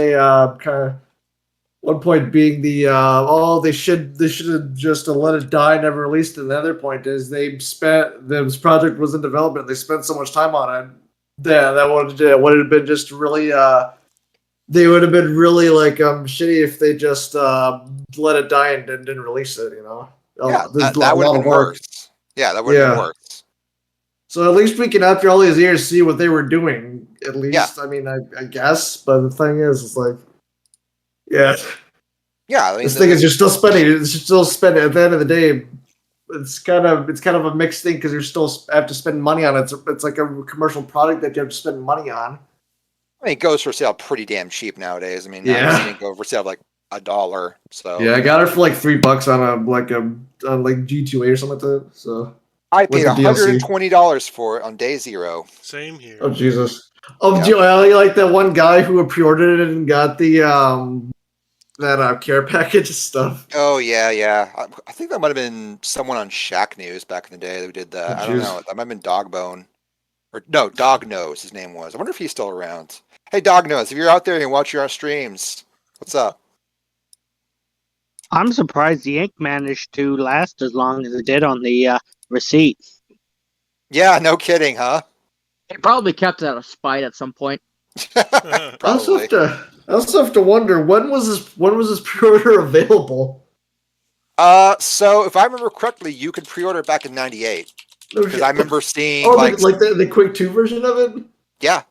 one point being they should have just let it die, never released it. And the other point is this project was in development. They spent so much time on it. Yeah, that would have been just really they would have been really like shitty if they just let it die and didn't release it. yeah, There's that would have been worse. Yeah, that would have been worse. So at least we can, after all these years, see what they were doing. At least, Yeah. I mean, I guess. But the thing is, it's like, yeah. Yeah, I mean, This thing is you're still spending. It's still spending. At the end of the day, it's kind of a mixed thing because you still have to spend money on it. It's like a commercial product that you have to spend money on. I mean, it goes for sale pretty damn cheap nowadays. I mean, Yeah. I've seen it go for sale like $1. So Yeah, I got it for like $3 on like G2A or something like that. So I paid with the DLC. $120 for it on day 0. Same here. Oh Jesus! Oh, Yeah. do you like that one guy who pre-ordered it and got the that care package stuff? Oh yeah. I think that might have been someone on Shack News back in the day who did that. Oh, I don't jeez. know. That might have been Dogbone, or no, Dog Nose. His name was. I wonder if he's still around. Hey, Dog Nose, if you're out there and watch your streams, what's up? I'm surprised the ink managed to last as long as it did on the receipt. Yeah, no kidding, huh? They probably kept it out of spite at some point. I also Probably. have to wonder when was this pre-order available? So if I remember correctly, you could pre-order it back in '98 because I remember seeing like the Quick 2 version of it. yeah.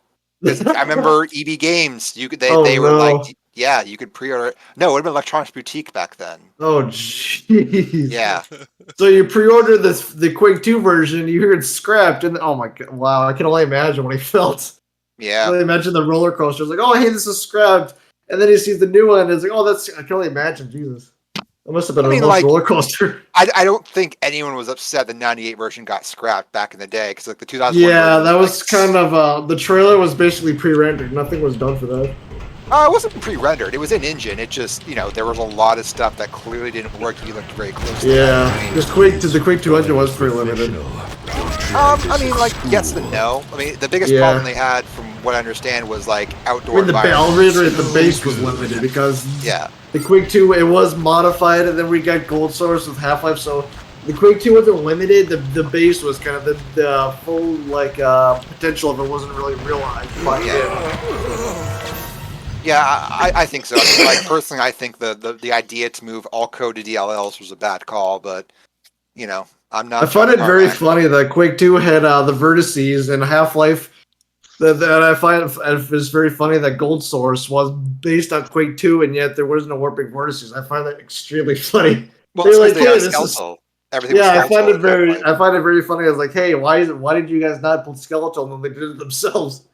'Cause I remember EB Games. You could they Oh, were no. like yeah, you could pre-order it. No, it would have been Electronics Boutique back then. Oh jeez. Yeah. So you pre-order the Quake 2 version, you hear it scrapped, and oh my god, wow! I can only imagine what he felt. I can Yeah. only imagine the roller coaster. It's like, oh hey, this is scrapped, and then he sees the new one, and it's like, oh, I can only imagine. Jesus. It must have been I a mean, remote like- roller coaster. I don't think anyone was upset the 98 version got scrapped back in the day because like the 2001 Yeah, version that was like, kind of the trailer was basically pre-rendered. Nothing was done for that. It wasn't pre-rendered. It was in engine. It just there was a lot of stuff that clearly didn't work. If you looked very closely. Yeah, because the Quake 200 was pretty limited. I mean, like yes and no. I mean, the biggest Yeah. problem they had, from what I understand, was like I outdoor mean, the environments. base was limited because Yeah. the Quake 2 it was modified, and then we got Gold Source with Half-Life. So the Quake 2 wasn't limited. The base was kind of the full potential of it wasn't really realized. But Yeah, I think so. I mean, like personally, I think the idea to move all code to DLLs was a bad call, but I'm not. I find it John very Carmack. funny that Quake 2 had the vertices and Half-Life. That I find it's very funny that Gold Source was based on Quake 2, and yet there was no warping vertices. I find that extremely funny. Well, They're it's like, because they hey, had this is skeletal. Everything was yeah. I skeletal find it at that very point. I find it very funny. I was like, hey, why did you guys not put skeletal when they did it themselves?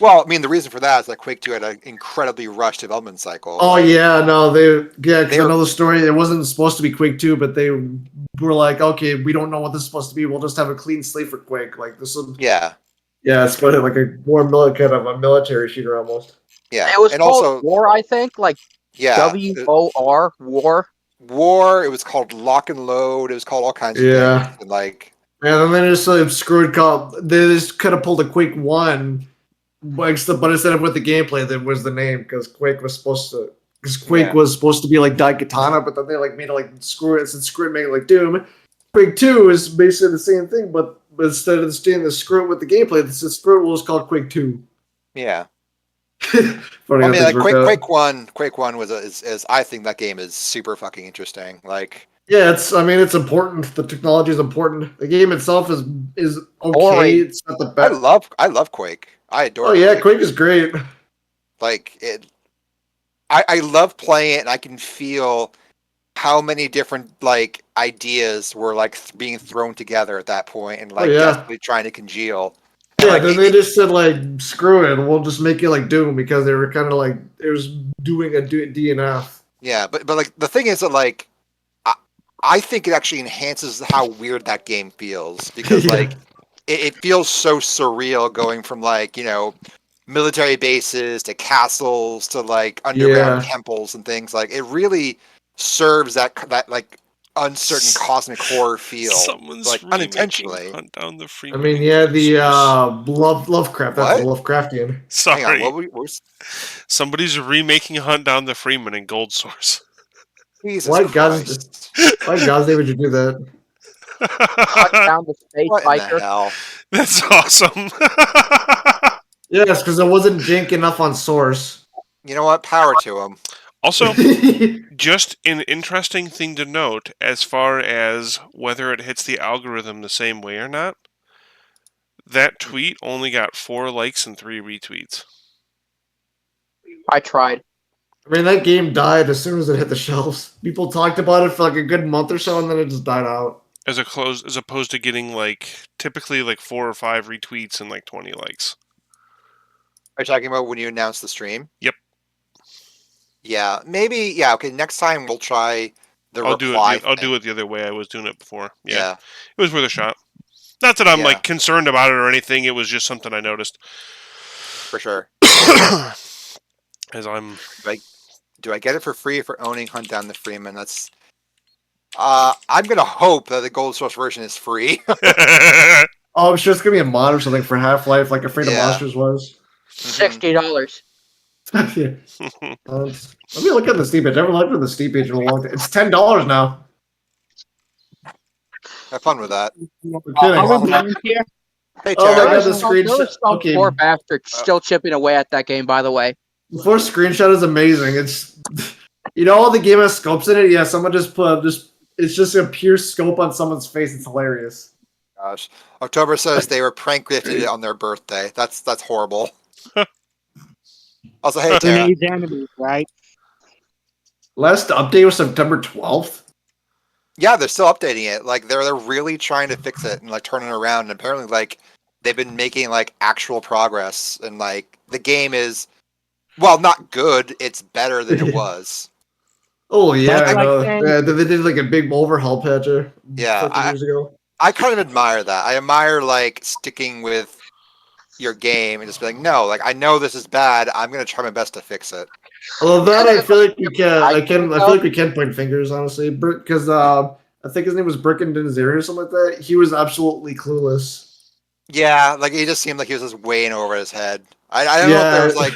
Well, I mean, the reason for that is that Quake 2 had an incredibly rushed development cycle. Oh yeah, no, because I They're- know the story. It wasn't supposed to be Quake 2, but they were like, okay, we don't know what this is supposed to be. We'll just have a clean slate for Quake. Like this will Yeah, it's kind of like a more kind of a military shooter almost. yeah. It was and called also, War, I think, like yeah, WOR, War. War. It was called Lock and Load. It was called all kinds of Yeah. things. And like, And then they just screwed called. They just could have pulled a Quake 1, but instead of with the gameplay, that was the name because Quake was supposed to. Because Quake Yeah. was supposed to be like Daikatana, but then they like made it like screw it and screw it, make it like Doom. Quake 2 is basically the same thing, but instead of doing the screw it with the gameplay, this is screw it was called Quake 2. yeah. Funny I how mean, things like work out. Quake 1 is I think that game is super fucking interesting. Like, Yeah, it's important. The technology is important. The game itself is okay. Boring. It's not the best. I love Quake. I adore. Oh yeah, Quake is great. Like it. I love playing it, and I can feel how many different like ideas were like being thrown together at that point, and like yeah. desperately trying to congeal. And, Yeah, like, then they just said like screw it, we'll just make it like Doom because they were kind of like it was doing a DNF. yeah, but like the thing is that like I think it actually enhances how weird that game feels because Yeah. like it feels so surreal going from like military bases to castles to like underground Yeah. temples and things. Like it really serves that like uncertain cosmic horror feel, Someone's like remaking unintentionally. Hunt Down the I Freeman. mean, and yeah, Gold the Source. Lovecraft. That's the What? Lovecraftian. Sorry, Hang on, what was somebody's remaking Hunt Down the Freeman and Gold Source. Jesus Why Christ? Why God's name would you do that? Cut down the space What in the biker. hell? That's awesome. Yes, because it wasn't jank enough on Source. You know what? Power to him. Also, just an interesting thing to note as far as whether it hits the algorithm the same way or not. That tweet only got 4 likes and 3 retweets. I tried. I mean, that game died as soon as it hit the shelves. People talked about it for like a good month or so, and then it just died out. As opposed to getting typically 4 or 5 retweets and 20 likes. Are you talking about when you announced the stream? Yep. Yeah, maybe. Yeah, okay. Next time we'll try the I'll reply. do it the other way I was doing it before. Yeah. Yeah. It was worth a shot. Not that I'm Yeah. concerned about it or anything. It was just something I noticed. For sure. As I'm Do I get it for free for owning Hunt Down the Freeman? That's. I'm gonna hope that the Gold Source version is free. Oh, I'm sure it's gonna be a mod or something for Half-Life, like Afraid of Yeah. Monsters was. $60. Yeah. Let me look at the Steam page. I haven't looked at the Steam page in a long time. It's $10 now. Have fun with that. I'm kidding. Are we playing here? Hey, Oh my Tara. God, the There screenshot. was some Okay, poor bastard still chipping away at that game, by the way. the first screenshot is amazing. It's the game has scopes in it. Yeah, someone just put it's just a pure scope on someone's face. It's hilarious. Gosh, October says they were prank gifted it on their birthday. That's horrible. Also, hey, Who Tara. needs enemies, right? Last update was September 12th. Yeah, they're still updating it. Like they're really trying to fix it and turn it around. And apparently, they've been making actual progress. And the game is, well, not good. It's better than it was. Oh yeah, That's I like know. saying- Yeah, they did like a big overhaul patch Yeah, a couple years ago. I kind of admire that. I admire like sticking with your game and just be like, no, like I know this is bad. I'm gonna try my best to fix it. Although that I feel like we can, I feel Well- like we can point fingers honestly, because I think his name was Bricken Denzeri or something like that. He was absolutely clueless. Yeah, like he just seemed like he was just way in over his head. I don't know if there was like,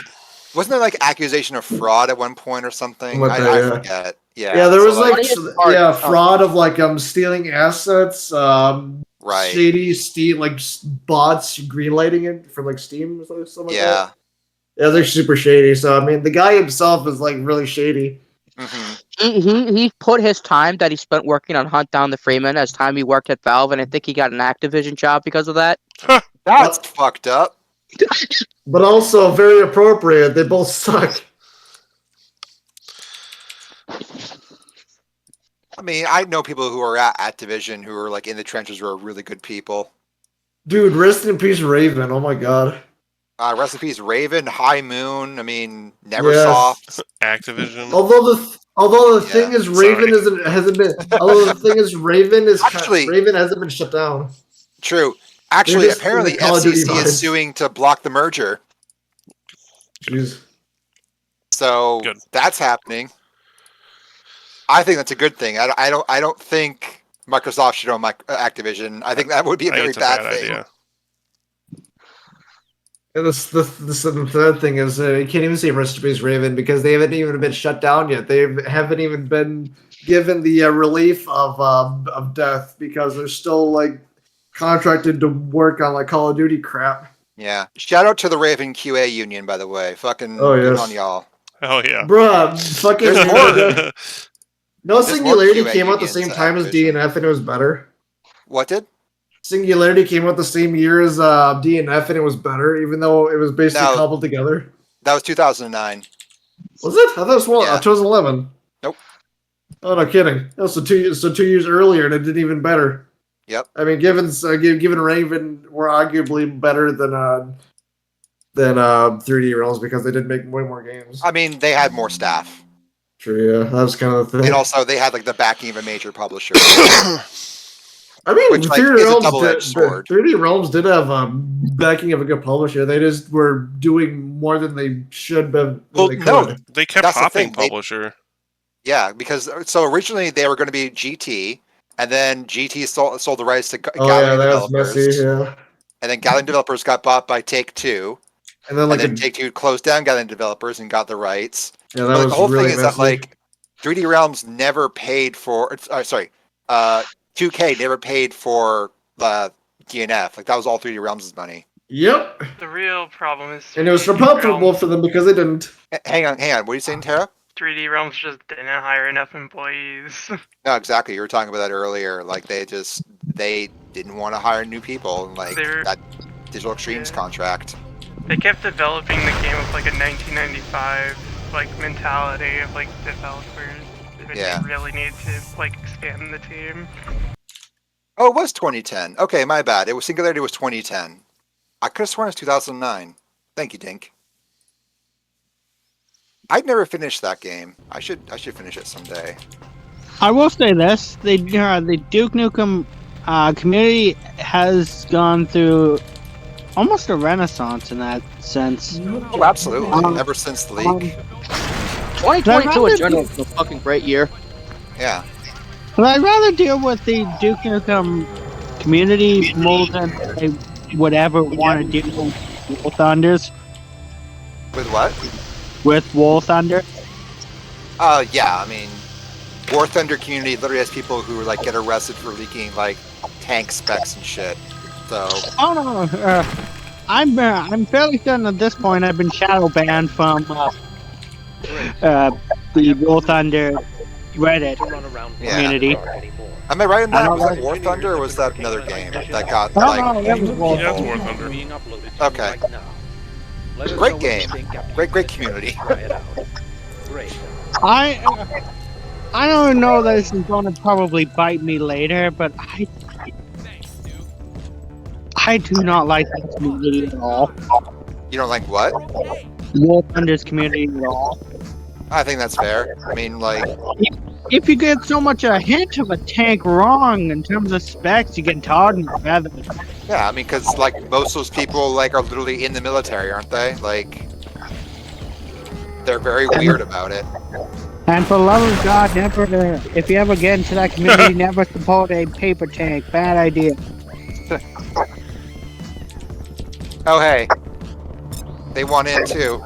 wasn't there like accusation of fraud at one point or something? Something like that, I yeah. forget. Yeah, Yeah, there so, was like Funniest part- fraud of like stealing assets, right. shady Steam like bots greenlighting it from like Steam or something like that. Yeah. Yeah, they're super shady. So I mean, the guy himself is like really shady. hmm He put his time that he spent working on Hunt Down the Freeman as time he worked at Valve, and I think he got an Activision job because of that. That's fucked up. But also very appropriate. They both suck. I mean, I know people who are at Activision who are like in the trenches who are really good people. Dude, rest in peace, Raven. Oh my god. Recipes Raven, High Moon. I mean, Neversoft. Activision. Although the thing is, Raven Sorry. hasn't been. Although the thing is, Raven Actually- Raven hasn't been shut down. True. Actually, just apparently in the Call of Duty FCC vibes. is suing to block the merger. Jeez. So Good. that's happening. I think that's a good thing. I don't think Microsoft should own Activision. I think that would be a I think very it's a bad bad thing. idea. And the third thing is, you can't even say rest in peace, Raven, because they haven't even been shut down yet. They haven't even been given the relief of death because they're still like contracted to work on like Call of Duty crap. Yeah. Shout out to the Raven QA union, by the way. Fucking Oh, good yes. on y'all. Oh yeah. Bruh, fucking There's more. No, There's more Singularity QA came out the unions same at time as Activision. DNF and it was better. What did? Singularity came out the same year as DNF and it was better, even though it was basically No. cobbled together. That was 2009. Was it? I thought it was Yeah. 2011. Nope. Oh, no kidding. Oh, so 2 years earlier, and it did even better. Yep. I mean, given Raven were arguably better than 3D Realms because they did make way more games. I mean, they had more staff. True, yeah, that was kind of the thing. And also, they had like the backing of a major publisher. I mean, which, like, 3D is a Realms double-edged sword. 3D Realms did have backing of a good publisher. They just were doing more than they should have. Well, they could. no. They kept That's the hopping thing, they- publisher. Yeah, because so originally they were going to be GT, and then GT sold the rights to Oh yeah, Galleon that was Developers, messy. Yeah, and then Galleon Developers got bought by Take-Two, and then and like then Take-Two closed down Galleon Developers and got the rights. yeah, that But, like, was the whole really thing is messy. that like 3D Realms never paid for. 2K never paid for DNF. Like that was all 3D Realms' money. Yep, The real problem is and it was 3D profitable Realms. for them because they didn't. Hang on. What are you saying, Tara? 3D Realms just didn't hire enough employees. No, exactly. You were talking about that earlier. Like they didn't want to hire new people, and like They're- that Digital Extremes yeah. contract. They kept developing the game with like a 1995 like mentality of like developers. But Yeah. They really need to like expand the team. Oh, it was 2010. Okay, my bad. It was Singularity was 2010. I could have sworn it was 2009. Thank you, Dink. I'd never finished that game. I should finish it someday. I will say this: the Duke Nukem community has gone through almost a renaissance in that sense. Oh, absolutely. Um, Ever since the leak. 2022 in general was a fucking great year. Yeah. But I'd rather deal with the Duke Nukem community more than I would ever want to deal with War Thunders. With what? With War Thunder. Yeah. I mean, War Thunder community literally has people who like get arrested for leaking like tank specs and shit. So. Oh no, I'm fairly certain at this point I've been shadow banned from the War Thunder Reddit Yeah. community. Am I right in that? I Was don't that know. War Thunder or was that another game that got Oh like? no, that was War Yeah, it's Thunder. War Thunder. Okay. Great game. Great community. I don't know that this is going to probably bite me later, but I do not like this community at all. You don't like what? War Thunder's community at all. I think that's fair. I mean, like, If you get so much a hint of a tank wrong in terms of specs, you get tarred and feathered. yeah, I mean, because like most of those people like are literally in the military, aren't they? Like, they're very weird about it. And for the love of God, never, if you ever get into that community, never support a paper tank. Bad idea. Oh hey, they want in too.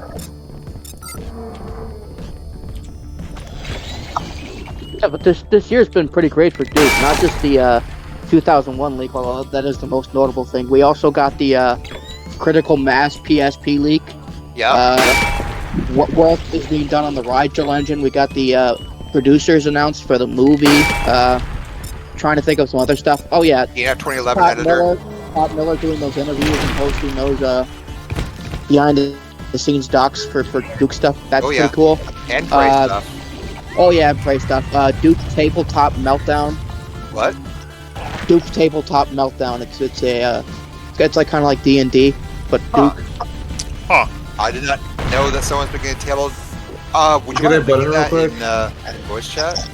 Yeah, but this year's been pretty great for Duke. Not just the 2001 leak, although that is the most notable thing. We also got the critical mass PSP leak. Yeah. What work is being done on the Rigel engine? We got the producers announced for the movie. Trying to think of some other stuff. Oh yeah, Yeah, 2011 editor. Todd Miller doing those interviews and posting those behind the scenes docs for Duke stuff. That's Oh, yeah. pretty cool. And Prey stuff. Oh yeah, Prey stuff. Duke Tabletop Meltdown. What? Duke Tabletop Meltdown. It's like kind of like D&D, but Duke. Huh. I did not know that someone's making a table. Would you Can I want to button put real that in voice chat?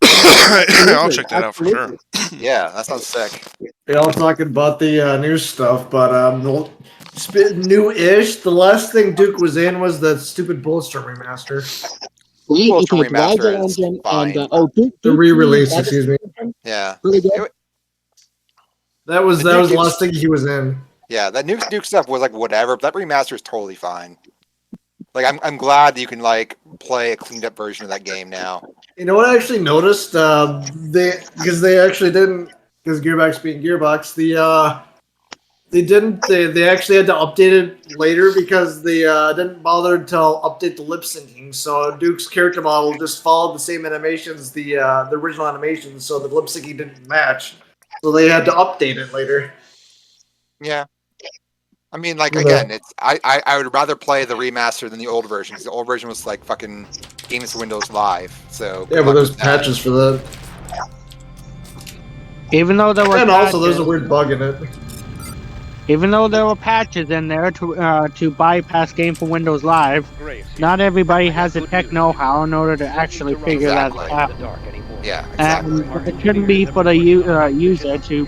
I'll check that out for sure. Yeah, that sounds sick. They all talking about the new stuff, but new-ish. The last thing Duke was in was that stupid Bulletstorm remaster. Bulletstorm Rigel remaster is engine fine. and The re-release, excuse me. Yeah. Really good. That was The the Duke last thing he was in. Yeah, that Nuke stuff was like whatever, but that remaster is totally fine. Like I'm glad that you can like play a cleaned up version of that game now. You know what I actually noticed? They actually didn't, because Gearbox being Gearbox, they actually had to update it later because they didn't bother to update the lip syncing. So Duke's character model just followed the same animations, the original animations, so the lip syncing didn't match. So they had to update it later. Yeah. I mean, like again, it's I would rather play the remaster than the old version because the old version was like fucking Games for Windows Live. So Yeah, but there's patches for that. Even though there were And patches, also, there's a weird bug in it. even though there were patches in there to bypass Game for Windows Live, not everybody has the tech know-how in order to actually figure that out. Yeah, exactly. And it shouldn't be for the user to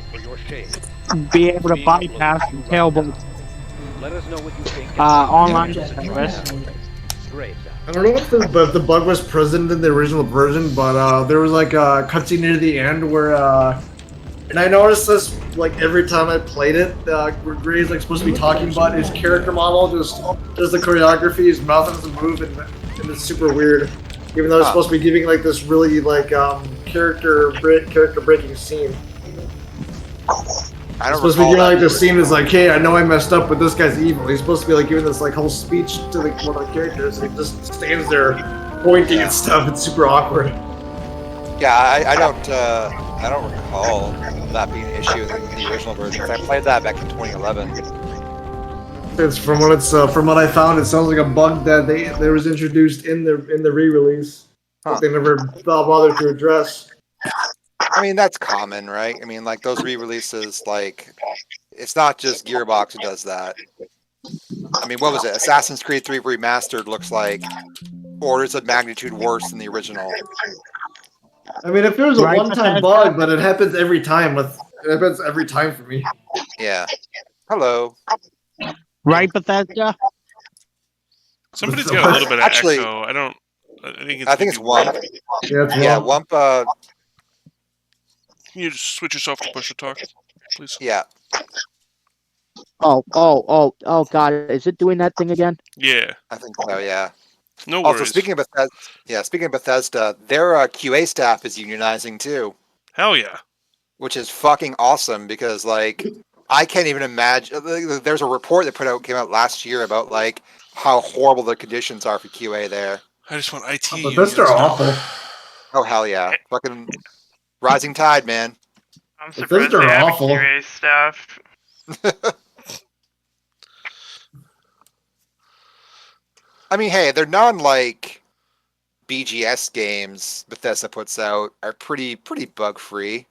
be able to bypass the terrible online service. I don't know if the bug was present in the original version, but there was like a cutscene near the end where, and I noticed this like every time I played it, where Gray's like supposed to be talking about his character model, just the choreography, his mouth doesn't move, and it's super weird. Even though it's supposed to be giving like this really like character breaking scene. I don't supposed to be recall giving that. like this scene is like, hey, I know I messed up, but this guy's evil. He's supposed to be like giving this like whole speech to like one of the characters. He just stands there pointing at stuff. It's super awkward. Yeah, I don't recall that being an issue in the original version. 'Cause I played that back in 2011. It's from what I found, it sounds like a bug that they was introduced in the re-release that they never bothered to address. I mean, that's common, right? I mean, like those re-releases, like it's not just Gearbox who does that. I mean, what was it? Assassin's Creed 3 Remastered looks like orders of magnitude worse than the original. I mean, if it was a Right, one-time bug, but it happens every time. It happens every time for me. Yeah. Hello. Right, Bethesda? Somebody's got a little bit of Actually, echo. I think it's Wump. Yeah, it's Yeah, Wump. Wump. Can you just switch yourself to push to talk, please? Yeah. Oh, God, is it doing that thing again? Yeah. I think so. Yeah. No Also, worries. speaking of Bethesda, their QA staff is unionizing too, Hell yeah. which is fucking awesome because like I can't even imagine. There's a report that came out last year about like how horrible the conditions are for QA there. I just want IT. Bethesda are awful. Oh hell yeah, fucking rising tide, man. I'm Bethesda surprised they are have awful. QA staff. I mean, hey, they're like BGS games Bethesda puts out are pretty bug free.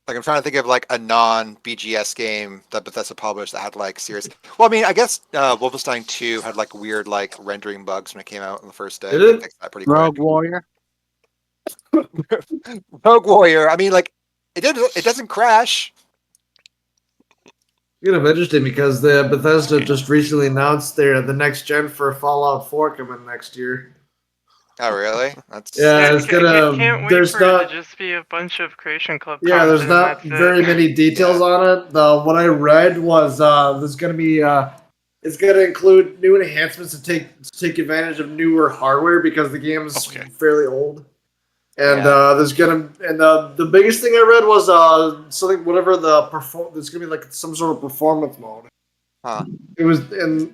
Like I'm trying to think of like a non-BGS game that Bethesda published that had like serious. Well, I mean, I guess Wolfenstein 2 had like weird like rendering bugs when it came out on the first day. Did They it? fixed that pretty Rogue quick. Warrior. Rogue Warrior. I mean, like it doesn't crash. Kind of interesting because the Bethesda just recently announced the next gen for Fallout 4 coming next year. Oh, really? That's Yeah, it's gonna. Can't wait There's for it not. to just be a bunch of Creation Club Yeah, there's content, not that's very it. many details Yeah. on it. What I read was there's gonna be it's gonna include new enhancements to take advantage of newer hardware because the game is Okay. fairly old. And Yeah. there's gonna the biggest thing I read was something whatever there's gonna be like some sort of performance mode. Huh. It was and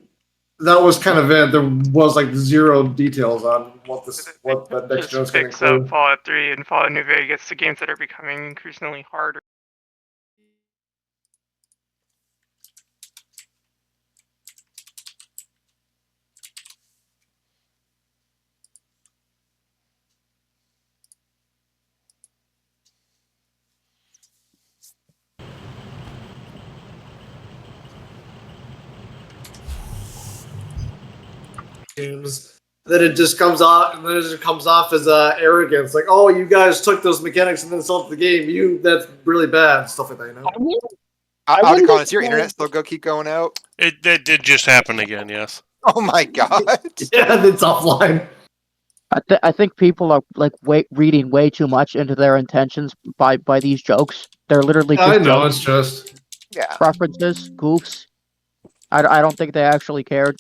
that was kind of it. There was like zero details on what the next gen is Just gonna picks up include. Fallout 3 and Fallout New Vegas, the games that are becoming increasingly harder. Games. Then it just comes off, and then it just comes off as arrogance, like, "Oh, you guys took those mechanics and then sold the game. That's really bad." Stuff like that, you know. wouldn't Otacon, is your say- internet still keep going out? That did just happen again. Yes. Oh my god. Yeah, it's offline. I think people are like reading way too much into their intentions by these jokes. They're literally just I know jokes, it's just. Yeah. references, goofs. I don't think they actually cared.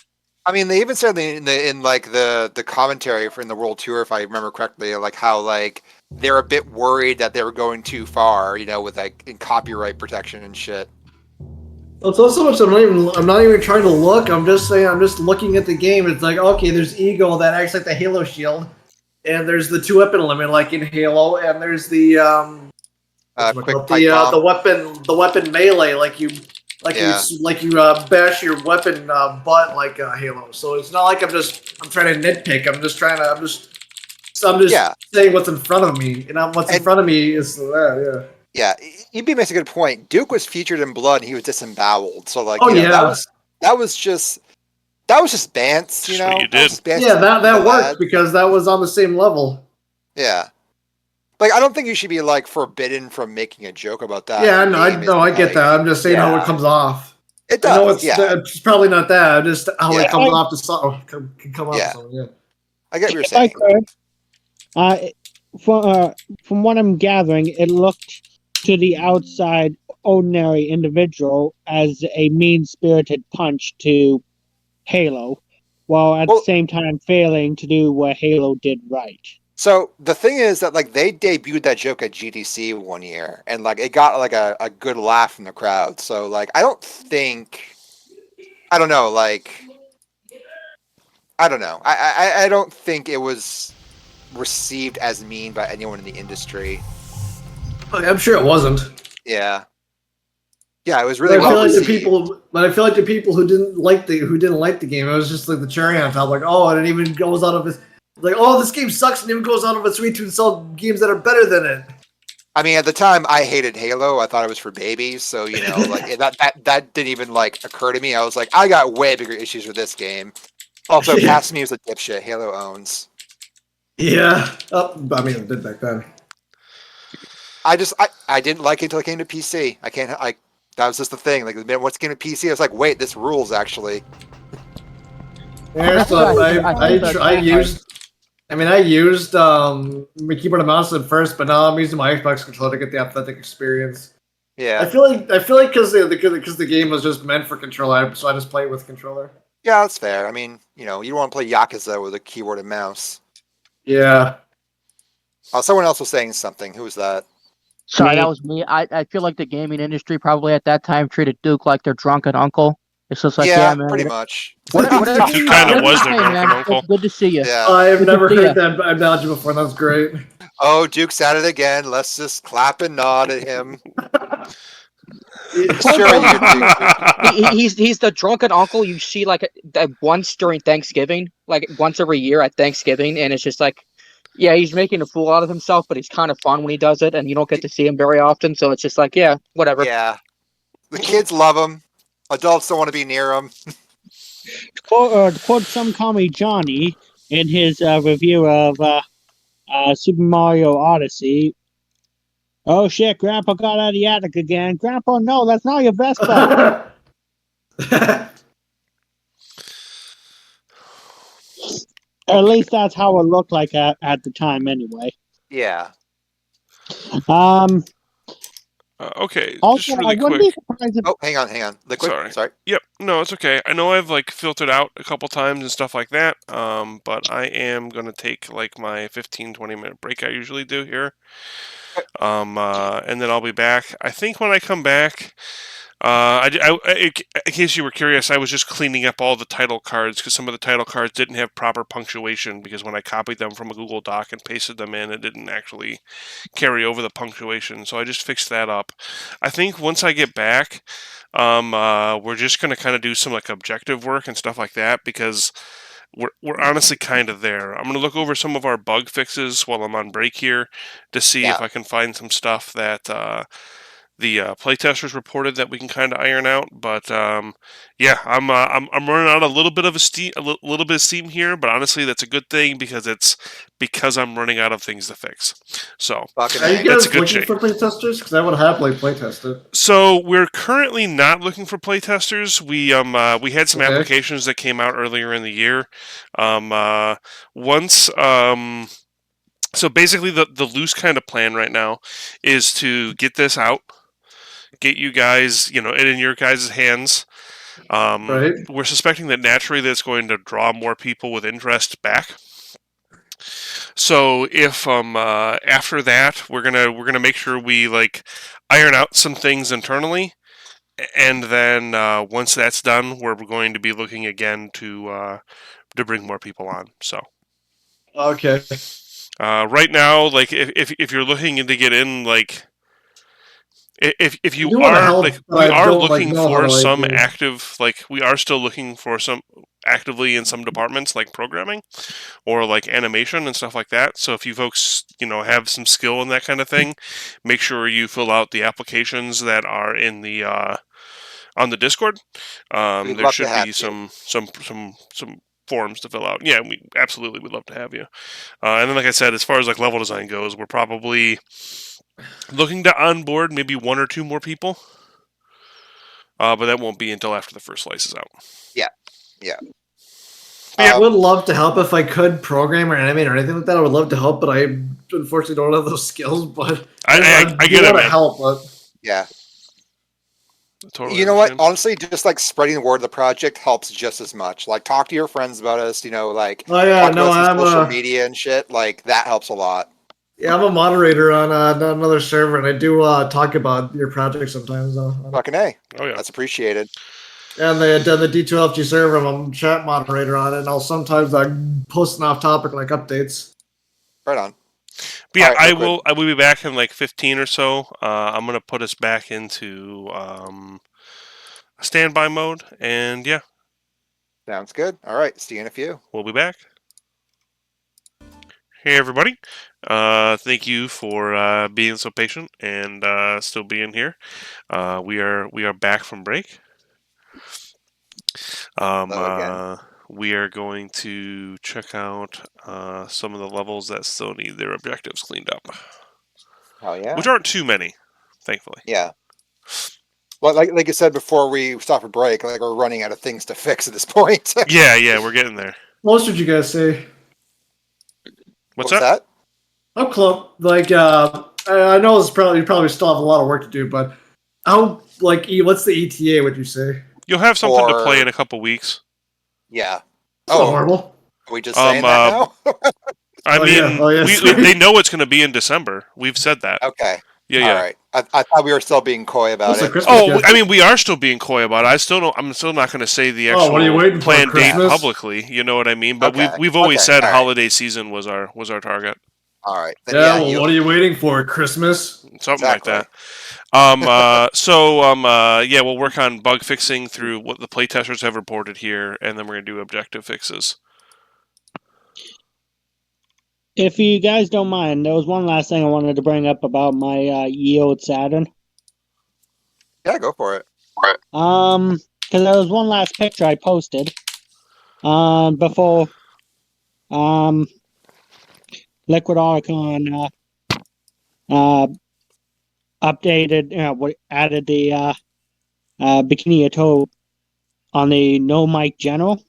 I mean, they even said in like the commentary in the World Tour, if I remember correctly, like how like they're a bit worried that they were going too far, with like in copyright protection and shit. Well, it's not so much. I'm not even trying to look. I'm just saying. I'm just looking at the game. It's like, okay, there's Eagle that acts like the Halo shield, and there's the 2-weapon limit like in Halo, and there's the Quick pipe bomb. the weapon melee Yeah. you bash your weapon butt like Halo. So it's not like I'm trying to nitpick. I'm just Yeah. saying what's in front of me, and what's in front of me is that. Yeah, EB makes a good point. Duke was featured in Blood, and he was disemboweled. So like, Oh, that yeah. was just Bants, Just what you That was did. Bants Yeah, and that the worked lad. because that was on the same level. Yeah, like I don't think you should be like forbidden from making a joke about that. Yeah, The game I isn't, get like- that. I'm just saying how it yeah. comes off. It I know does. Yeah, it's probably not that. Just how Yeah. it comes off can come off Yeah. to someone. Yeah. I get what you're If I saying. could, from what I'm gathering, it looked to the outside ordinary individual as a mean-spirited punch to Halo, while at the same time failing to do what Halo did right. So the thing is that like they debuted that joke at GDC one year, and like it got like a good laugh from the crowd. So like I don't know, like I don't know. I don't think it was received as mean by anyone in the industry. I'm sure it wasn't. Yeah. Yeah, it was really But I well feel like received. I feel like the people who didn't like the game, it was just like the cherry on top. Like, oh, and it even goes out of its like, oh, this game sucks, and even goes out of its way to sell games that are better than it. I mean, at the time, I hated Halo. I thought it was for babies. So like that didn't even like occur to me. I was like, I got way bigger issues with this game. Also, Yeah. Casimir was a dipshit. Halo owns. Yeah. I mean, it did back then. I didn't like it until it came to PC. That was just the thing. Like the minute once it came to PC, I was like, wait, this rules actually. Yeah, so I used my keyboard and mouse at first, but now I'm using my Xbox controller to get the authentic experience. Yeah. I feel like because the game was just meant for controller, so I just play it with controller. Yeah, that's fair. I mean, you don't want to play Yakuza with a keyboard and mouse. Yeah. Someone else was saying something. Who was that? Sorry, that was me. I feel like the gaming industry probably at that time treated Duke like their drunken uncle. It's just like, yeah, man. pretty much. Whatever Duke kind of was their Hey, drunken man, uncle. it's good to see you. Yeah. I've never to see heard that analogy before. That's great. Oh, Duke's at it again. Let's just clap and nod at him. Sure, you do. He's the drunken uncle you see like once during Thanksgiving, like once every year at Thanksgiving, and it's just like Yeah, he's making a fool out of himself, but he's kind of fun when he does it, and you don't get to see him very often, so it's just like, yeah, whatever. Yeah. The kids love him. Adults don't want to be near him. To quote some call me Johnny in his review of Super Mario Odyssey. Oh shit, Grandpa got out of the attic again. Grandpa, no, that's not your Vespa. At least that's how it looked like at the time, anyway. Yeah. Okay, Also, just I really wouldn't quick. be surprised if Oh, hang on. Liquid? Sorry. Yep. No, it's okay. I know I've like filtered out a couple times and stuff like that. But I am gonna take like my 15-20 minute break I usually do here. And then I'll be back. I think when I come back, in case you were curious, I was just cleaning up all the title cards because some of the title cards didn't have proper punctuation because when I copied them from a Google Doc and pasted them in, it didn't actually carry over the punctuation. So I just fixed that up. I think once I get back, we're just going to kind of do some like objective work and stuff like that because we're honestly kind of there. I'm going to look over some of our bug fixes while I'm on break here to see if I can find some stuff that the playtesters reported that we can kind of iron out. But yeah, I'm running out a little bit of little bit of steam here. But honestly, that's a good thing because I'm running out of things to fix. So Are you that's a guys good looking shape. for playtesters? Because I would happily playtest it. So we're currently not looking for playtesters. We had some applications that came out earlier in the year. So basically the loose kind of plan right now is to get this out, get you guys, it in your guys' hands. Right. We're suspecting that naturally that's going to draw more people with interest back. So if after that we're gonna make sure we like iron out some things internally, and then once that's done, we're going to be looking again to bring more people on. So Okay. right now, like if you're looking to get in, like if I you do wanna are help, like but we I are don't, like, looking know how for to, like, some do- active, like we are still looking for some actively in some departments like programming or like animation and stuff like that. So if you folks have some skill in that kind of thing, make sure you fill out the applications that are in the on the Discord. We'd There love to should have be you. some forms to fill out. Yeah, we absolutely would love to have you. And then, like I said, as far as like level design goes, we're probably looking to onboard maybe one or two more people. But that won't be until after the first slice is out. Yeah. Yeah. I would love to help if I could program or animate or anything like that. I would love to help, but I unfortunately don't have those skills. But I do get it, want to man. help. But Yeah. Totally You know what? understand. Honestly, just like spreading the word of the project helps just as much. Like, talk to your friends about us. Like oh yeah, talk no, about some I'm social media and shit. Like that helps a lot. yeah, I'm a moderator on another server, and I do talk about your project sometimes. Fucking A. Oh yeah. That's appreciated. And the D2LG server, I'm a chat moderator on it, and I'll sometimes post an off-topic like updates. Right on. But yeah, All right, Liquid. I will be back in like 15 or so. I'm gonna put us back into standby mode, and yeah, Sounds good. All right. See you in a few. we'll be back. Hey everybody, thank you for being so patient and still being here. We are back from break. Hello again. We are going to check out some of the levels that still need their objectives cleaned up, Hell yeah. which aren't too many, thankfully. Yeah. Well, like you said before we stop for break, like we're running out of things to fix at this point. Yeah, we're getting there. What would you guys say? What's What's that? How close? Like, I know you probably still have a lot of work to do, but how what's the ETA? Would you say? You'll have something to play Or- in a couple weeks. Yeah. It's not Oh, horrible. are we just saying that now? I Oh, mean, yeah. Oh, yeah, sorry. they know it's going to be in December. We've said that. Okay. Yeah. All right. I thought we were still being coy about What's the it. Christmas Oh, gift? I mean, we are still being coy about it. I'm still not going to say the Oh, what are you waiting actual for, planned date Christmas? publicly. You know what I mean? But Okay, we've always okay, said all right. holiday season was our target. All right. Then, Yeah, well, you- what are you waiting for? Christmas? Something Exactly. like that. Yeah, we'll work on bug fixing through what the playtesters have reported here, and then we're gonna do objective fixes. If you guys don't mind, there was one last thing I wanted to bring up about my yield Saturn. Yeah, go for it. Because there was one last picture I posted. Before LiquidOtacon updated, added the Bikini Atoll on the No Mic General.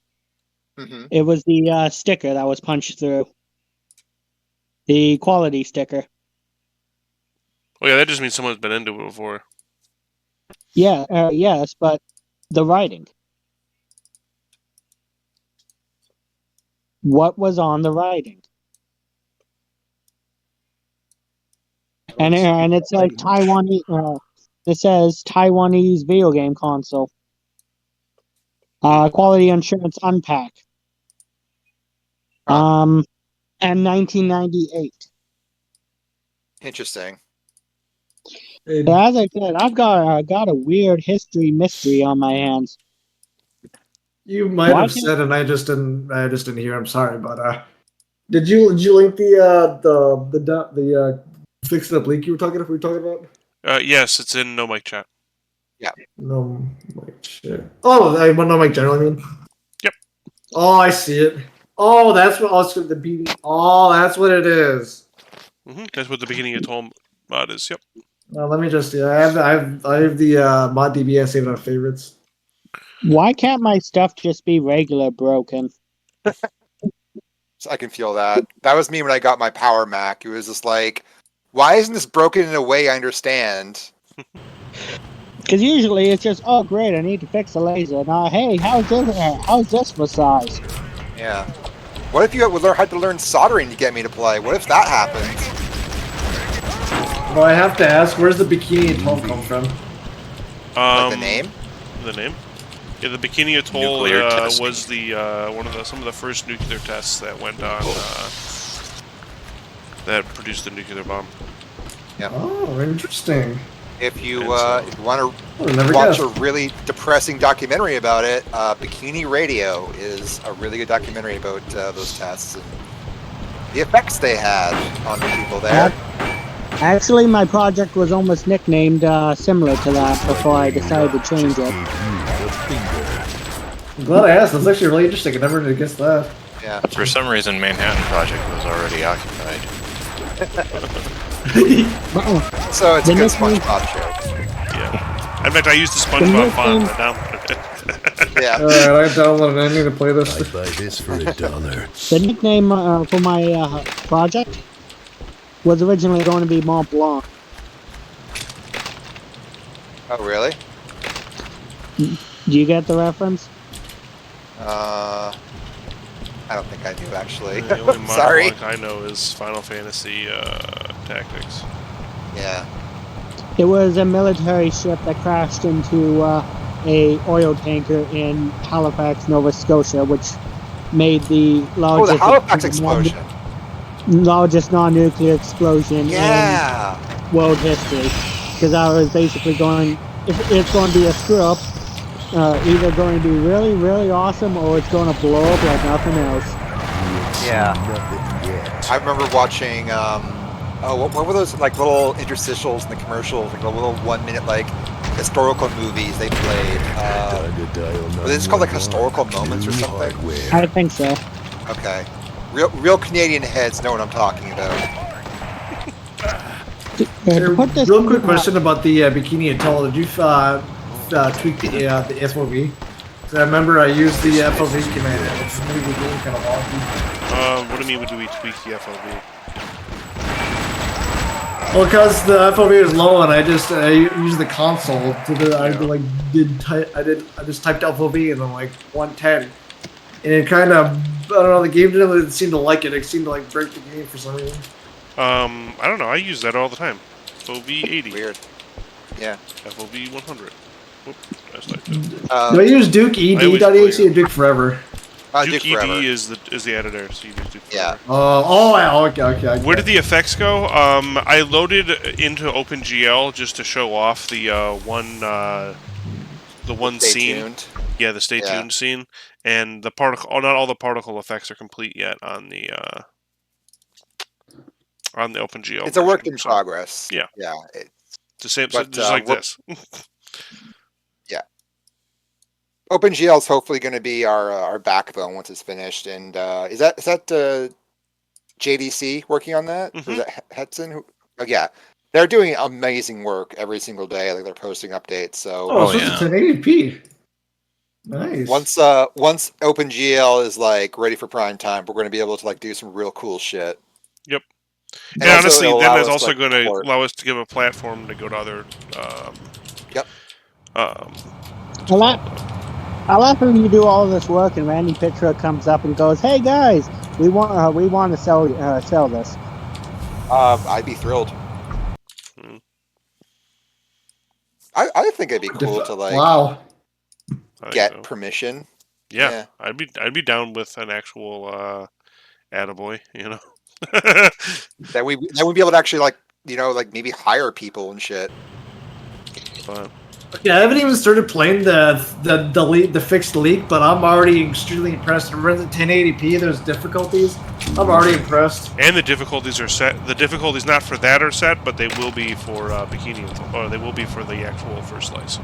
Mm-hmm. It was the sticker that was punched through. The quality sticker. Oh yeah, that just means someone's been into it before. Yeah, yes, but the writing. What was on the writing? And it says Taiwanese. It says Taiwanese video game console. Quality insurance unpack. And 1998. Interesting. But as I said, I've got a weird history mystery on my hands. You might Why have can't- said, and I just didn't hear. I'm sorry, but did you link the fix it up leak we were talking about? Yes, it's in No Mic Chat. No, like shit. Oh, I want to know Mike General. I mean. Yep. Oh, I see it. Oh, that's what also the beating. Oh, that's what it is. That's what the beginning of Tom mod is. Yep. Let me just. Yeah, I have the mod DB saved on favorites. Why can't my stuff just be regular broken? So I can feel that. That was me when I got my Power Mac. It was just like, why isn't this broken in a way I understand? Because usually it's just, oh great, I need to fix a laser. Now, hey, how's this for size? Yeah. What if you had to learn soldering to get me to play? What if that happened? Well, I have to ask, where's the Bikini Atoll come from? Like the name? The name? Yeah, the Bikini Atoll was the some of the first nuclear tests that went on that produced the nuclear bomb. Yeah. Oh, interesting. If you want to never watch guessed. a really depressing documentary about it, Bikini Radio is a really good documentary about those tests and the effects they had on the people there. Actually, my project was almost nicknamed similar to that before I decided to change it. I'm glad I asked. That's actually really interesting. I never would have guessed that. Yeah. For some reason, Manhattan Project was already occupied. So it's a The good nickname- SpongeBob show. Yeah. In fact, I used the SpongeBob font. I downloaded it. Yeah. Alright, I downloaded it. I need to play this. I'd buy this for $1. The nickname for my project was originally going to be Mont Blanc. Oh, really? Do you get the reference? I don't think I do, actually. The only mod Sorry. block I know is Final Fantasy Tactics. Yeah. It was a military ship that crashed into a oil tanker in Halifax, Nova Scotia, which made the Oh, largest, the Halifax explosion. largest non-nuclear explosion Yeah. in world history. Because I was basically going, if it's going to be a screw up, either going to be really, really awesome, or it's going to blow up like nothing else. Yeah. Nothing yet. I remember watching, what were those, like, little interstitials in the commercials, like the little 1 minute, like, historical movies they played. Were they just called, like, historical moments or something? I think so. Okay. Real Canadian heads know what I'm talking about. To put this Real quick question about the Bikini Atoll. Did you tweak the FOV? So I remember I used the FOV command. It's made the game kind of wonky. What do you mean do we tweak the FOV? Well, because the FOV was low, and I used the console to I just typed FOV and then like 110, and it kind of, I don't know, the game didn't really seem to like it. It seemed to like break the game for some reason. I don't know. I use that all the time. FOV 80. Weird. Yeah. FOV 100. Whoop, that's not good. Do I use Duke ED.exe or Duke Forever? Duke ED is the editor, so you use Duke Forever. Okay. Where did the effects go? I loaded into OpenGL just to show off the one Stay scene. tuned. Yeah, the stay tuned scene, and the particle. Oh, not all the particle effects are complete yet on the on the OpenGL. It's a work version, in so, progress. Yeah. Yeah. The same, but, just like this. Yeah. OpenGL is hopefully going to be our backbone once it's finished. And is that JDC working on that? Or is that Hetson? Oh, yeah. They're doing amazing work every single day. Like they're posting updates. So Oh, it's 1080p. Nice. once OpenGL is like ready for prime time, we're going to be able to like do some real cool shit. Yep. And And honestly, it'll then allow it's us, also like, going to support. allow us to give a platform to go to other. Yep. I laugh when you do all this work and Randy Pitcher comes up and goes, "Hey guys, we want to sell this." I'd be thrilled. I think it'd be cool to like get permission. Yeah, I'd be down with an actual attaboy, you know. That we'd be able to actually like like maybe hire people and shit. But Yeah, I haven't even started playing the fixed leak, but I'm already extremely impressed. Remember the 1080p, there's difficulties. I'm already impressed. And the difficulties are set. The difficulties not for that are set, but they will be for Bikini, or they will be for the actual first slice.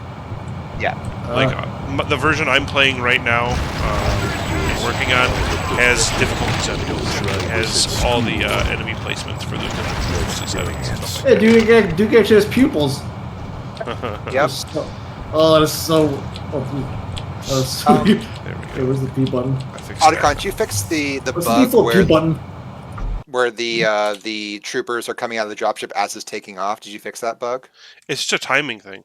Yeah. Like the version I'm playing right now, working on, has difficulties on it. Has all the enemy placements for the different settings. Hey, Duke actually has pupils. Yep. Oh, that is so. Sweet. There was the P button. Otacon, did you fix the What's bug the default where P button? where the troopers are coming out of the dropship as it's taking off? Did you fix that bug? It's just a timing thing.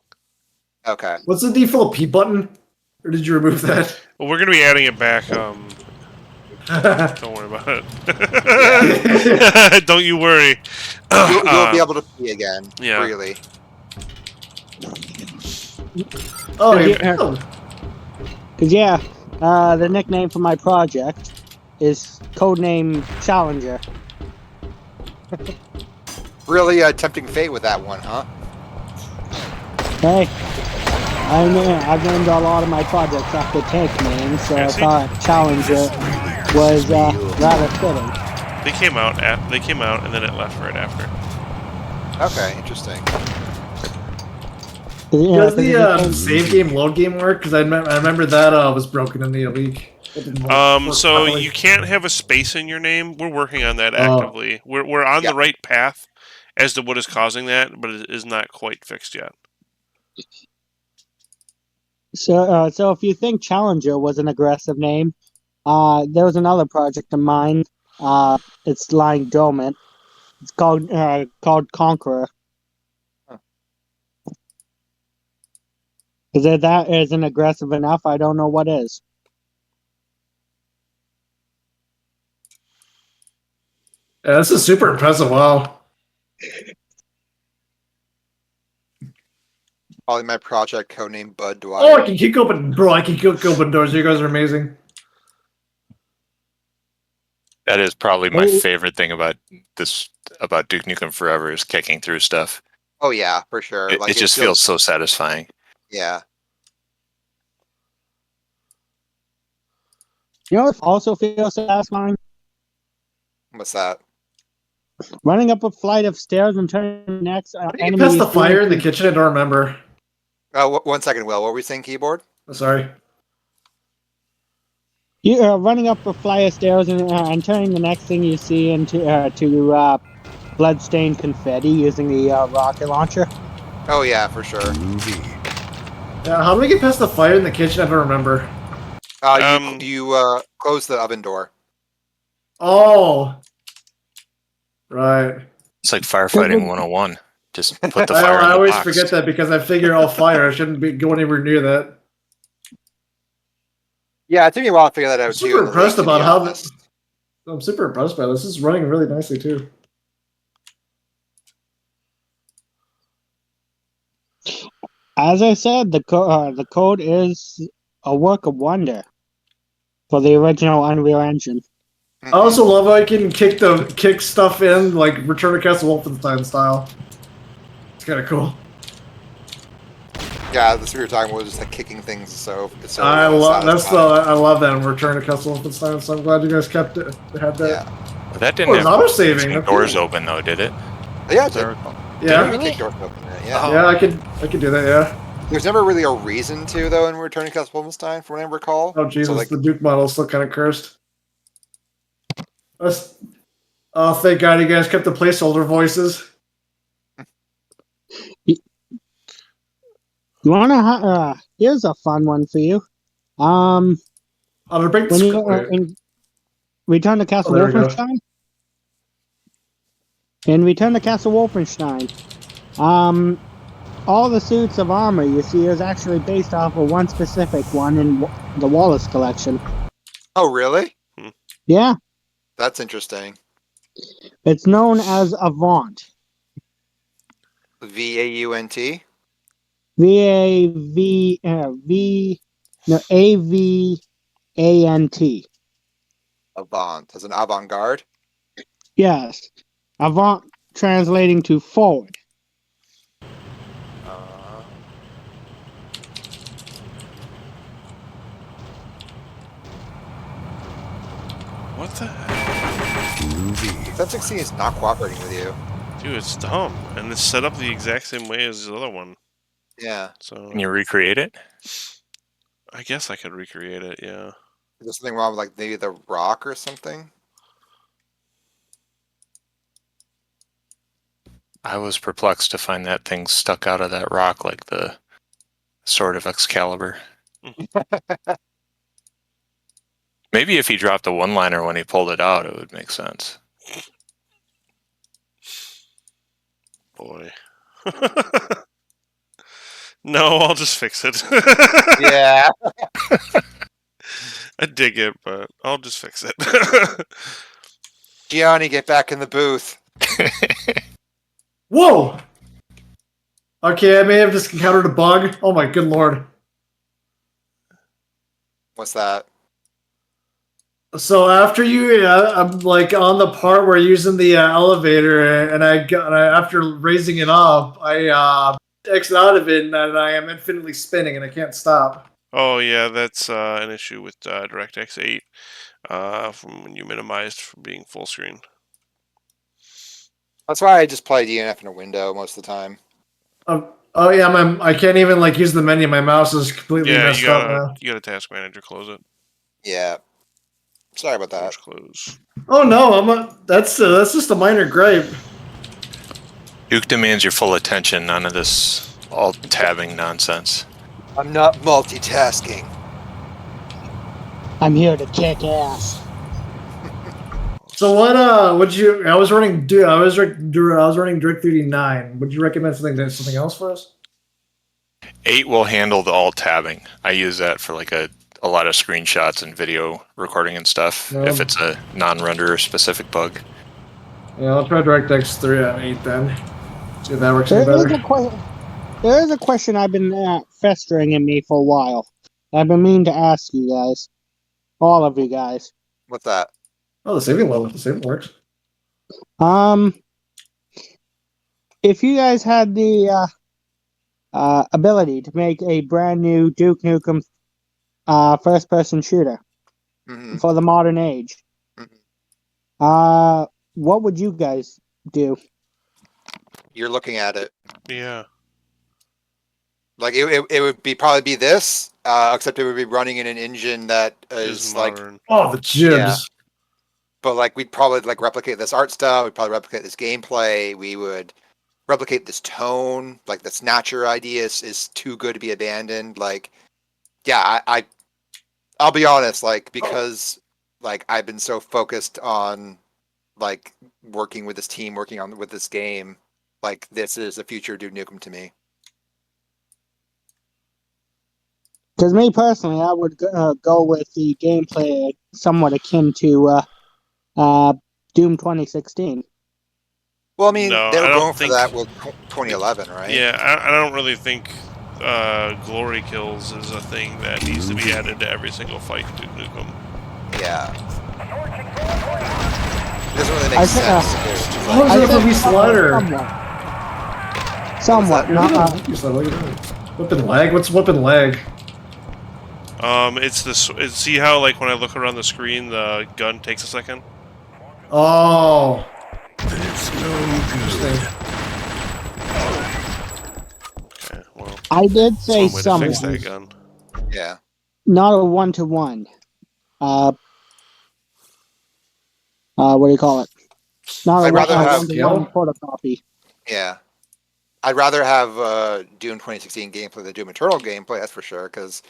Okay. What's the default P button? Or did you remove that? Well, we're gonna be adding it back. Don't worry about it. Don't you worry. You'll be able to pee again. Yeah. Freely. Oh, yeah. The nickname for my project is codename Challenger. Really tempting fate with that one, huh? Hey, I've named a lot of my projects after tank names, so I thought Challenger was rather fitting. They came out, and then it left right after. Okay, interesting. Does the save game, load game work? Because I remember that was broken in the leak. So you can't have a space in your name. We're working on that actively. We're on the right path as to what is causing that, but it is not quite fixed yet. So if you think Challenger was an aggressive name, there was another project of mine. It's lying dormant. It's called Conqueror. If that isn't aggressive enough, I don't know what is. Yeah, this is super impressive. Wow. Probably my project codename Bud Dwyer. Oh, I can kick open, bro. I can kick open doors. You guys are amazing. That is probably my favorite thing about Duke Nukem Forever is kicking through stuff. Oh yeah, for sure. It just feels so satisfying. Yeah. You know what also feels satisfying? What's that? Running up a flight of stairs and turning next. You passed the fire in the kitchen. I don't remember. Oh, 1 second, Will. What were we saying, keyboard? Sorry. You running up a flight of stairs and turning the next thing you see into to bloodstained confetti using the rocket launcher. Oh yeah, for sure. Yeah, how do we get past the fire in the kitchen? I don't remember. You close the oven door. Oh. Right. It's like firefighting 101. Just put the fire in the I always box. forget that because I figure all fire. I shouldn't be going anywhere near that. Yeah, it took me a while to figure that out I'm too. super impressed about how this. I'm super impressed by this. This is running really nicely too. As I said, the code is a work of wonder for the original Unreal Engine. I also love how I can kick stuff in like Return to Castle Wolfenstein style. It's kind of cool. Yeah, that's what we were talking about. Just like kicking things. So it's I love that in Return to Castle Wolfenstein. So I'm glad you guys had that. Yeah. That didn't Oh, it's have auto-saving, two okay. doors open though, did it? Yeah, As I recall. Yeah. you can door open it, yeah. Yeah, I could do that. Yeah. There's never really a reason to though in Return to Castle Wolfenstein, from what I recall. Oh Jesus, So, like, the Duke model is still kind of cursed. Oh, thank God you guys kept the placeholder voices. You wanna? Here's a fun one for you. I'm gonna break the When you screen. in Return to Castle there we go. Wolfenstein. In Return to Castle Wolfenstein, all the suits of armor you see is actually based off of one specific one in the Wallace collection. oh really? Yeah, That's interesting. it's known as Avant. VAUNT. AVANT. Avant, as an avant-garde. Yes, Avant translating to forward. What the heck? That 16 is not cooperating with you. Dude, it's dumb. And it's set up the exact same way as the other one. Yeah. So Can you recreate it? I guess I could recreate it, yeah. Is there something wrong with like maybe the rock or something? I was perplexed to find that thing stuck out of that rock like the sword of Excalibur. Maybe if he dropped a one-liner when he pulled it out, it would make sense. Boy. No, I'll just fix it. Yeah. I dig it, but I'll just fix it. Gianni, get back in the booth. Whoa! Okay, I may have just encountered a bug. Oh my good lord. What's that? So after you, I'm like on the part where you're using the elevator, and after raising it up, I exit out of it, and I am infinitely spinning, and I can't stop. Oh yeah, that's an issue with DirectX 8 from when you minimized from being full screen. That's why I just play DNF in a window most of the time. Oh yeah, I can't even like use the menu. My mouse is completely Yeah, messed up now. you got a task manager. Close it. Yeah. Sorry about that. Close. Oh no, that's just a minor gripe. Duke demands your full attention. None of this alt-tabbing nonsense. I'm not multitasking. I'm here to kick ass. So what? Would you? I was running Direct 39. Would you recommend something else for us? 8 will handle the alt-tabbing. I use that for like a lot of screenshots and video recording and stuff. If it's a non-renderer specific bug. Yeah, I'll try DirectX 3 on 8 then. See if that works any better. There is a question I've been festering in me for a while. I've been meaning to ask you guys, all of you guys. What's that? Oh, the saving works. If you guys had the ability to make a brand new Duke Nukem first-person shooter for the modern age, what would you guys do? You're looking at it. Yeah. Like it would probably be this, except it would be running in an engine that is like the jibs. Yeah. But like we'd probably like replicate this art style. We'd probably replicate this gameplay. We would replicate this tone. Like the Snatcher idea is too good to be abandoned. Like, yeah, I'll be honest. Like because like I've been so focused on like working with this team, working with this game. Like this is the future of Duke Nukem to me. Because me personally, I would go with the gameplay somewhat akin to Doom 2016. Well, I mean, No, they were I don't going for think- that with 2011, right? Yeah, I don't really think glory kills is a thing that needs to be added to every single fight in Duke Nukem. Yeah. It doesn't really make sense. How is that a wee slider? Somewhat. Weapon lag? What's weapon lag? It's see how like when I look around the screen, the gun takes a second. Oh. It's no Interesting. Okay, well, I did say that's one way to fix someone, that gun. Yeah. not a one-to-one. What do you call it? Not a I'd rather have one-to-one photocopy. Yeah. I'd rather have Doom 2016 gameplay than Doom Eternal gameplay, that's for sure, because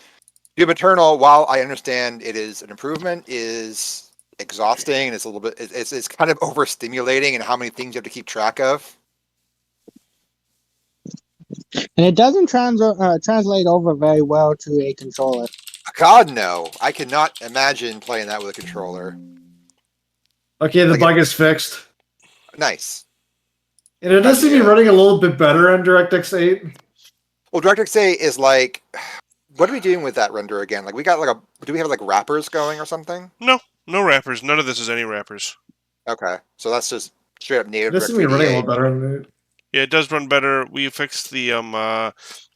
Doom Eternal, while I understand it is an improvement, is exhausting and it's a little bit it's kind of overstimulating and how many things you have to keep track of. And it doesn't translate over very well to a controller. God no. I cannot imagine playing that with a controller. Okay, the Like bug is fixed. Nice. And it does seem to be running a little bit better on DirectX 8. Well, DirectX 8 is like, what are we doing with that render again? Like, we got like do we have like wrappers going or something? No, no wrappers. None of this is any wrappers. Okay, so that's just straight up native. It does seem to be running a little better on it. Yeah, it does run better. We fixed the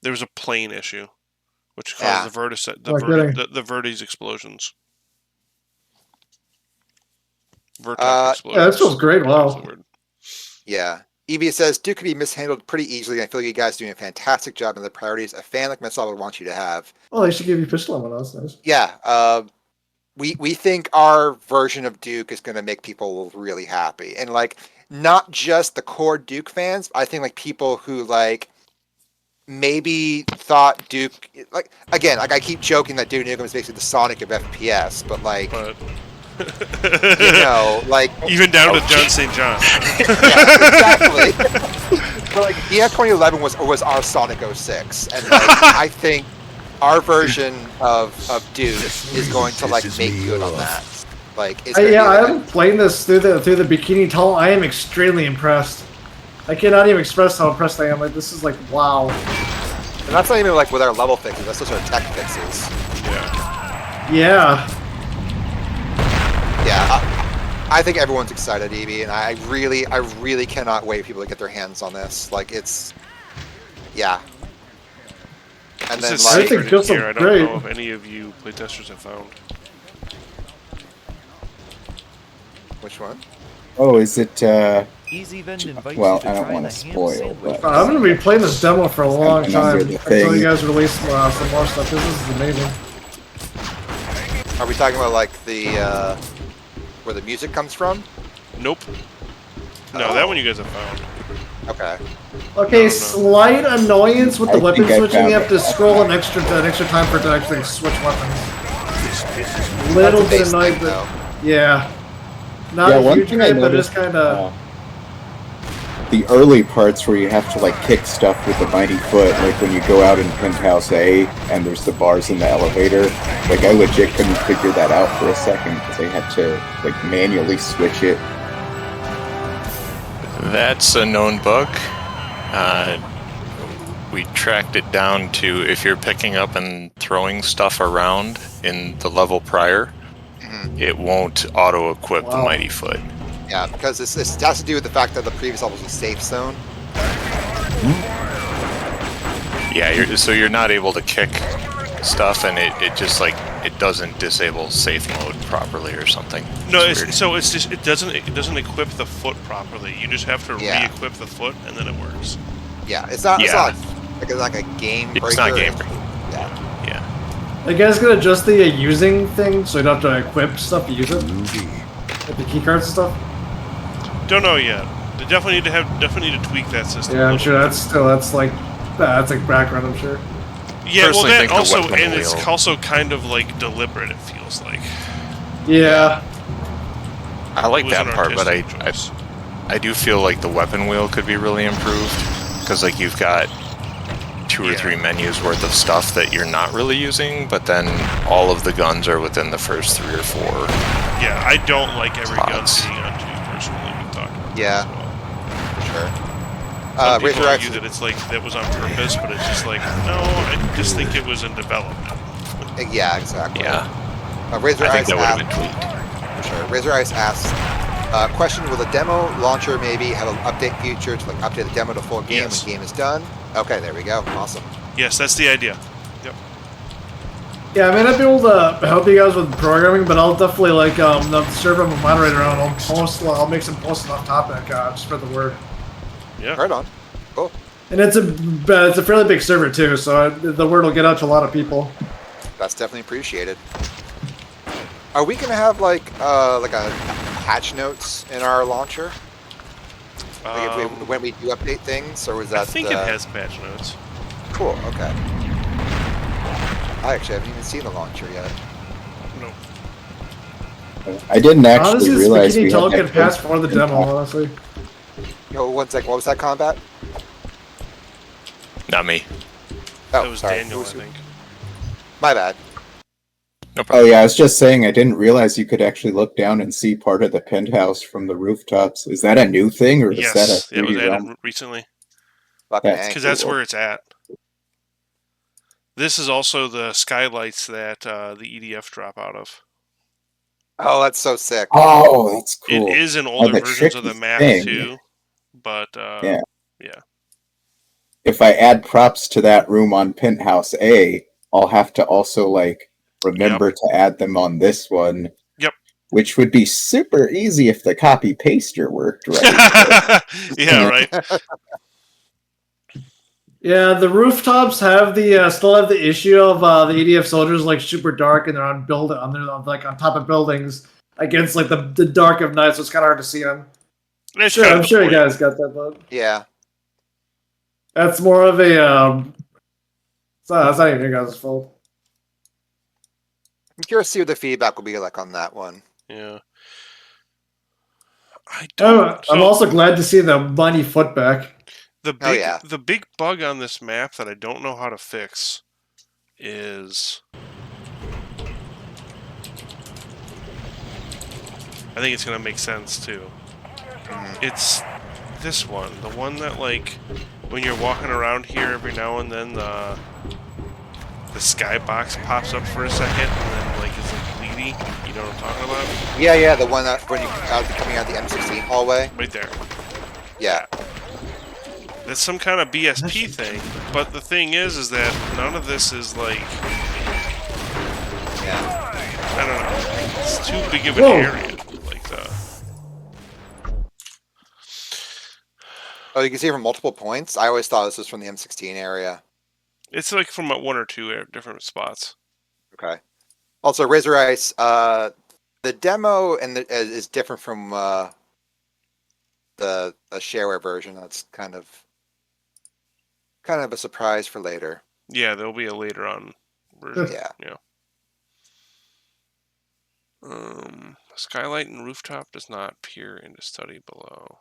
there was a plane issue, which caused the vertex explosions. Vertex explosions. Yeah, this feels great. Wow. Yeah. Evie says, Duke could be mishandled pretty easily. I feel like you guys are doing a fantastic job in the priorities a fan like myself would want you to have. Oh, they should give you pistol ammo. That's nice. Yeah. We think our version of Duke is going to make people really happy. And, like, not just the core Duke fans. I think, like, people who, like, maybe thought Duke... Like, again, like, I keep joking that Duke Nukem is basically the Sonic of FPS, but, like... you know, like... Even down to John St. John. Yeah, exactly. But, like, EF 2011 was our Sonic 06, and, like, I think our version of Duke is going to, like, make good on that. Like, it's I am playing this through the bikini tunnel. I am extremely impressed. I cannot even express how impressed I am. Like, this is like, wow. And that's not even, like, with our level fixes. That's just our tech fixes. Yeah. Yeah, I think everyone's excited, Evie, and I really cannot wait for people to get their hands on this. Like, it's, yeah. And This then, is like, secret in here. I don't know if any of you playtesters have found. Which one? Oh, is it? Well, I don't want to spoil, but I'm gonna be playing this demo for a long time the until you thing. guys release some more stuff. This is amazing. Are we talking about, like, the, where the music comes from? Nope. No, that one you guys have found. Okay. Okay, slight annoyance with the I weapon think I switching. found You have to it. scroll an extra time for it to actually switch weapons. Little That's a bit base annoying, thing, but though. yeah. Not Yeah, a one huge thing I bit, but it's noticed, kind of. the early parts where you have to like kick stuff with the mighty foot, like when you go out in Penthouse A and there's the bars in the elevator. Like I legit couldn't figure that out for a second because I had to like manually switch it. That's a known bug. We tracked it down to if you're picking up and throwing stuff around in the level prior, it won't auto-equip the Mighty Foot. Yeah, because this has to do with the fact that the previous level was a safe zone. Yeah, so you're not able to kick stuff, and it just like it doesn't disable safe mode properly or something. No, weird. it's just it doesn't equip the foot properly. You just have to re-equip the foot, and then it works. Yeah, it's not like a game breaker. It's not game breaker. Yeah. You guys gonna adjust the using thing so you don't have to equip stuff to use it? Like the keycards and stuff? Don't know yet. They definitely need to tweak that system. Yeah, I'm sure that's like background, I'm sure. Yeah, well, that think the also, weapon and it's wheel- also kind of like deliberate. It feels like. Yeah. I like It was that an part, but artistic I do feel like the weapon wheel could be really improved because like you've got 2 or 3 menus worth of stuff that you're not really using, but then all of the guns are within the first 3 or 4. Yeah, I don't like every gun spots. being on 2 personally. We've talked about that Yeah. as well. For sure. Some Razor people X. argue that it's like that was on purpose, but it's just like no, I just think it was in development. Yeah, exactly. Yeah. Razor I think Ice that would have been asks, tweaked. for sure. Razor Ice asks, question: will the demo launcher maybe have an update feature to like update the demo to full game when the game is done? Okay, there we go. Awesome. Yes, that's the idea. Yep. Yeah, I may not be able to help you guys with programming, but I'll definitely like the server I'm a moderator on. I'll make some posts off topic. Spread the word. Yeah. Right on. Cool. And it's a fairly big server too, so the word will get out to a lot of people. That's definitely appreciated. Are we gonna have like a patch notes in our launcher? Like when we do update things, or was that? I think it has patch notes. Cool. Okay. I actually haven't even seen the launcher yet. No. I didn't actually Honestly, realize Bikini we Talk had can pass for the demo. Honestly. Yo, one sec. What was that combat? Not me. Oh, That was sorry. Daniel, I think. My bad. No problem. Oh yeah, I was just saying I didn't realize you could actually look down and see part of the penthouse from the rooftops. Is that a new thing or is that Yes, a it was 3D added realm? recently. Because That's where it's at. This is also the skylights that the EDF drop out of. Oh, that's so sick. Oh, that's cool. It is in Oh, older the versions of the tricky map thing. too, but Yeah. yeah. If I add props to that room on Penthouse A, I'll have to also like remember to add them on this one. Yep. Which would be super easy if the copy paster worked right. Yeah, right. Yeah, the rooftops have still have the issue of the EDF soldiers like super dark and they're on on top of buildings against like the dark of night, so it's kind of hard to see them. That's Sure, kind of I'm the sure you point. guys got that, but Yeah. that's more of a that's not even your guys' fault. I'm curious to see what the feedback will be like on that one. Yeah. I'm also glad to see the bunny foot back. The big bug on this map that I don't know how to fix is I think it's gonna make sense too. It's this one, the one that like when you're walking around here every now and then the skybox pops up for a second and then like it's like bleedy. You know what I'm talking about? Yeah, the one that when you coming out the M16 hallway. Right there. Yeah. That's some kind of BSP thing, but the thing is that none of this is like, I don't know, it's too big of an area. Like Oh, you can see it from multiple points. I always thought this was from the M16 area. It's like from one or two different spots. Okay. Also, Razor Ice, the demo is different from the shareware version. That's kind of a surprise for later. Yeah, there'll be a later on version. Yeah. Skylight and rooftop does not peer into study below.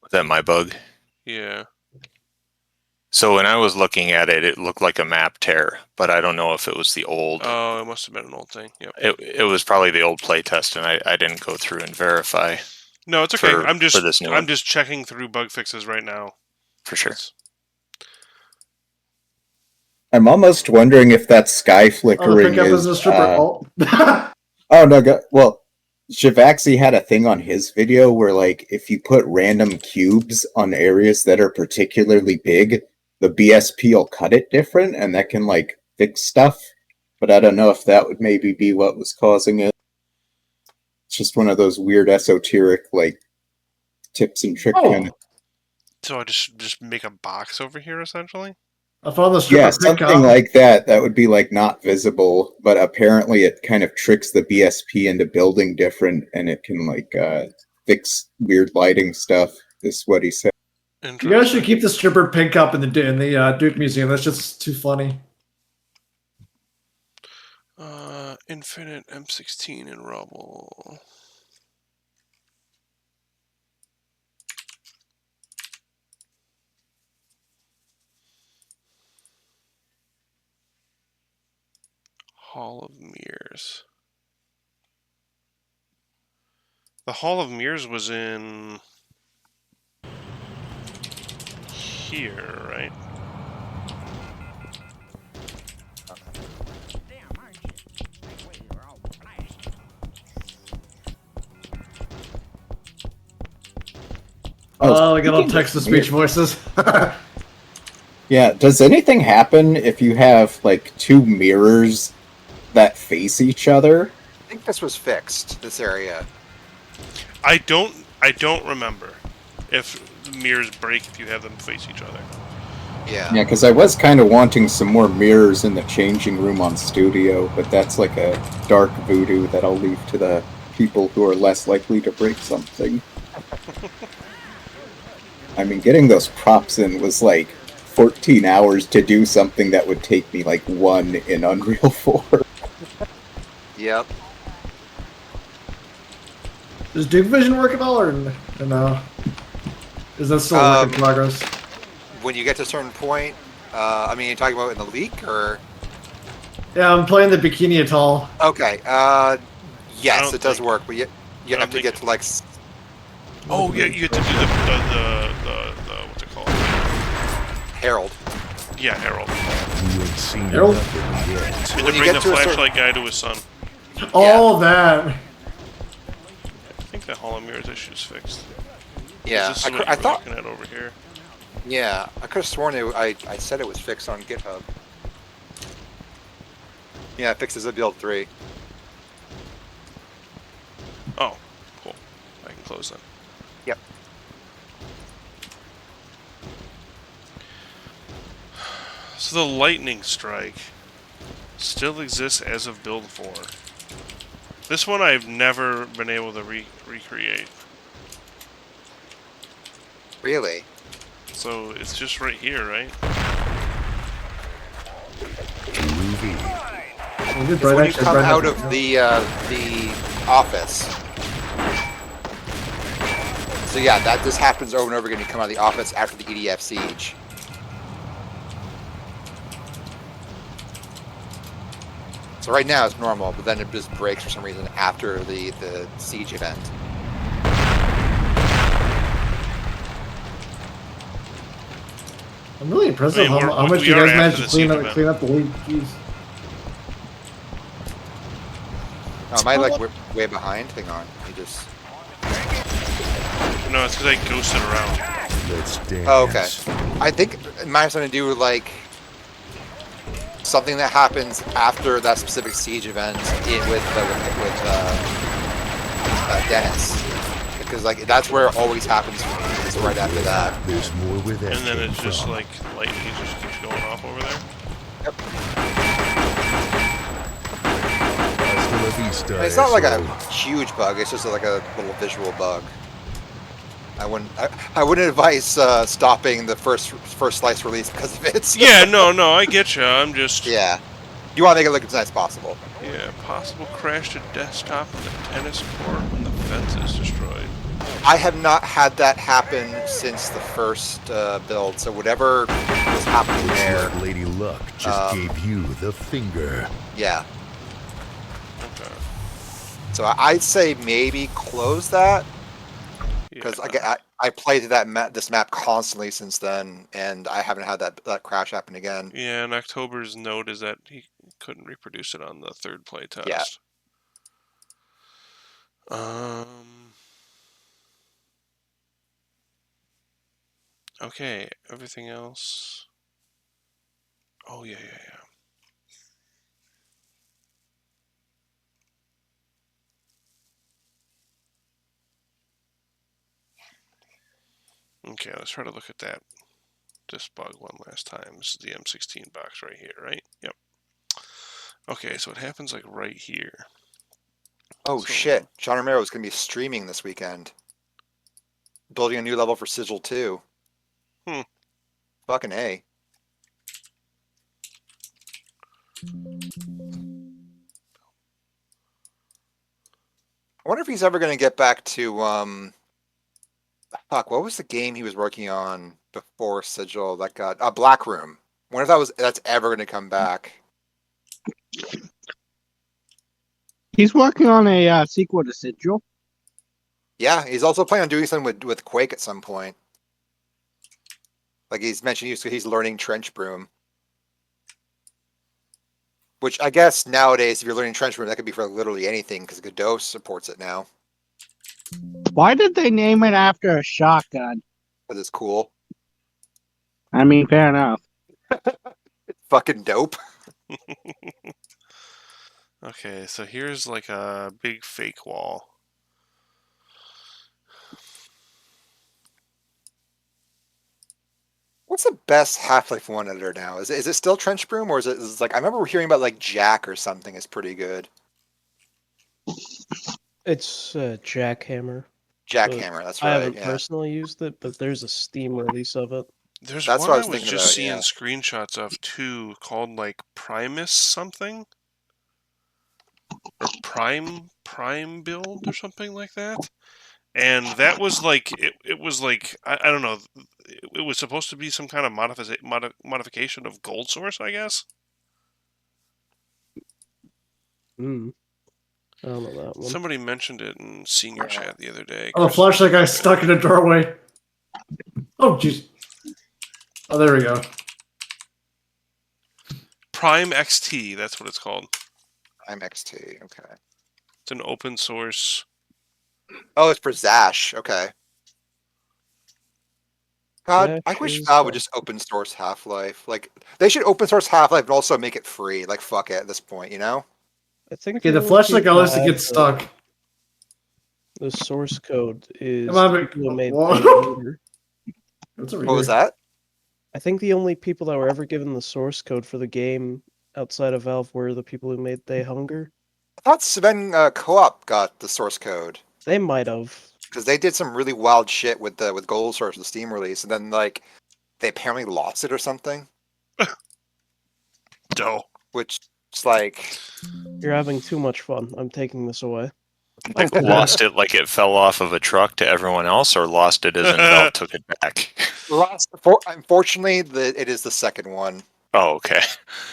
Was that my bug? Yeah. So when I was looking at it, it looked like a map tear, but I don't know if it was the old. Oh, it must have been an old thing. Yep. It was probably the old playtest, and I didn't go through and verify. No, it's okay. I'm for this new one. just checking through bug fixes right now. For sure. I'm almost wondering if that sky flickering is. Oh no! Well, Shavaxi had a thing on his video where, like, if you put random cubes on areas that are particularly big, the BSP will cut it different, and that can like fix stuff. But I don't know if that would maybe be what was causing it. It's just one of those weird esoteric like tips and tricks. Kind of. So I just make a box over here essentially. I found the stripper something like that. That would be like not visible, but apparently it kind of tricks the BSP into building different, and it can like fix weird lighting stuff. Is what he said. You guys should keep the stripper pink up in the Duke Museum. That's just too funny. Infinite M16 in rubble. Hall of Mirrors. The Hall of Mirrors was in here, right? Oh, we got all text-to-speech voices. Yeah, does anything happen if you have, like, two mirrors that face each other? I think this was fixed, this area. I don't remember if the mirrors break if you have them face each other. Yeah. Yeah, because I was kind of wanting some more mirrors in the changing room on Studio, but that's like a dark voodoo that I'll leave to the people who are less likely to break something. I mean, getting those props in was like 14 hours to do something that would take me like 1 in Unreal 4. Yep. Does Duke Vision work at all, or no? Is that still a work in progress? When you get to a certain point, I mean, you're talking about in the leak, or? Yeah, I'm playing the Bikini Atoll. Okay. Yes, it does work, but you have to get to like. Oh yeah, you have to do the what's it called? Herald. Yeah, Herald. You ain't seen Herald? nothing yet. And When to you bring get the to a certain- flashlight guy to his son. All that. I think the Hall of Mirrors issue is fixed. Yeah, This is what I we're thought. looking at over here. Yeah, I could have sworn I said it was fixed on GitHub. Yeah, it fixes a build 3. Oh, cool. I can close that. Yep. So the lightning strike still exists as of build 4. This one I've never been able to recreate. Really? So it's just right here, right? It's when you come out of the office. So yeah, that just happens over and over again. You come out of the office after the EDF siege. So right now it's normal, but then it just breaks for some reason after the siege event. I'm really impressed I mean, with how much we you are guys managed after to the siege clean event. up the league. Jeez. Oh, am I like way behind? Hang on, let me just. No, it's because I ghosted around. Let's dance. Oh, okay. I think it might have something to do with like something that happens after that specific siege event with Dennis, because like that's where it always happens for me. It's right after that. There's more where that And then came it's just from. like lightning just keeps going off over there. Yep. Hasta la vista, It's not like a asshole. huge bug. It's just like a little visual bug. I wouldn't advise stopping the first slice release because of it. Yeah, no, I get you. I'm just Yeah. You want to make it look as nice as possible. yeah. Possible crash to desktop in the tennis court when the fence is destroyed. I have not had that happen since the first build, so whatever was happening Looks there. like Lady Luck just gave you the finger. Yeah. Okay. So I'd say maybe close that because Yeah. I played this map constantly since then, and I haven't had that crash happen again. Yeah, and October's note is that he couldn't reproduce it on the third play test. Yeah. Okay, everything else. Oh yeah. Okay, let's try to look at this bug one last time. This is the M16 box right here, right? Yep. Okay, so it happens like right here. Oh So- shit! John Romero is going to be streaming this weekend, building a new level for Sigil 2. Fucking A. I wonder if he's ever going to get back to fuck, what was the game he was working on before Sigil that got Black Room? I wonder if that's ever going to come back. He's working on a sequel to Sigil. Yeah, he's also planning on doing something with Quake at some point. Like he's mentioned, he's learning Trench Broom. Which I guess nowadays, if you're learning Trench Broom, that could be for literally anything because Godot supports it now. Why did they name it after a shotgun? Because it's cool. I mean, fair enough. fucking dope. Okay, so here's like a big fake wall. What's the best Half-Life 1 editor now? Is it still Trench Broom, or is it like I remember hearing about like Jack or something is pretty good. It's Jackhammer. Jackhammer, that's I right. haven't Yeah, personally used it, but there's a Steam release of it. There's that's one what I I was was thinking just about. seeing Yeah, screenshots of too, called like Primus something, or Prime build or something like that. And that was like it was like I don't know. It was supposed to be some kind of modification of Gold Source, I guess. Hmm. I don't know that one. Somebody mentioned it in senior chat the other day. Oh, the flashlight guy stuck in a doorway. Oh, jeez. Oh, there we go. Prime XT, that's what it's called. I'm XT. Okay. It's an open source. Oh, it's for Zash. Okay. God, I Zash wish is Valve would just open source Half-Life. Like, they should open source Half-Life and also make it free. Like, fuck it at this point, you know? I think Okay, the only flashlight guy people likes to that get have stuck. The source code is Come on, the people who made whoa. They Hunger. What's over What was here? that? I think the only people that were ever given the source code for the game outside of Valve were the people who made They Hunger. I thought Sven Co-op got the source code. They might have. Because they did some really wild shit with Gold Source, the Steam release, and then, like, they apparently lost it or something. Doe. Which, it's like... You're having too much fun. I'm taking this away. Like lost it like it fell off of a truck to everyone else, or lost it as in Valve took it back? Unfortunately, it is the second one. Oh, okay.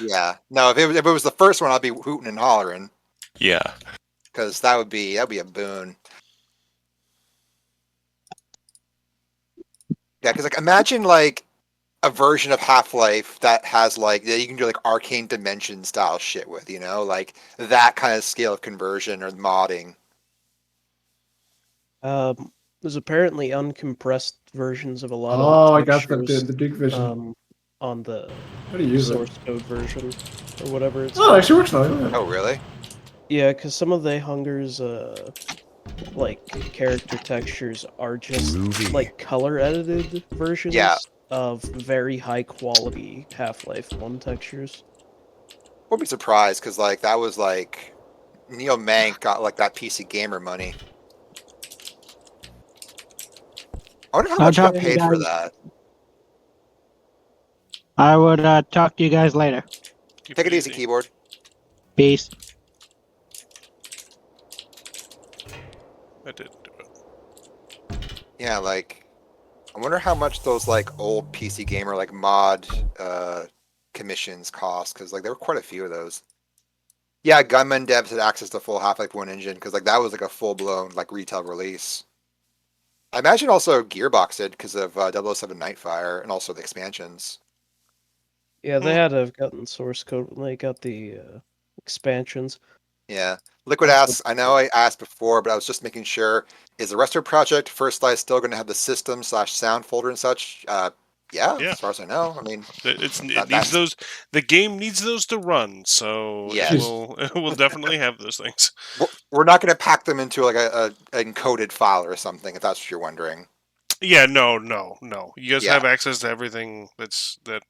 Yeah. No, if it was the first one, I'd be hooting and hollering. Yeah. Because that'd be a boon. Yeah, because like imagine like a version of Half-Life that has like that you can do like arcane dimension style shit with, you know, like that kind of scale of conversion or modding. There's apparently uncompressed versions of a lot Oh, of I the got textures, the Duke Vision. on the How do you use source it? code version or whatever it's Oh, it actually works now. Look at that. Oh, really? Yeah, because some of the Hunger's like character textures are just Groovy. like color edited versions Yeah. of very high quality Half-Life 1 textures. Wouldn't be surprised because like that was like Neil Mank got like that PC Gamer money. I wonder how I'll much he got talk to you paid for guys. that. I would talk to you guys later. Take it easy, keyboard. Peace. I didn't do it. Yeah, like I wonder how much those like old PC Gamer like mod commissions cost because like there were quite a few of those. Yeah, Gunman devs had access to full Half-Life 1 engine because like that was like a full blown like retail release. I imagine also Gearbox did because of 007 Nightfire and also the expansions. Yeah, they had to have gotten source code when they got the expansions. Yeah. Liquid asks, I know I asked before, but I was just making sure. Is the Resto project First Light still going to have the system/sound folder and such? Yeah, Yeah. as far as I know. I mean, It needs those. The game needs those to run, so Yes. it will definitely have those things. we're not going to pack them into like a encoded file or something, if that's what you're wondering. Yeah, no. You guys Yeah. have access to everything that.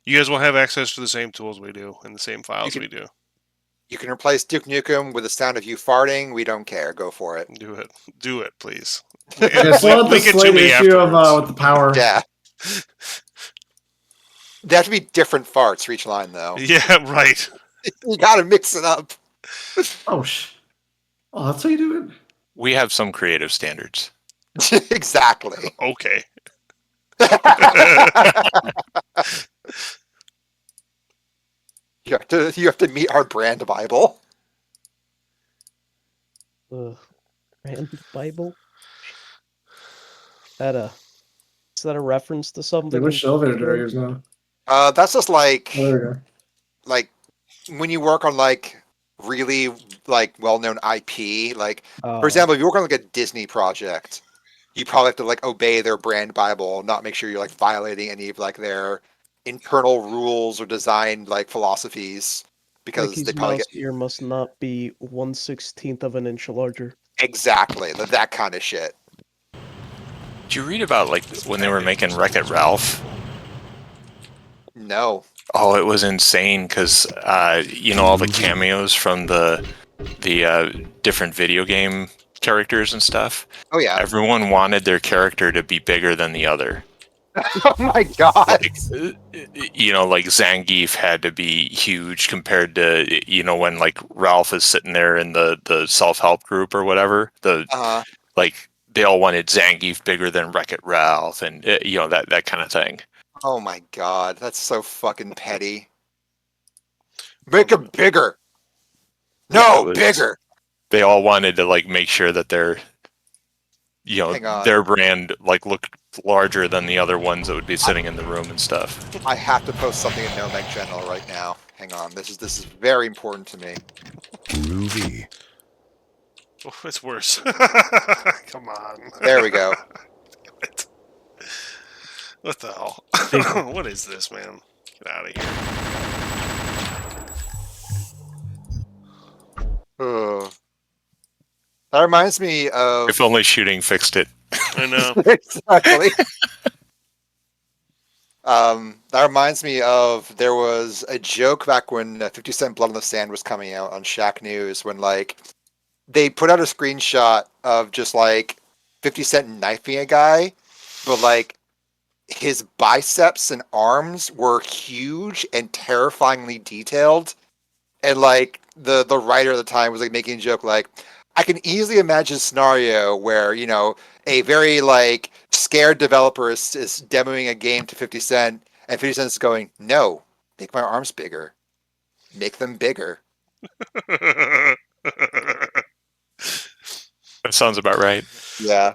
You guys will have access to the same tools we do and the same files we do. You can replace Duke Nukem with the sound of you farting. We don't care. Go for it. Do it, please. Yeah, still have the slight issue of with the power. Yeah. They have to be different farts for each line, though. Yeah, right. You gotta mix it up. Oh, oh, that's how you do it? We have some creative standards. Exactly. Okay. You have to meet our brand Bible. Brand Bible? Is that a reference to something? Like, which elevator do I use now? That's just like Oh, there we go. like when you work on like really like well-known IP. Like for example, if you work on like a Disney project, you probably have to like obey their brand Bible, not make sure you're like violating any of like their internal rules or design like philosophies because Mickey's they probably mouse get ear must not be 1/16 of an inch larger. exactly that kind of shit. Did you read about like when they were making Wreck-It Ralph? No. Oh, it was insane because you know all the cameos from the different video game characters and stuff. Oh yeah. Everyone wanted their character to be bigger than the other. Oh my god. Like, you know, like Zangief had to be huge compared to, you know, when like Ralph is sitting there in the self-help group or whatever. Like they all wanted Zangief bigger than Wreck-It Ralph, and you know that kind of thing. Oh my god, that's so fucking petty. Make him bigger. No, bigger. They all wanted to like make sure that their, you know, their brand like looked larger than the other ones that would be sitting in the room and stuff. I have to post something in Nomeg Channel right now. Hang on, this is very important to me. Ruby. Oh, it's worse. Come on. There we go. What the hell? What is this, man? Get out of here. Ugh. That reminds me of... If only shooting fixed it. I know. Exactly. That reminds me of, there was a joke back when 50 Cent Blood on the Sand was coming out on Shaq News when, like, they put out a screenshot of just, like, 50 Cent knifing a guy, but, like, his biceps and arms were huge and terrifyingly detailed. And, like, the writer at the time was, like, making a joke, like, I can easily imagine a scenario where, you know, a very, like, scared developer is demoing a game to 50 Cent, and 50 Cent is going, no, make my arms bigger. Make them bigger. That sounds about right. Yeah.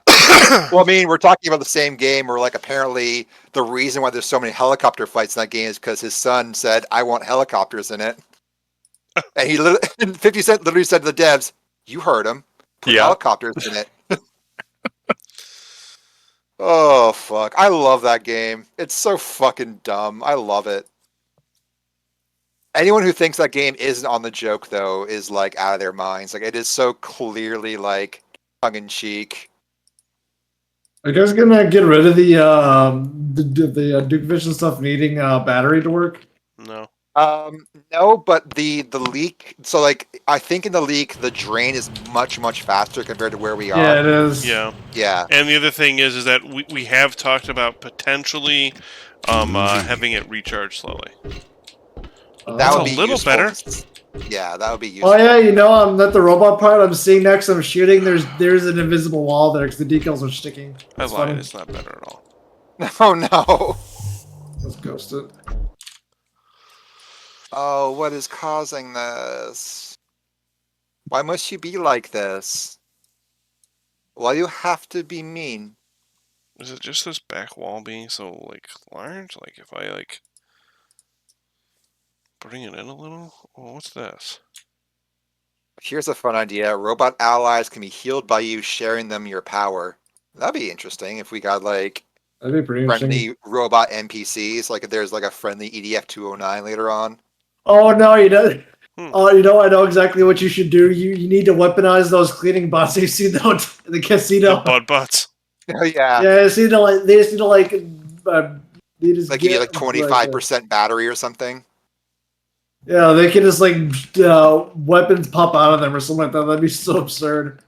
Well, I mean, we're talking about the same game where, like, apparently the reason why there's so many helicopter fights in that game is because his son said, I want helicopters in it. And he and 50 Cent literally said to the devs, you heard him. Put helicopters in it. Oh, fuck. I love that game. It's so fucking dumb. I love it. Anyone who thinks that game isn't on the joke, though, is, like, out of their minds. Like, it is so clearly, like, tongue-in-cheek. Are you guys gonna get rid of the Duke Vision stuff needing battery to work? No. No, but the leak. So, like, I think in the leak, the drain is much faster compared to where we are. Yeah, it is. Yeah. Yeah. And the other thing is that we have talked about potentially having it recharge slowly. That would be a little useful. better. Yeah, that would be useful. Oh yeah, you know, I'm at the robot part. I'm seeing next. I'm shooting. There's an invisible wall there because the decals are sticking. I lied. It's not better at all. Oh no. Let's ghost it. Oh, what is causing this? Why must you be like this? Why do you have to be mean? Is it just this back wall being so, like, large? Like, if I, like, bring it in a little? Oh, what's this? Here's a fun idea. Robot allies can be healed by you sharing them your power. That'd be interesting if we got, like, that'd be pretty friendly robot NPCs. Like, if there's, like, a friendly EDF 209 later on. Oh no, you know. Oh, you know, I know exactly what you should do. You need to weaponize those cleaning bots you see though in the casino. The bud bots. Oh yeah. Yeah, they just need to they just like you get like 25% battery or something. Yeah, they can just like weapons pop out of them or something like that. That'd be so absurd.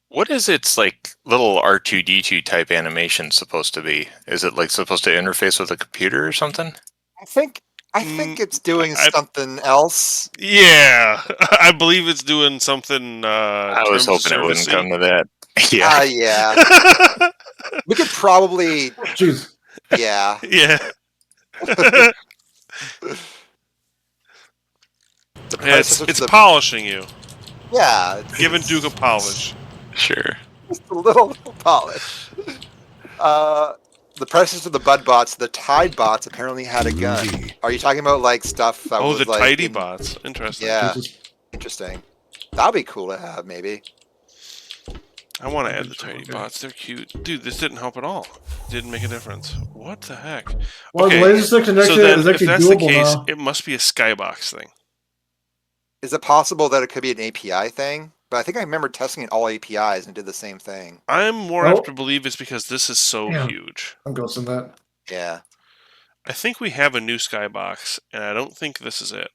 What is its like little R2D2 type animation supposed to be? Is it like supposed to interface with a computer or something? I think it's doing something else. Yeah, I believe it's doing something. I was hoping it wouldn't come to that. Yeah. Yeah. We could probably. Jeez. Yeah. Yeah. It's polishing you. Yeah. Giving Duke a polish. Sure. Just a little polish. The predecessors of the Bud bots, the Tide bots, apparently had a gun. Are you talking about like stuff that was the like Tidy bots? Interesting. Yeah, interesting. That'd be cool to have, maybe. I want to add the tiny bots. They're cute. Dude, this didn't help at all. Didn't make a difference. What the heck? Well, Okay, the laser section so then is if actually that's the doable case, now. it must be a Skybox thing. Is it possible that it could be an API thing? But I think I remember testing it all APIs and did the same thing. I'm more Oh. apt to believe it's because this is so Damn. huge. I'm ghosting that. Yeah. I think we have a new Skybox, and I don't think this is it.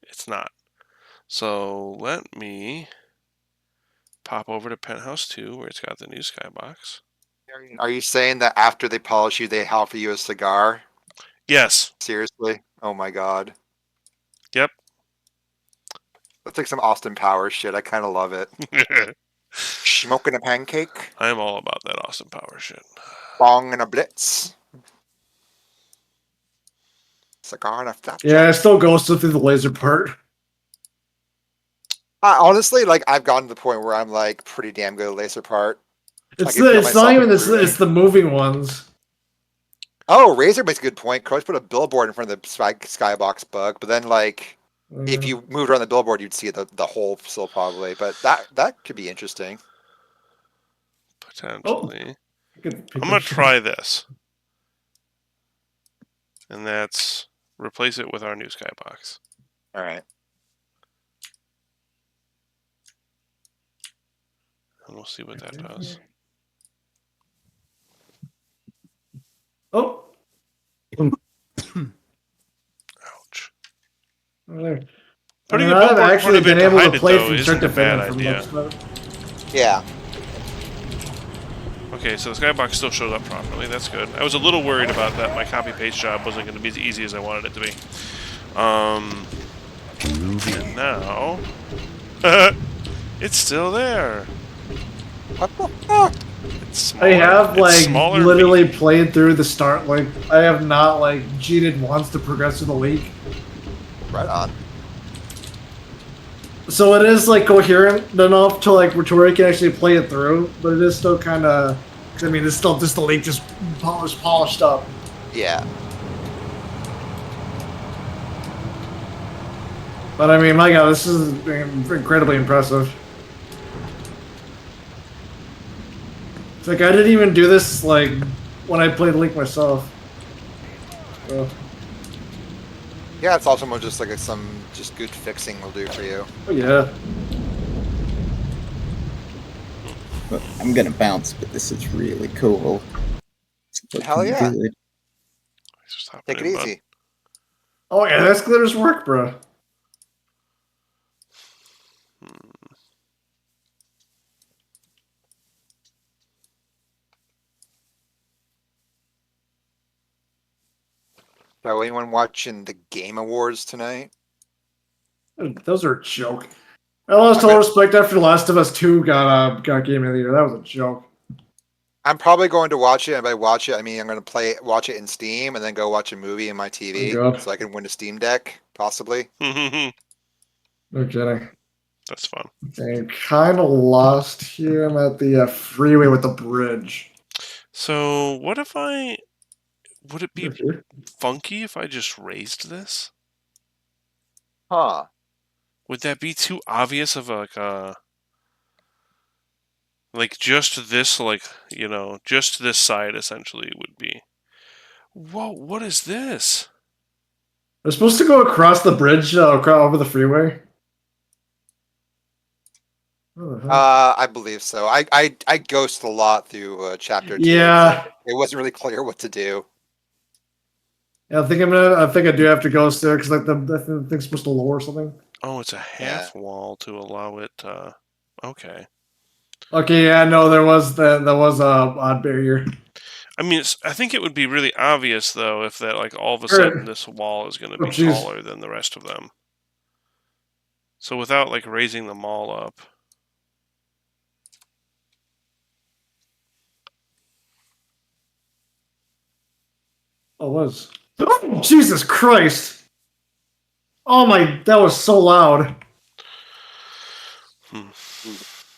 It's not. So let me pop over to Penthouse 2, where it's got the new Skybox. Are you saying that after they polish you, they offer you a cigar? Yes. Seriously? Oh my god. Yep. That's like some Austin Powers shit. I kind of love it. Smoking a pancake? I'm all about that Austin Powers shit. Bong and a blitz? Cigar and a flapjack? Yeah, I still ghosted through the laser part. Honestly, like I've gotten to the point where I'm like pretty damn good at laser part. It's not even this. It's the moving ones. Oh, Razor makes a good point. Could always put a billboard in front of the Skybox bug, but then like if you moved around the billboard, you'd see the whole still probably. But that could be interesting. Potentially. I'm gonna try this, and that's replace it with our new Skybox. All right. And we'll see what that does. Oh. Ouch. There. Putting I mean, a billboard I've in front actually of it been to able hide to it, play though, from start isn't to a bad finish for idea. most of it. Yeah. Okay, so the Skybox still showed up properly. That's good. I was a little worried about that. My copy-paste job wasn't going to be as easy as I wanted it to be. And now... it's still there. What the fuck? It's smaller. I have It's like smaller literally played through the start. Like I have not like cheated once to progress through the league. Right on. So it is like coherent enough to like where I can actually play it through, but it is still kind of. I mean, it's still just the league just polished up. Yeah. But I mean, my God, this is incredibly impressive. It's like I didn't even do this like when I played League myself. So. Yeah, it's also more just like some just good fixing will do for you. Oh yeah. But I'm gonna bounce, but this is really cool. It's Hell yeah. good. Take it easy. Oh yeah, that's Glitter's work, bro. So anyone watching the Game Awards tonight? Those are a joke. I lost all respect after The Last of Us 2 got Game of the Year. That was a joke. I'm probably going to watch it, and by watch it, I mean I'm going to watch it in Steam, and then go watch a movie in my TV, so I can win a Steam Deck, possibly. No kidding. That's fun. I'm kind of lost here. I'm at the freeway with the bridge. So, what if would it be funky if I just raised this? Huh. Would that be too obvious of like just this, like, just this side essentially would be. Whoa, what is this? We're supposed to go across the bridge over the freeway. I believe so. I ghosted a lot through chapter 2. Yeah. It wasn't really clear what to do. Yeah, I think I do have to go there because like the thing's supposed to lower something. Oh, it's a half wall to allow it. Okay. Okay, yeah, no, there was a odd barrier. I mean, I think it would be really obvious though if that like all of a sudden this wall is going to be taller than the rest of them. So without like raising them all up. Oh, it was. Oh, Jesus Christ! Oh my, that was so loud.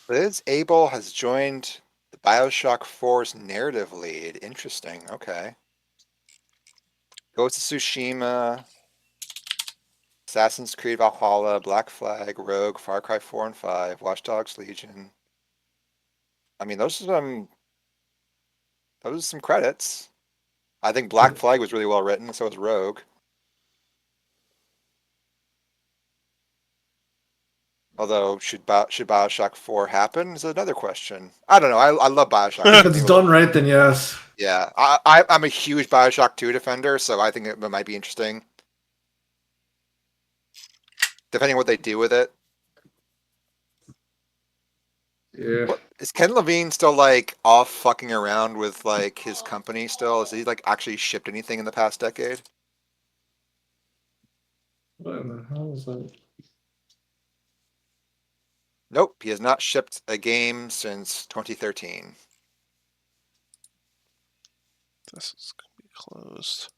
Liz Abel has joined the Bioshock 4's narrative lead. Interesting. Okay. Ghost of Tsushima, Assassin's Creed Valhalla, Black Flag, Rogue, Far Cry 4 and 5, Watch Dogs Legion. I mean, those are some credits. I think Black Flag was really well written, so was Rogue. Although, should Bioshock 4 happen is another question. I don't know. I love Bioshock. If it's done right, then yes. Yeah, I'm a huge Bioshock 2 defender, so I think it might be interesting. Depending on what they do with it. Yeah. Is Ken Levine still like off fucking around with like his company still? Has he like actually shipped anything in the past decade? What in the hell is that? Nope, he has not shipped a game since 2013. This is going to be closed.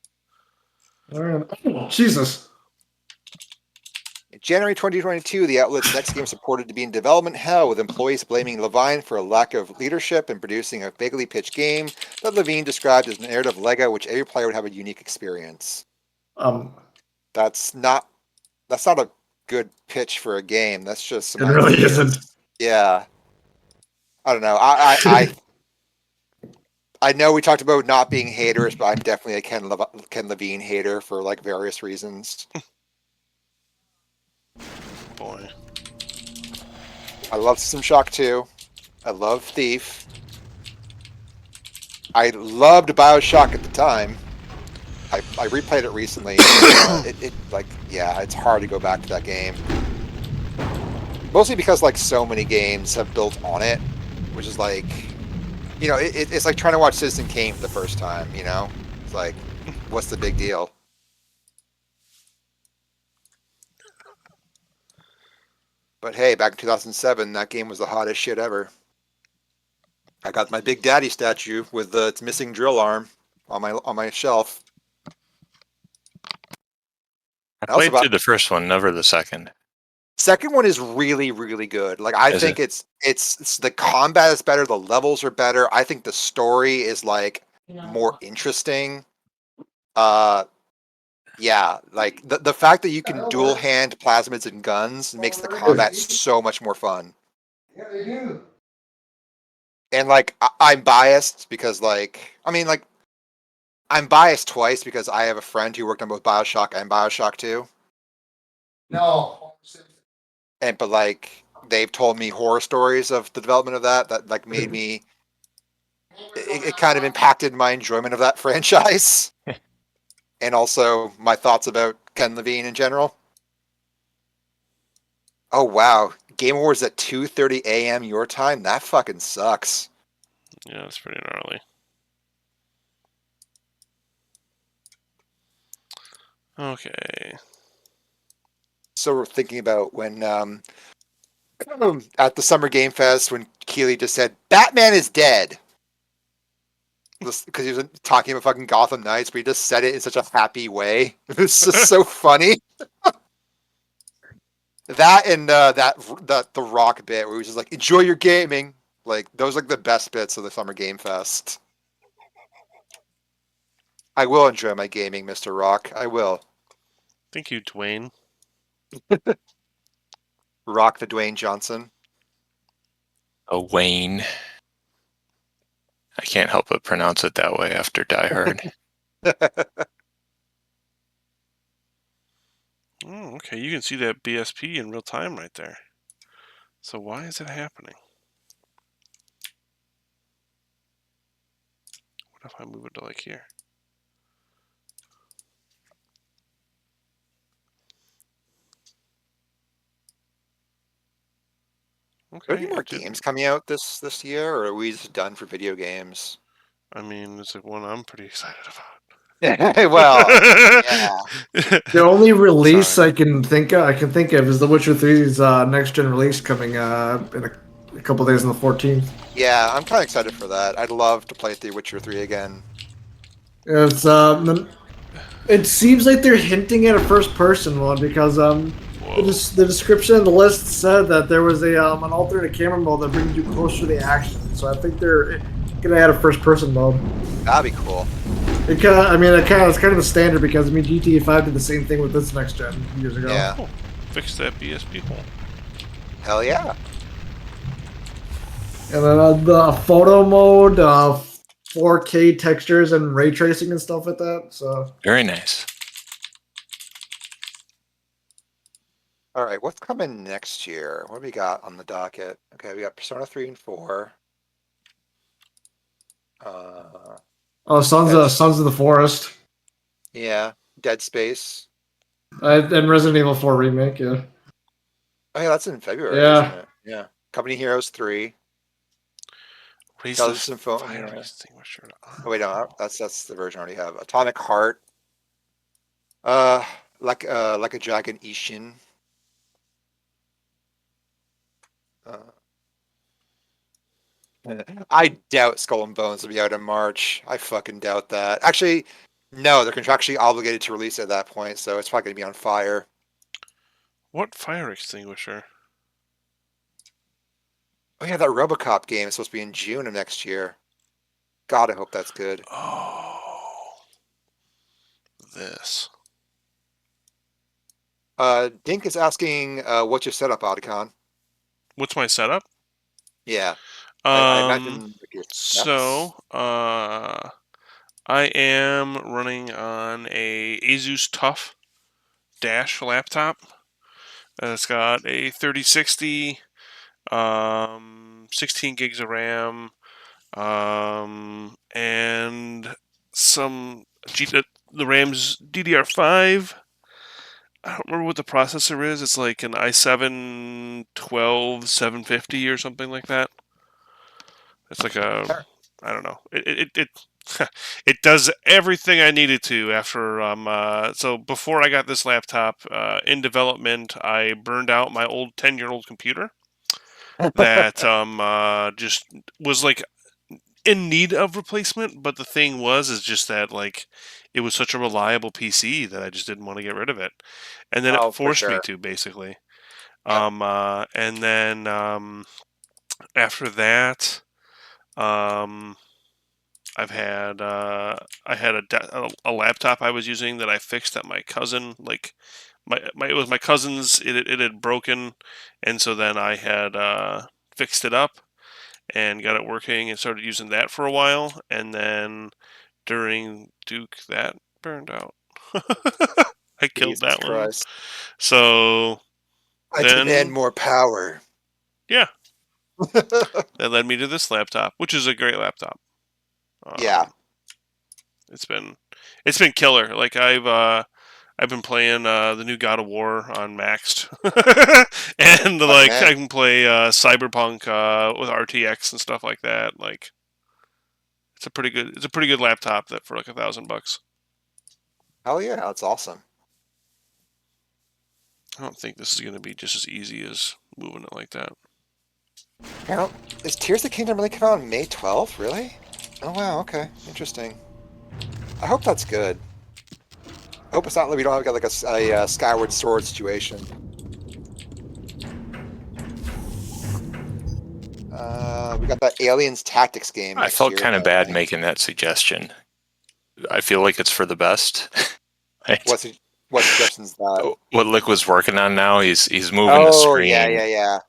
Oh, Jesus. In January 2022, the outlet's next game reported to be in development hell, with employees blaming Levine for a lack of leadership and producing a vaguely pitched game that Levine described as narrative Lego, which every player would have a unique experience. That's not a good pitch for a game. That's just some It really ideas. isn't. Yeah. I don't know. I know we talked about not being haters, but I'm definitely a Ken Levine hater for like various reasons. Boy. I love System Shock 2. I love Thief. I loved Bioshock at the time. I replayed it recently. It's hard to go back to that game. Mostly because like so many games have built on it, which is like, you know, it's like trying to watch Citizen Kane for the first time, you know? It's like, what's the big deal? But hey, back in 2007, that game was the hottest shit ever. I got my Big Daddy statue with its missing drill arm on my shelf. I played through the first one, never the second. Second one is really, really good. Like I think it's the combat is better, the levels are better. I think the story is like more interesting. Yeah, like the fact that you can dual hand plasmids and guns makes the combat so much more fun. Yeah, they do. And like I'm biased because I'm biased twice because I have a friend who worked on both Bioshock and Bioshock 2. No. But like they've told me horror stories of the development of that like made me it kind of impacted my enjoyment of that franchise. And also my thoughts about Ken Levine in general. Oh wow, Game Awards at 2:30 a.m. your time? That fucking sucks. Yeah, that's pretty gnarly. Okay. So we're thinking about when at the Summer Game Fest when Keighley just said Batman is dead. Because he was talking about fucking Gotham Knights, but he just said it in such a happy way. It was just so funny. That and the Rock bit where he was just like, "Enjoy your gaming." Like those are like the best bits of the Summer Game Fest. I will enjoy my gaming, Mr. Rock. I will. Thank you, Dwayne. Rock the Dwayne Johnson. Oh, Wayne. I can't help but pronounce it that way after Die Hard. Oh, okay. You can see that BSP in real time right there. So why is it happening? What if I move it to like here? Okay, Are there any more games coming out this year, or are we just done for video games? I mean, it's like one I'm pretty excited about. Well, yeah. The only release I can think of is The Witcher 3's next gen release coming in a couple days on the 14th. Yeah, I'm kind of excited for that. I'd love to play The Witcher 3 again. It's it seems like they're hinting at a first person one because the description of the list said that there was an alternate camera mode that brings you closer to the action. So I think they're gonna add a first person mode. That'd be cool. It's kind of a standard because GTA 5 did the same thing with this next gen years ago. Yeah. Fix that BSP hole. Hell yeah. And then the photo mode, 4K textures and ray tracing and stuff like that. So Very nice. All right, what's coming next year? What do we got on the docket? Okay, we got Persona 3 and 4. Sons of the Forest. Yeah, Dead Space. And Resident Evil 4 remake. Yeah. Oh yeah, that's in February, Yeah. isn't it? Yeah. Company Heroes 3. Raise Tales the of Symphonia. fire extinguisher. Oh wait, no, that's the version I already have. Atomic Heart. Like a Dragon Ishin. I doubt Skull and Bones will be out in March. I fucking doubt that. Actually, no, they're contractually obligated to release it at that point, so it's probably gonna be on fire. What fire extinguisher? Oh yeah, that RoboCop game is supposed to be in June of next year. God, I hope that's good. Oh, this. Dink is asking, what's your setup, Otacon? What's my setup? Yeah. I imagine your So, I am running on a Asus TUF Dash laptop. It's got a 3060, 16 gigs of RAM, and the RAM's DDR5. I don't remember what the processor is. It's like an i7-12750 or something like that. It's like a, I don't know. It does everything I needed to after so before I got this laptop in development, I burned out my old 10-year-old computer that just was like in need of replacement, but the thing is just that like it was such a reliable PC that I just didn't want to get rid of it. And then it forced me to basically. And then after that I've had I had a laptop I was using that I fixed that my cousin like it was my cousin's, it had broken, and so then I had fixed it up and got it working and started using that for a while, and then during Duke that burned out. I killed Jesus that one. Christ. So I demand more power. Yeah. That led me to this laptop, which is a great laptop. Yeah. It's been killer. Like I've been playing the new God of War on Maxed, and like man. I can play Cyberpunk with RTX and stuff like that. Like it's a pretty good laptop that for like $1,000. Hell yeah, that's awesome. I don't think this is going to be just as easy as moving it like that. Is Tears of the Kingdom really come out on May 12th? Really? Oh wow, okay, interesting. I hope that's good. I hope it's not like we don't have like a Skyward Sword situation. We got that Aliens Tactics game. I felt kind of bad making that suggestion. I feel like it's for the best. What suggestions that? What Lick was working on now, he's moving the screen. Yeah.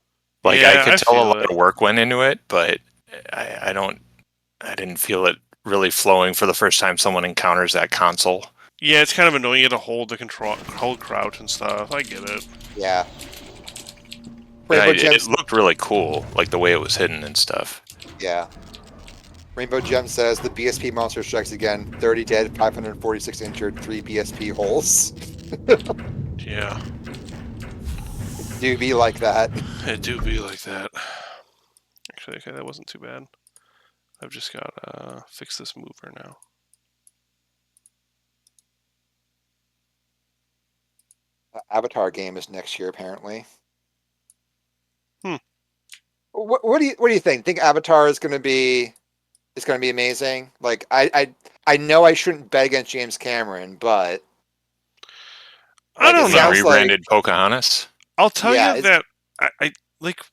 Like Yeah, I could tell a lot it. of work went into it, but I didn't feel it really flowing for the first time someone encounters that console. Yeah, it's kind of annoying. You have to hold crouch and stuff. I get it. Yeah. It looked really cool, like the way it was hidden and stuff. Yeah. Rainbow Gem says the BSP monster strikes again. 30 dead, 546 injured, 3 BSP holes. Yeah. It do be like that. It do be like that. Actually, okay, that wasn't too bad. I've just got to fix this mover now. Avatar game is next year, apparently. Hmm. What do you think? Think Avatar is going to be amazing? Like I know I shouldn't bet against James Cameron, but I don't know. Rebranded Pocahontas. I'll tell you that I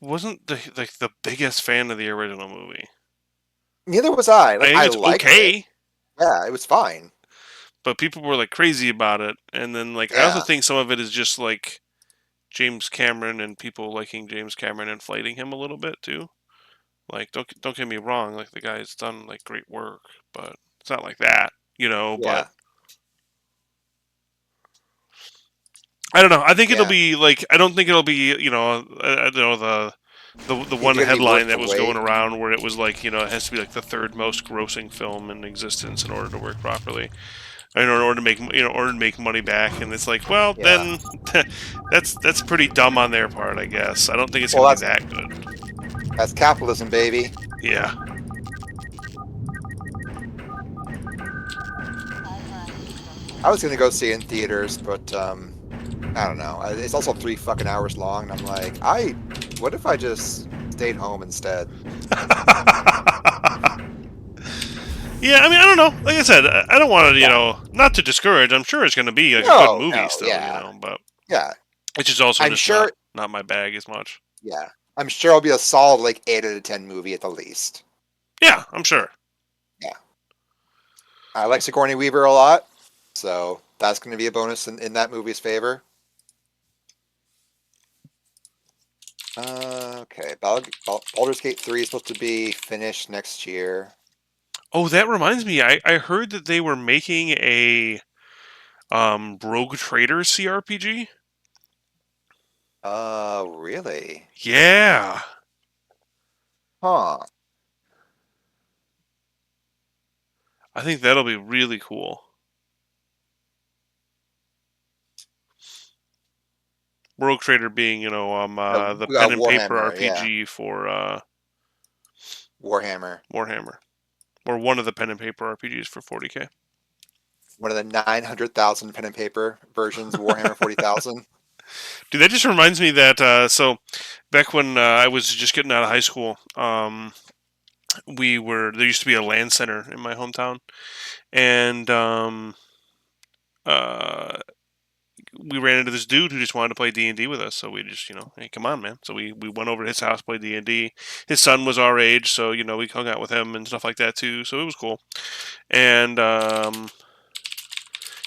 wasn't the biggest fan of the original movie. Neither was I. Like, I think it's okay. It. Yeah, it was fine. But people were like crazy about it, and then like I also think some of it is just like James Cameron and people liking James Cameron inflating him a little bit too. Like, don't get me wrong. Like, the guy's done like great work, but it's not like that, you know. Yeah. But I don't know. I think it'll Yeah. be like, I don't think it'll be, you know, I know the one gonna be headline worth that the was going wait. around where it was like, you know, it has to be like the third most grossing film in existence in order to work properly, in order to make, you know, order to make money back. And it's like, well, Yeah. then that's pretty dumb on their part, I guess. I don't think it's Well, gonna be that good. that's capitalism, baby. Yeah. I was gonna go see it in theaters, but I don't know. It's also 3 fucking hours long, and I'm like, what if I just stayed home instead? Yeah, I mean, I don't know. Like I said, I don't want to, you know, not to discourage. I'm sure it's going to be like a good movie still, you know, but yeah, it's just also I'm just sure. not my bag as much. Yeah, I'm sure it'll be a solid like 8 out of 10 movie at the least. Yeah, I'm sure. Yeah, I like Sigourney Weaver a lot, so that's going to be a bonus in that movie's favor. Okay, Baldur's Gate 3 is supposed to be finished next year. Oh, that reminds me. I heard that they were making a Rogue Trader CRPG. Really? Yeah. Huh. I think that'll be really cool. Rogue Trader being, you know, the pen and paper Warhammer, RPG for Warhammer. Or one of the pen and paper RPGs for 40K. One of the 900,000 pen and paper versions of Warhammer 40,000. Dude, that just reminds me that, so, back when I was just getting out of high school, there used to be a LAN center in my hometown, and we ran into this dude who just wanted to play D&D with us, so we just, you know, hey, come on, man. So we went over to his house, played D&D. His son was our age, so, you know, we hung out with him and stuff like that, too, so it was cool. And,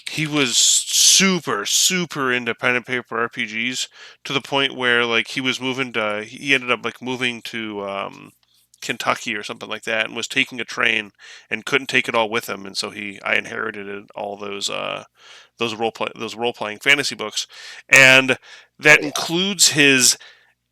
he was super, super into pen and paper RPGs to the point where, like, he ended up, like, moving to, Kentucky or something like that, and was taking a train and couldn't take it all with him, and so I inherited all those role playing fantasy books, and that includes his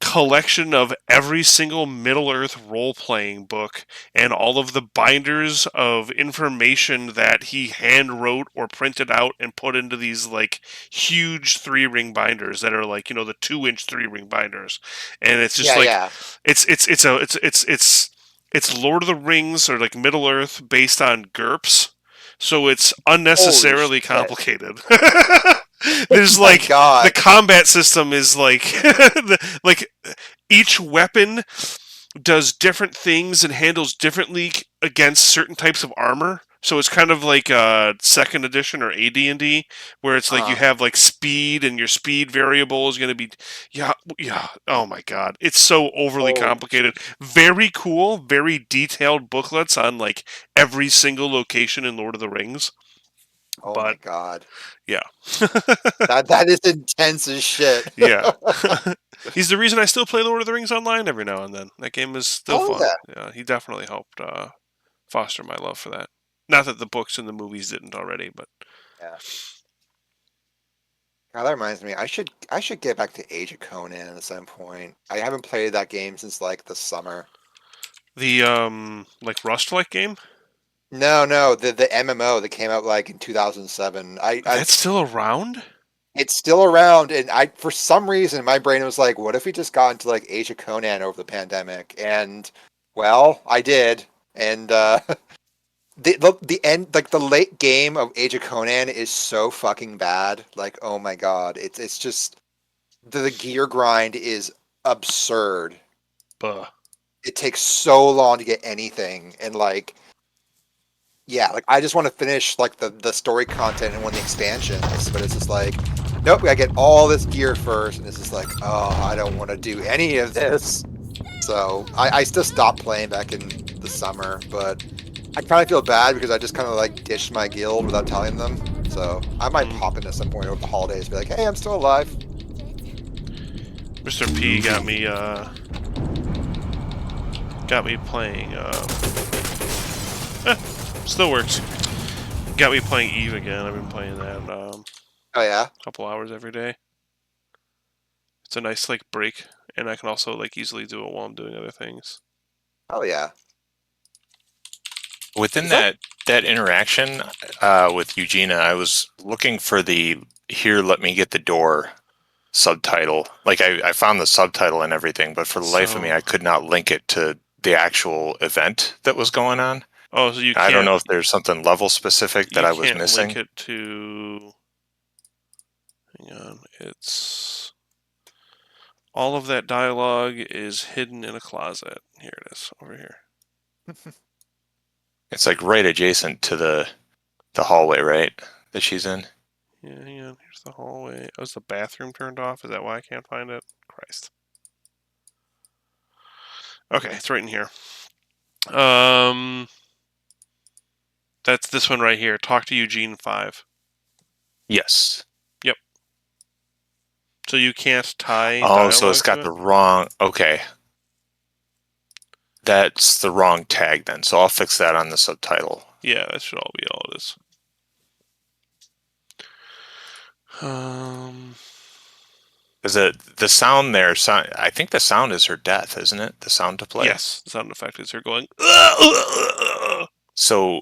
collection of every single Middle-earth role-playing book and all of the binders of information that he hand wrote or printed out and put into these like huge 3-ring binders that are like, you know, the 2-inch 3-ring binders, and it's just it's Lord of the Rings or like Middle-earth based on GURPS, so it's unnecessarily complicated. There's like the combat system is like each weapon does different things and handles differently against certain types of armor. So it's kind of like second edition or AD&D, where it's like you have like speed, and your speed variable is going to be yeah. Oh my god, it's so overly complicated. Very cool, very detailed booklets on like every single location in Lord of the Rings. Oh my god. Yeah. that is intense as shit. Yeah. He's the reason I still play Lord of the Rings online every now and then. That game is still fun. Yeah, he definitely helped foster my love for that. Not that the books and the movies didn't already, but yeah. God, that reminds me. I should get back to Age of Conan at some point. I haven't played that game since like the summer. The like Rust-like game? No, the MMO that came out like in 2007. That's still around? It's still around, and for some reason my brain was like, what if we just got into like Age of Conan over the pandemic? And well, I did, and the end, like the late game of Age of Conan is so fucking bad. Like, oh my god, it's just the gear grind is absurd. It takes so long to get anything, and like. Yeah, like I just want to finish like the story content and one of the expansions, but it's just like, nope, we gotta get all this gear first, and it's just like, oh, I don't want to do any of this. So I still stopped playing back in the summer, but I kind of feel bad because I just kind of like ditched my guild without telling them. So I might pop in at some point over the holidays, be like, hey, I'm still alive. Mr. P got got me playing. Still works. Got me playing Eve again. I've been playing that Oh yeah. a couple hours every day. It's a nice like break, and I can also like easily do it while I'm doing other things. Oh yeah. Within Is that interaction with Eugenia, I was looking for the "Here, let me get the door" subtitle. Like I found the subtitle and everything, but for the life of me, So- I could not link it to the actual event that was going on. Oh, so you I don't can't. know if there's something level specific that You I was can't missing. link it to. Hang on, it's all of that dialogue is hidden in a closet. Here it is, over here. It's like right adjacent to the hallway, right? That she's in. Yeah, hang on. Here's the hallway. Oh, is the bathroom turned off? Is that why I can't find it? Christ. Okay, it's right in here. That's this one right here. Talk to Eugene 5. Yes. Yep. So you can't tie Oh, so dialogue it's to got it? the wrong. Okay. That's the wrong tag then. So I'll fix that on the subtitle. Yeah, that should all be all it is. Because the sound there, I think the sound is her death, isn't it? The sound to play. Yes, the sound effect is her going. So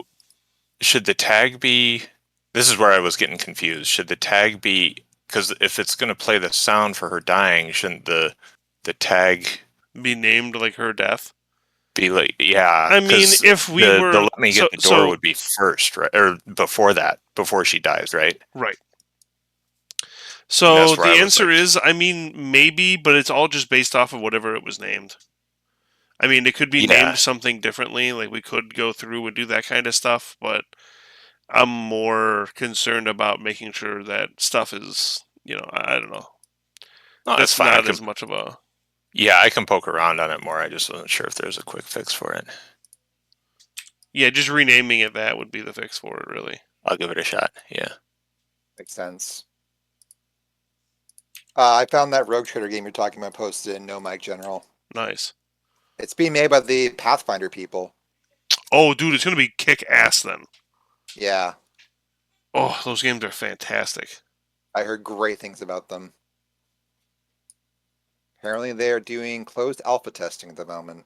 should the tag be? This is where I was getting confused. Should the tag be? Because if it's going to play the sound for her dying, shouldn't the tag Be named like her death? be like, yeah? I mean, 'cause if we the were let me get the door would be first, right? Or before that, before she dies, right? Right. And So that's where the I was answer like- is, I mean, maybe, but it's all just based off of whatever it was named. I mean, it could be Yeah. named something differently. Like we could go through and do that kind of stuff, but I'm more concerned about making sure that stuff is, I don't know. No, that's That's fine. not as much of a. Yeah, I can poke around on it more. I just wasn't sure if there's a quick fix for it. Yeah, just renaming it that would be the fix for it, really. I'll give it a shot. Yeah. Makes sense. I found that Rogue Trader game you're talking about posted in No Mic General. Nice. It's being made by the Pathfinder people. Oh, dude, it's gonna be kick ass then. Yeah, Oh, those games are fantastic. I heard great things about them. Apparently, they are doing closed alpha testing at the moment.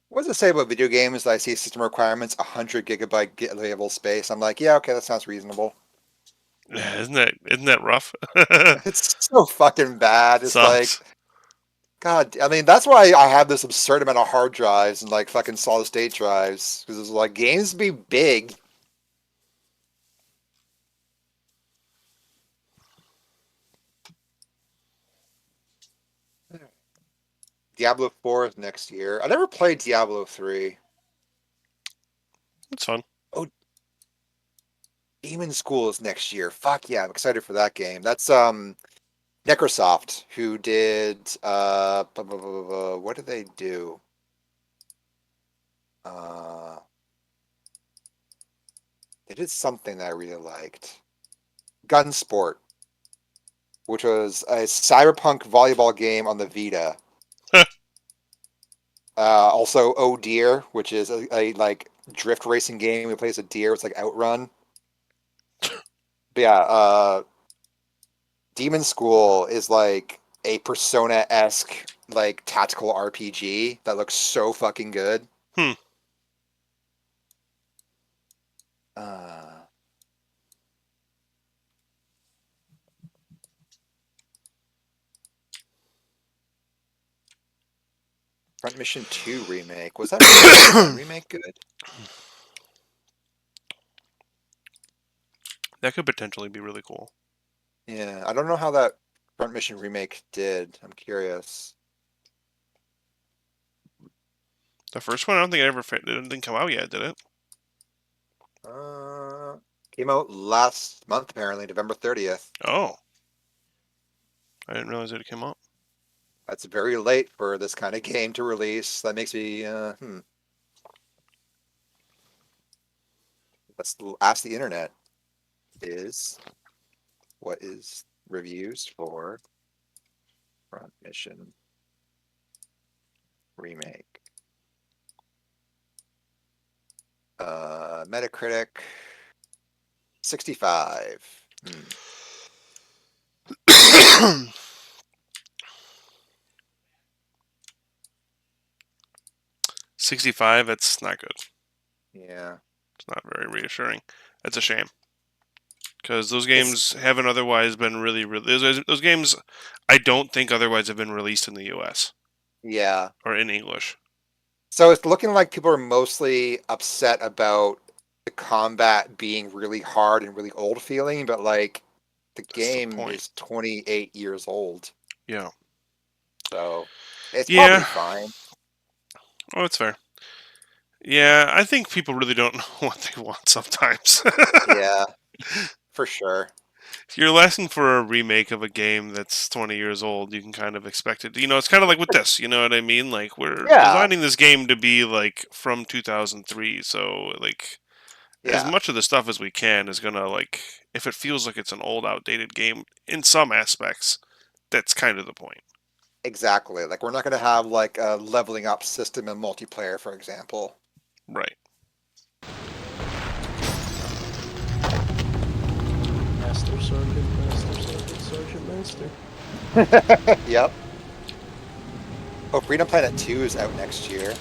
What does it say about video games? I see system requirements 100 gigabyte available space. I'm like, yeah, okay, that sounds reasonable. Yeah, isn't that rough? It's so fucking bad. It's Sucks. like, God, I mean, that's why I have this absurd amount of hard drives and like fucking solid state drives because it's like games be big. Diablo 4 is next year. I never played Diablo 3. It's fun. Oh, Demon School is next year. Fuck yeah, I'm excited for that game. That's Necrosoft, who did what did they do? They did something that I really liked. Gunsport, which was a cyberpunk volleyball game on the Vita. Also, Oh Deer, which is a like drift racing game. We play as a deer. It's like Outrun. But yeah, Demon School is like a Persona-esque like tactical RPG that looks so fucking good. Front Mission 2 remake. Was that remake good? That could potentially be really cool. Yeah, I don't know how that Front Mission remake did. I'm curious. The first one, I don't think it didn't come out yet, did it? Came out last month, apparently, November 30th. Oh. I didn't realize that it came out. That's very late for this kind of game to release. That makes me, Let's ask the internet. Is what is reviews for Front Mission Remake. Metacritic 65. 65. That's not good. Yeah. It's not very reassuring. That's a shame. Because those games haven't otherwise been really those games I don't think otherwise have been released in the US. Yeah. Or in English. So it's looking like people are mostly upset about the combat being really hard and really old feeling, but like the game is 28 years old. Yeah. So it's probably fine. Oh, it's fair. Yeah, I think people really don't know what they want sometimes. Yeah, for sure. If you're asking for a remake of a game that's 20 years old, you can kind of expect it. You know, it's kind of like with this, you know what I mean? Like, we're designing this game to be, like, from 2003, so, like, as much of the stuff as we can is gonna, like, if it feels like it's an old, outdated game, in some aspects, that's kind of the point. Exactly. Like, we're not going to have, like, a leveling up system in multiplayer, for example. Right. Master Sergeant, Master Sergeant, Sergeant Master. Yep. Oh, Freedom Planet 2 is out next year.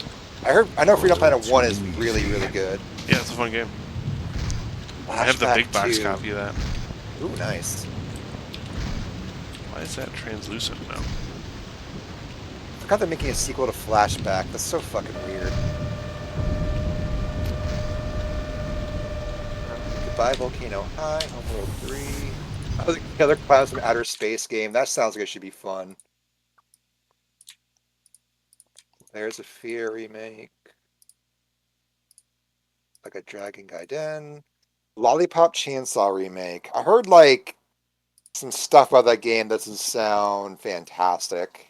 I know Freedom Planet 1 is really, really good. Yeah, it's a fun game. I have the big box copy of that. Ooh, nice. Why is that translucent now? I forgot they're making a sequel to Flashback. That's so fucking weird. Goodbye, Volcano High, Homeworld 3. Oh, the Killer Clowns from Outer Space game. That sounds like it should be fun. There's a Fear remake. Like a Dragon Gaiden. Lollipop Chainsaw remake. I heard, like, some stuff about that game that doesn't sound fantastic.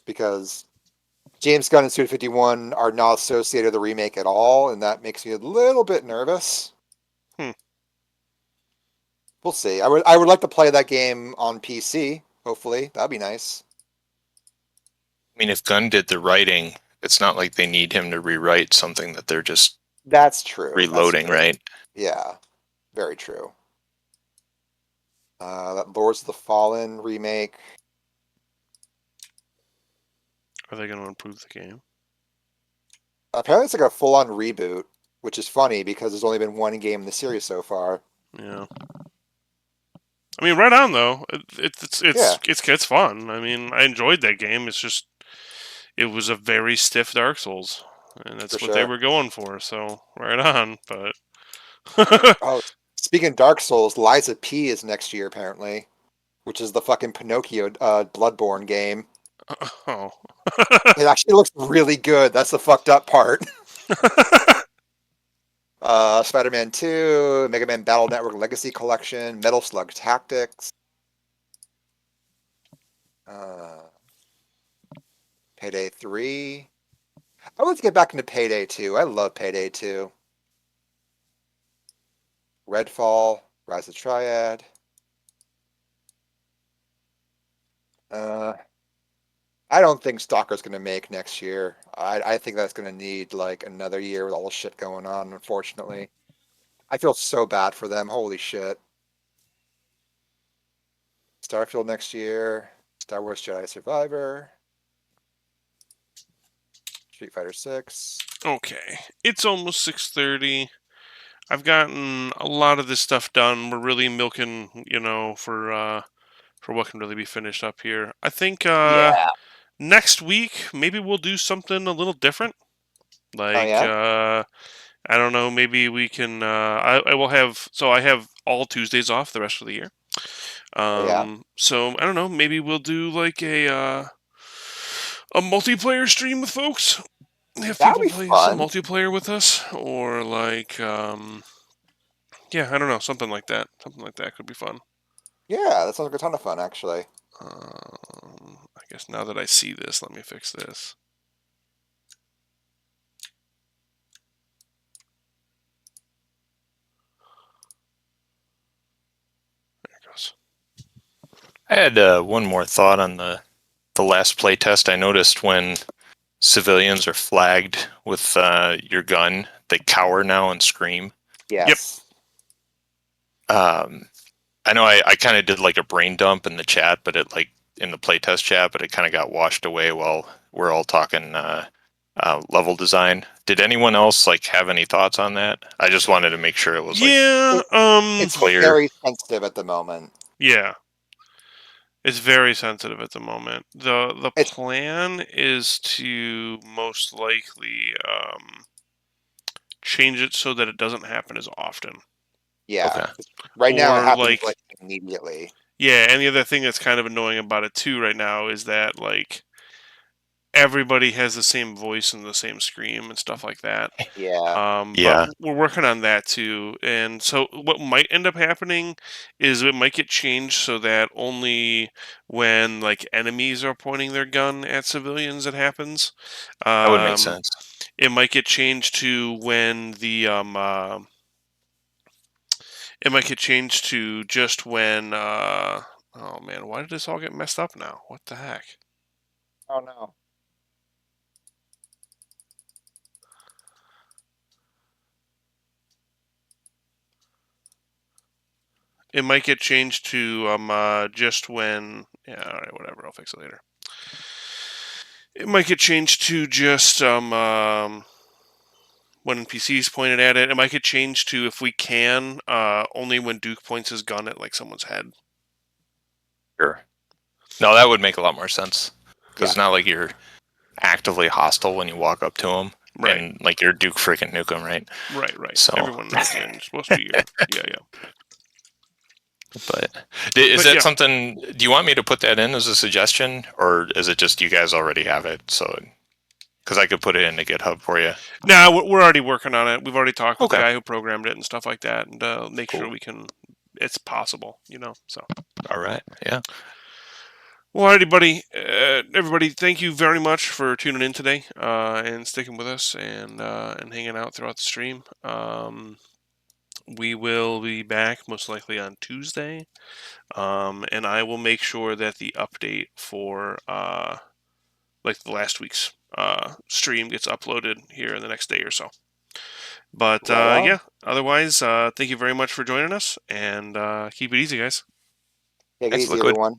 Because James Gunn and Suda 51 are not associated with the remake at all, and that makes me a little bit nervous. We'll see. I would like to play that game on PC, hopefully. That'd be nice. I mean, if Gunn did the writing, it's not like they need him to rewrite something that they're just That's true. reloading, right? Yeah, very true. That Lords of the Fallen remake. Are they going to improve the game? Apparently it's like a full-on reboot, which is funny because there's only been one game in the series so far. Yeah. I mean, right on though. It's fun. I mean, I enjoyed that game. It's just it was a very stiff Dark Souls, and that's what they were going for. So right on. But oh, speaking of Dark Souls, Liza P is next year apparently, which is the fucking Pinocchio Bloodborne game. Oh. It actually looks really good. That's the fucked up part. Spider-Man 2, Mega Man Battle Network Legacy Collection, Metal Slug Tactics. Payday 3. I want to get back into Payday 2. I love Payday 2. Redfall, Rise of Triad. I don't think Stalker's going to make next year. I think that's going to need like another year with all the shit going on, unfortunately. I feel so bad for them. Holy shit. Starfield next year. Star Wars Jedi Survivor. Street Fighter 6. Okay. It's almost 6:30. I've gotten a lot of this stuff done. We're really milking, you know, for what can really be finished up here. I think next week maybe we'll do something a little different. Like I don't know, maybe we can I will have I have all Tuesdays off the rest of the year. So I don't know, maybe we'll do like a multiplayer stream with folks. Have people play some multiplayer with us, or like yeah, I don't know, something like that. Something like that could be fun. Yeah, that sounds like a ton of fun, actually. I guess now that I see this, let me fix this. There it goes. I had one more thought on the last playtest. I noticed when civilians are flagged with your gun, they cower now and scream. Yes. I know I kind of did like a brain dump in the chat, but it like in the playtest chat, but it kind of got washed away while we're all talking level design. Did anyone else like have any thoughts on that? I just wanted to make sure it was like It's clear. very sensitive at the moment. Yeah. It's very sensitive at the moment. The plan is to most likely change it so that it doesn't happen as often. Yeah. Right now it Or, happens like immediately. Yeah, and the other thing that's kind of annoying about it too right now is that like everybody has the same voice and the same scream and stuff like that. Yeah. But we're working on that too. And so what might end up happening is it might get changed so that only when like enemies are pointing their gun at civilians it happens. That would make sense. It might get changed to when the it might get changed to just when oh man, why did this all get messed up now? What the heck? Oh no. It might get changed to just when. Yeah, all right, whatever. I'll fix it later. It might get changed to just when NPCs pointed at it. It might get changed to if we can only when Duke points his gun at like someone's head. Sure. No, that would make a lot more sense because it's not like you're actively hostile when you walk up to them, right? And like you're Duke freaking Nukem, right? Right. So everyone knows it's supposed to be your, yeah. But is that something? Do you want me to put that in as a suggestion, or is it just you guys already have it? So, because I could put it into GitHub for you. No, we're already working on it. We've already talked with the guy who programmed it and stuff like that, and make sure we can. It's possible, So. All right. Yeah. Well, alrighty, buddy. Everybody, thank you very much for tuning in today and sticking with us and hanging out throughout the stream. We will be back most likely on Tuesday, and I will make sure that the update for like the last week's stream gets uploaded here in the next day or so. But yeah, otherwise, thank you very much for joining us, and keep it easy, guys. Take it easy, everyone.